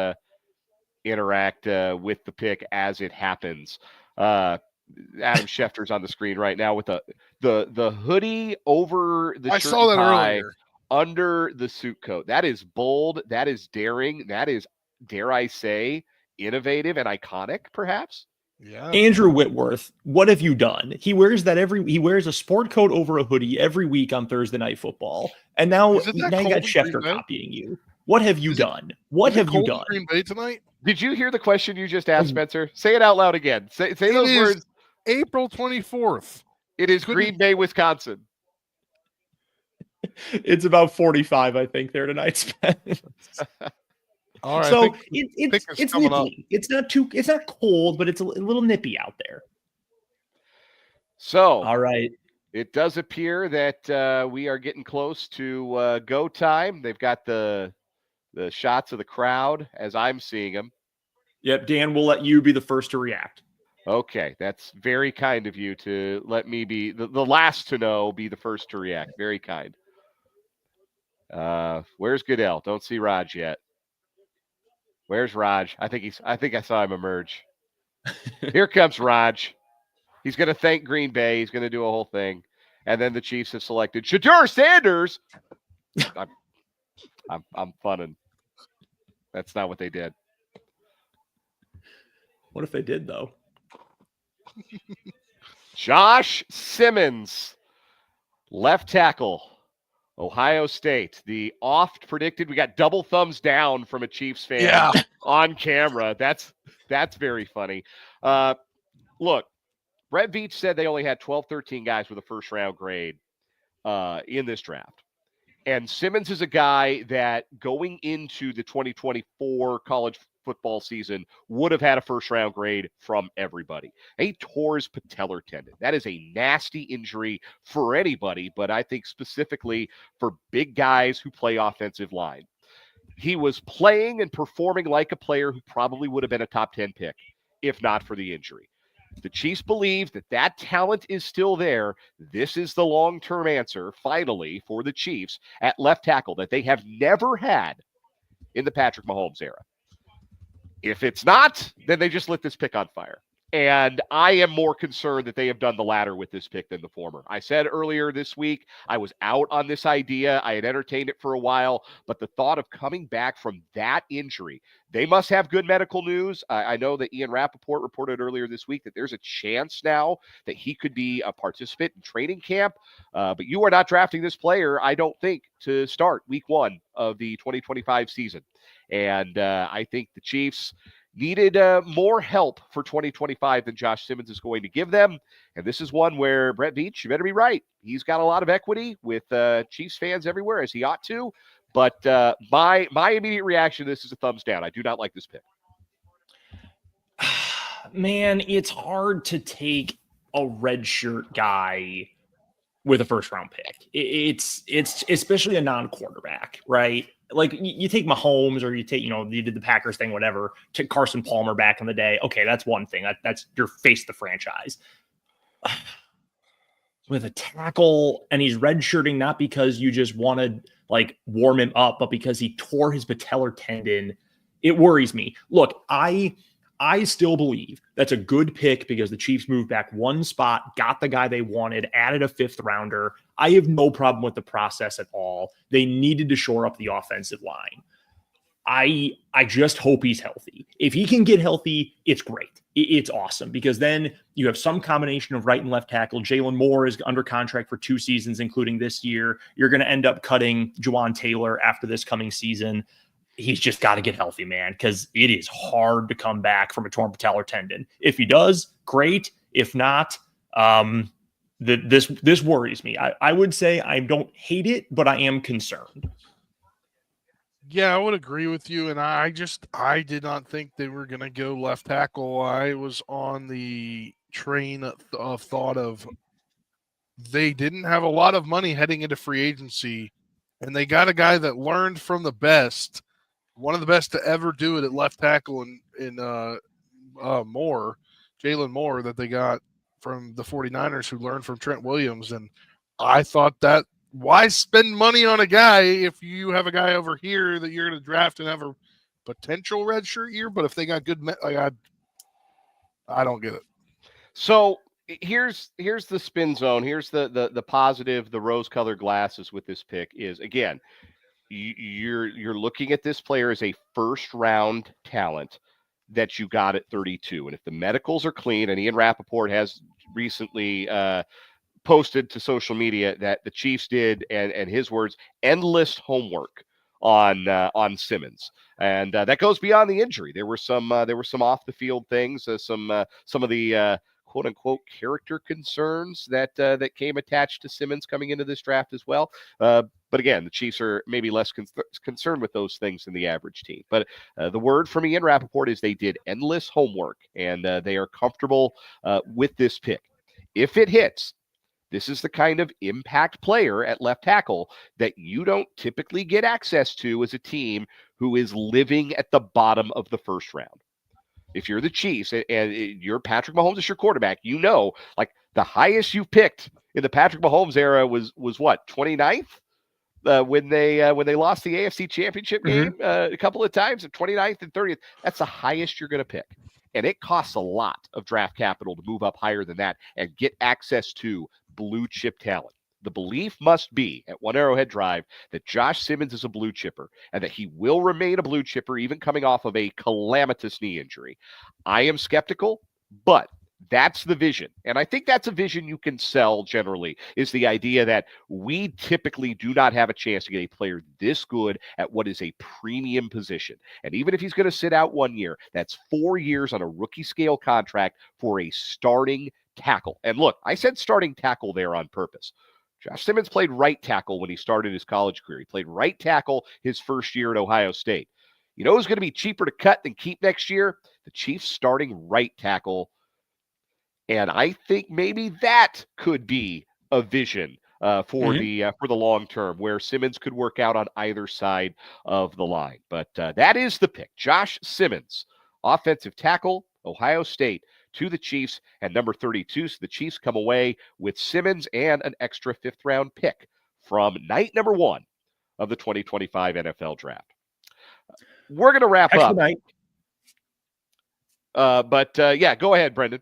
[SPEAKER 1] interact with the pick as it happens. Adam Schefter's on the screen right now with the hoodie over the shirt. I saw that earlier. Under the suit coat. That is bold. That is daring. That is, dare I say, innovative and iconic, perhaps.
[SPEAKER 2] Yeah. Andrew Whitworth, what have you done? He wears a sport coat over a hoodie every week on Thursday Night Football, and now you got Schefter copying you. What have you done? What have you done?
[SPEAKER 3] Green Bay tonight?
[SPEAKER 1] Did you hear the question you just asked, Spencer? Say it out loud again. Say those words.
[SPEAKER 3] April 24th.
[SPEAKER 1] It is Green Bay, Wisconsin.
[SPEAKER 2] It's about 45, I think, there tonight, Spence.
[SPEAKER 3] All right.
[SPEAKER 2] So it's nippy. It's not cold, but it's a little nippy out there.
[SPEAKER 1] So
[SPEAKER 2] all right.
[SPEAKER 1] It does appear that we are getting close to go time. They've got the shots of the crowd as I'm seeing them.
[SPEAKER 2] Yep, Dan, we'll let you be the first to react.
[SPEAKER 1] Okay, that's very kind of you to let me be the last to know, be the first to react. Very kind. Where's Goodell? Don't see Raj yet. Where's Raj? I think I saw him emerge. Here comes Raj. He's going to thank Green Bay. He's going to do a whole thing. And then the Chiefs have selected Shedeur Sanders. I'm funning. That's not what they did.
[SPEAKER 2] What if they did, though?
[SPEAKER 1] Josh Simmons, left tackle, Ohio State. The oft predicted, we got double thumbs down from a Chiefs fan on camera. That's very funny. Look, Brett Veach said they only had 13 guys with a first-round grade in this draft. And Simmons is a guy that going into the 2024 college football season would have had a first-round grade from everybody. He tore his patellar tendon. That is a nasty injury for anybody, but I think specifically for big guys who play offensive line. He was playing and performing like a player who probably would have been a top 10 pick if not for the injury. The Chiefs believe that talent is still there. This is the long-term answer, finally, for the Chiefs at left tackle that they have never had in the Patrick Mahomes era. If it's not, then they just lit this pick on fire. And I am more concerned that they have done the latter with this pick than the former. I said earlier this week, I was out on this idea. I had entertained it for a while, but the thought of coming back from that injury, they must have good medical news. I know that Ian Rappaport reported earlier this week that there's a chance now that he could be a participant in training camp. But you are not drafting this player, I don't think, to start week 1 of the 2025 season. And I think the Chiefs, needed more help for 2025 than Josh Simmons is going to give them. And this is one where Brett Veach, you better be right. He's got a lot of equity with Chiefs fans everywhere, as he ought to. But my immediate reaction to this is a thumbs down. I do not like this pick.
[SPEAKER 2] Man, it's hard to take a redshirt guy with a first round pick. It's especially a non-quarterback, right? Like you take Mahomes or you take, you did the Packers thing, whatever, took Carson Palmer back in the day. Okay, that's one thing. That's your face of the franchise. With a tackle, and he's redshirting not because you just want to like warm him up, but because he tore his patellar tendon. It worries me. Look, I still believe that's a good pick because the Chiefs moved back one spot, got the guy they wanted, added a 5th rounder. I have no problem with the process at all. They needed to shore up the offensive line. I just hope he's healthy. If he can get healthy, it's great. It's awesome because then you have some combination of right and left tackle. Jalen Moore is under contract for 2 seasons, including this year. You're going to end up cutting Juwan Taylor after this coming season. He's just got to get healthy, man, because it is hard to come back from a torn patellar tendon. If he does, great. If not, this worries me. I would say I don't hate it, but I am concerned.
[SPEAKER 3] Yeah, I would agree with you. And I did not think they were going to go left tackle. I was on the train of thought of they didn't have a lot of money heading into free agency, and they got a guy that learned from the best, one of the best to ever do it at left tackle in Moore, Jalen Moore, that they got from the 49ers, who learned from Trent Williams. And I thought that, why spend money on a guy if you have a guy over here that you're going to draft and have a potential redshirt year? But if they got good, I don't get it.
[SPEAKER 1] So here's the spin zone. Here's the positive, the rose-colored glasses with this pick is, again, you're looking at this player as a first-round talent that you got at 32. And if the medicals are clean, and Ian Rappaport has recently posted to social media that the Chiefs did, and his words, endless homework on Simmons, and that goes beyond the injury. There were some off the field things, some of the quote unquote character concerns that came attached to Simmons coming into this draft as well. But again, the Chiefs are maybe less concerned with those things than the average team. But the word from Ian Rappaport is they did endless homework, and they are comfortable with this pick. If it hits, this is the kind of impact player at left tackle that you don't typically get access to as a team who is living at the bottom of the first round. If you're the Chiefs and you're Patrick Mahomes is your quarterback, like the highest you've picked in the Patrick Mahomes era was what, 29th? When they lost the AFC Championship game a couple of times, at 29th and 30th, that's the highest you're going to pick. And it costs a lot of draft capital to move up higher than that and get access to blue chip talent. The belief must be at One Arrowhead Drive that Josh Simmons is a blue chipper and that he will remain a blue chipper even coming off of a calamitous knee injury. I am skeptical, but that's the vision. And I think that's a vision you can sell generally, is the idea that we typically do not have a chance to get a player this good at what is a premium position. And even if he's going to sit out 1 year, that's 4 years on a rookie scale contract for a starting tackle. And look, I said starting tackle there on purpose. Josh Simmons played right tackle when he started his college career. He played right tackle his first year at Ohio State. You know who's going to be cheaper to cut than keep next year? The Chiefs starting right tackle. And I think maybe that could be a vision for the long term, where Simmons could work out on either side of the line. But that is the pick. Josh Simmons, offensive tackle, Ohio State, to the Chiefs and number 32. So the Chiefs come away with Simmons and an extra 5th round pick from night number 1 of the 2025 NFL draft. We're going to wrap up. Yeah, go ahead, Brendan.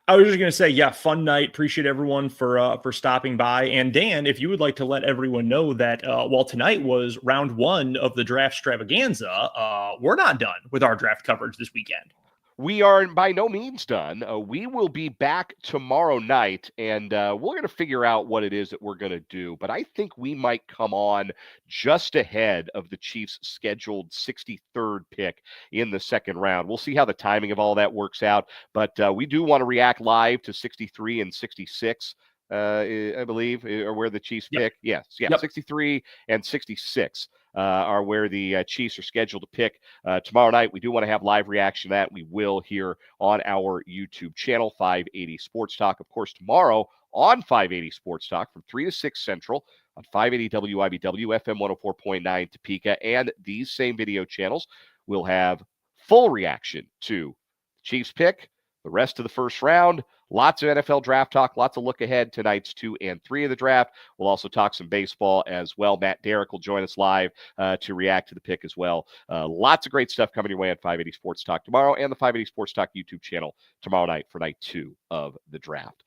[SPEAKER 2] I was just going to say, yeah, fun night. Appreciate everyone for stopping by. And Dan, if you would like to let everyone know that while tonight was round 1 of the Draft-stravaganza, we're not done with our draft coverage this weekend.
[SPEAKER 1] We are by no means done. We will be back tomorrow night, and we're going to figure out what it is that we're going to do. But I think we might come on just ahead of the Chiefs' scheduled 63rd pick in the second round. We'll see how the timing of all that works out. But we do want to react live to 63 and 66. I believe, or where the Chiefs pick. Yes, 63 and 66 are where the Chiefs are scheduled to pick tomorrow night. We do want to have live reaction to that. We will here on our YouTube channel, 580 Sports Talk. Of course, tomorrow on 580 Sports Talk from 3 to 6 Central on 580 WIBW, FM 104.9 Topeka, and these same video channels will have full reaction to Chiefs pick, the rest of the first round. Lots of NFL draft talk, lots of look ahead tonight's 2 and 3 of the draft. We'll also talk some baseball as well. Matt Derrick will join us live to react to the pick as well. Lots of great stuff coming your way on 580 Sports Talk tomorrow and the 580 Sports Talk YouTube channel tomorrow night for night 2 of the draft.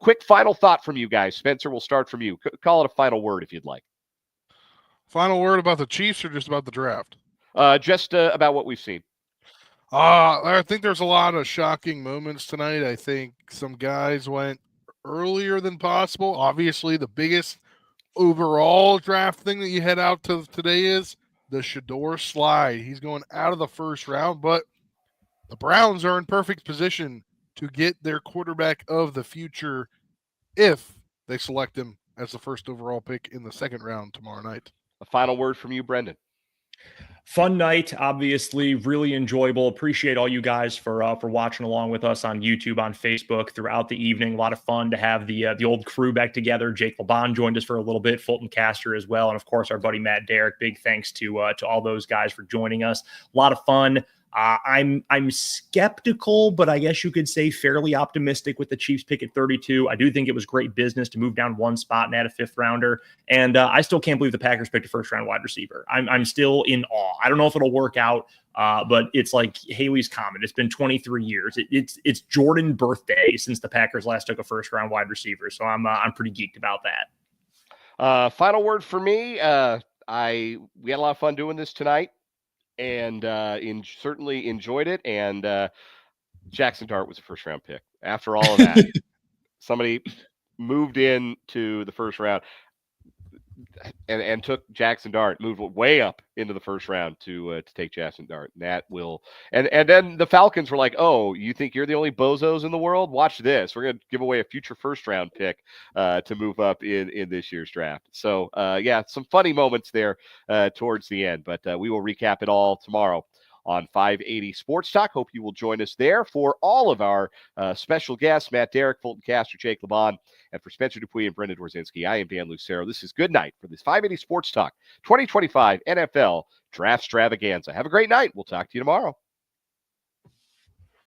[SPEAKER 1] Quick final thought from you guys. Spencer, we'll start from you. Call it a final word if you'd like.
[SPEAKER 3] Final word about the Chiefs or just about the draft?
[SPEAKER 1] Just about what we've seen.
[SPEAKER 3] I think there's a lot of shocking moments tonight. I think some guys went earlier than possible. Obviously, the biggest overall draft thing that you head out to today is the Shedeur slide. He's going out of the first round, but the Browns are in perfect position to get their quarterback of the future if they select him as the first overall pick in the second round tomorrow night.
[SPEAKER 1] A final word from you, Brendan.
[SPEAKER 2] Fun night, obviously, really enjoyable. Appreciate all you guys for watching along with us on YouTube, on Facebook throughout the evening. A lot of fun to have the old crew back together. Jake LeBon joined us for a little bit, Fulton Caster as well, and of course our buddy Matt Derrick. Big thanks to all those guys for joining us. A lot of fun. I'm skeptical, but I guess you could say fairly optimistic with the Chiefs pick at 32. I do think it was great business to move down one spot and add a fifth rounder. And I still can't believe the Packers picked a first round wide receiver. I'm still in awe. I don't know if it'll work out, but it's like Haley's Comet. It's been 23 years. It's Jordan birthday since the Packers last took a first round wide receiver. So I'm pretty geeked about that.
[SPEAKER 1] Final word for me. We had a lot of fun doing this tonight. And certainly enjoyed it. And Jackson Dart was a first-round pick. After all of that, somebody moved into the first round and took Jackson Dart, moved way up into the first round to take Jackson Dart. And that will and then the Falcons were like, "Oh, you think you're the only bozos in the world? Watch this. We're going to give away a future first-round pick to move up in this year's draft." So, some funny moments there towards the end, but we will recap it all tomorrow on 580 Sports Talk. Hope you will join us there for all of our special guests, Matt Derrick, Fulton Caster, Jake LeBon, and for Spencer Dupuis and Brendan Dworzynski. I am Dan Lucero. This is Good Night for this 580 Sports Talk 2025 NFL Draft-stravaganza. Have a great night. We'll talk to you tomorrow.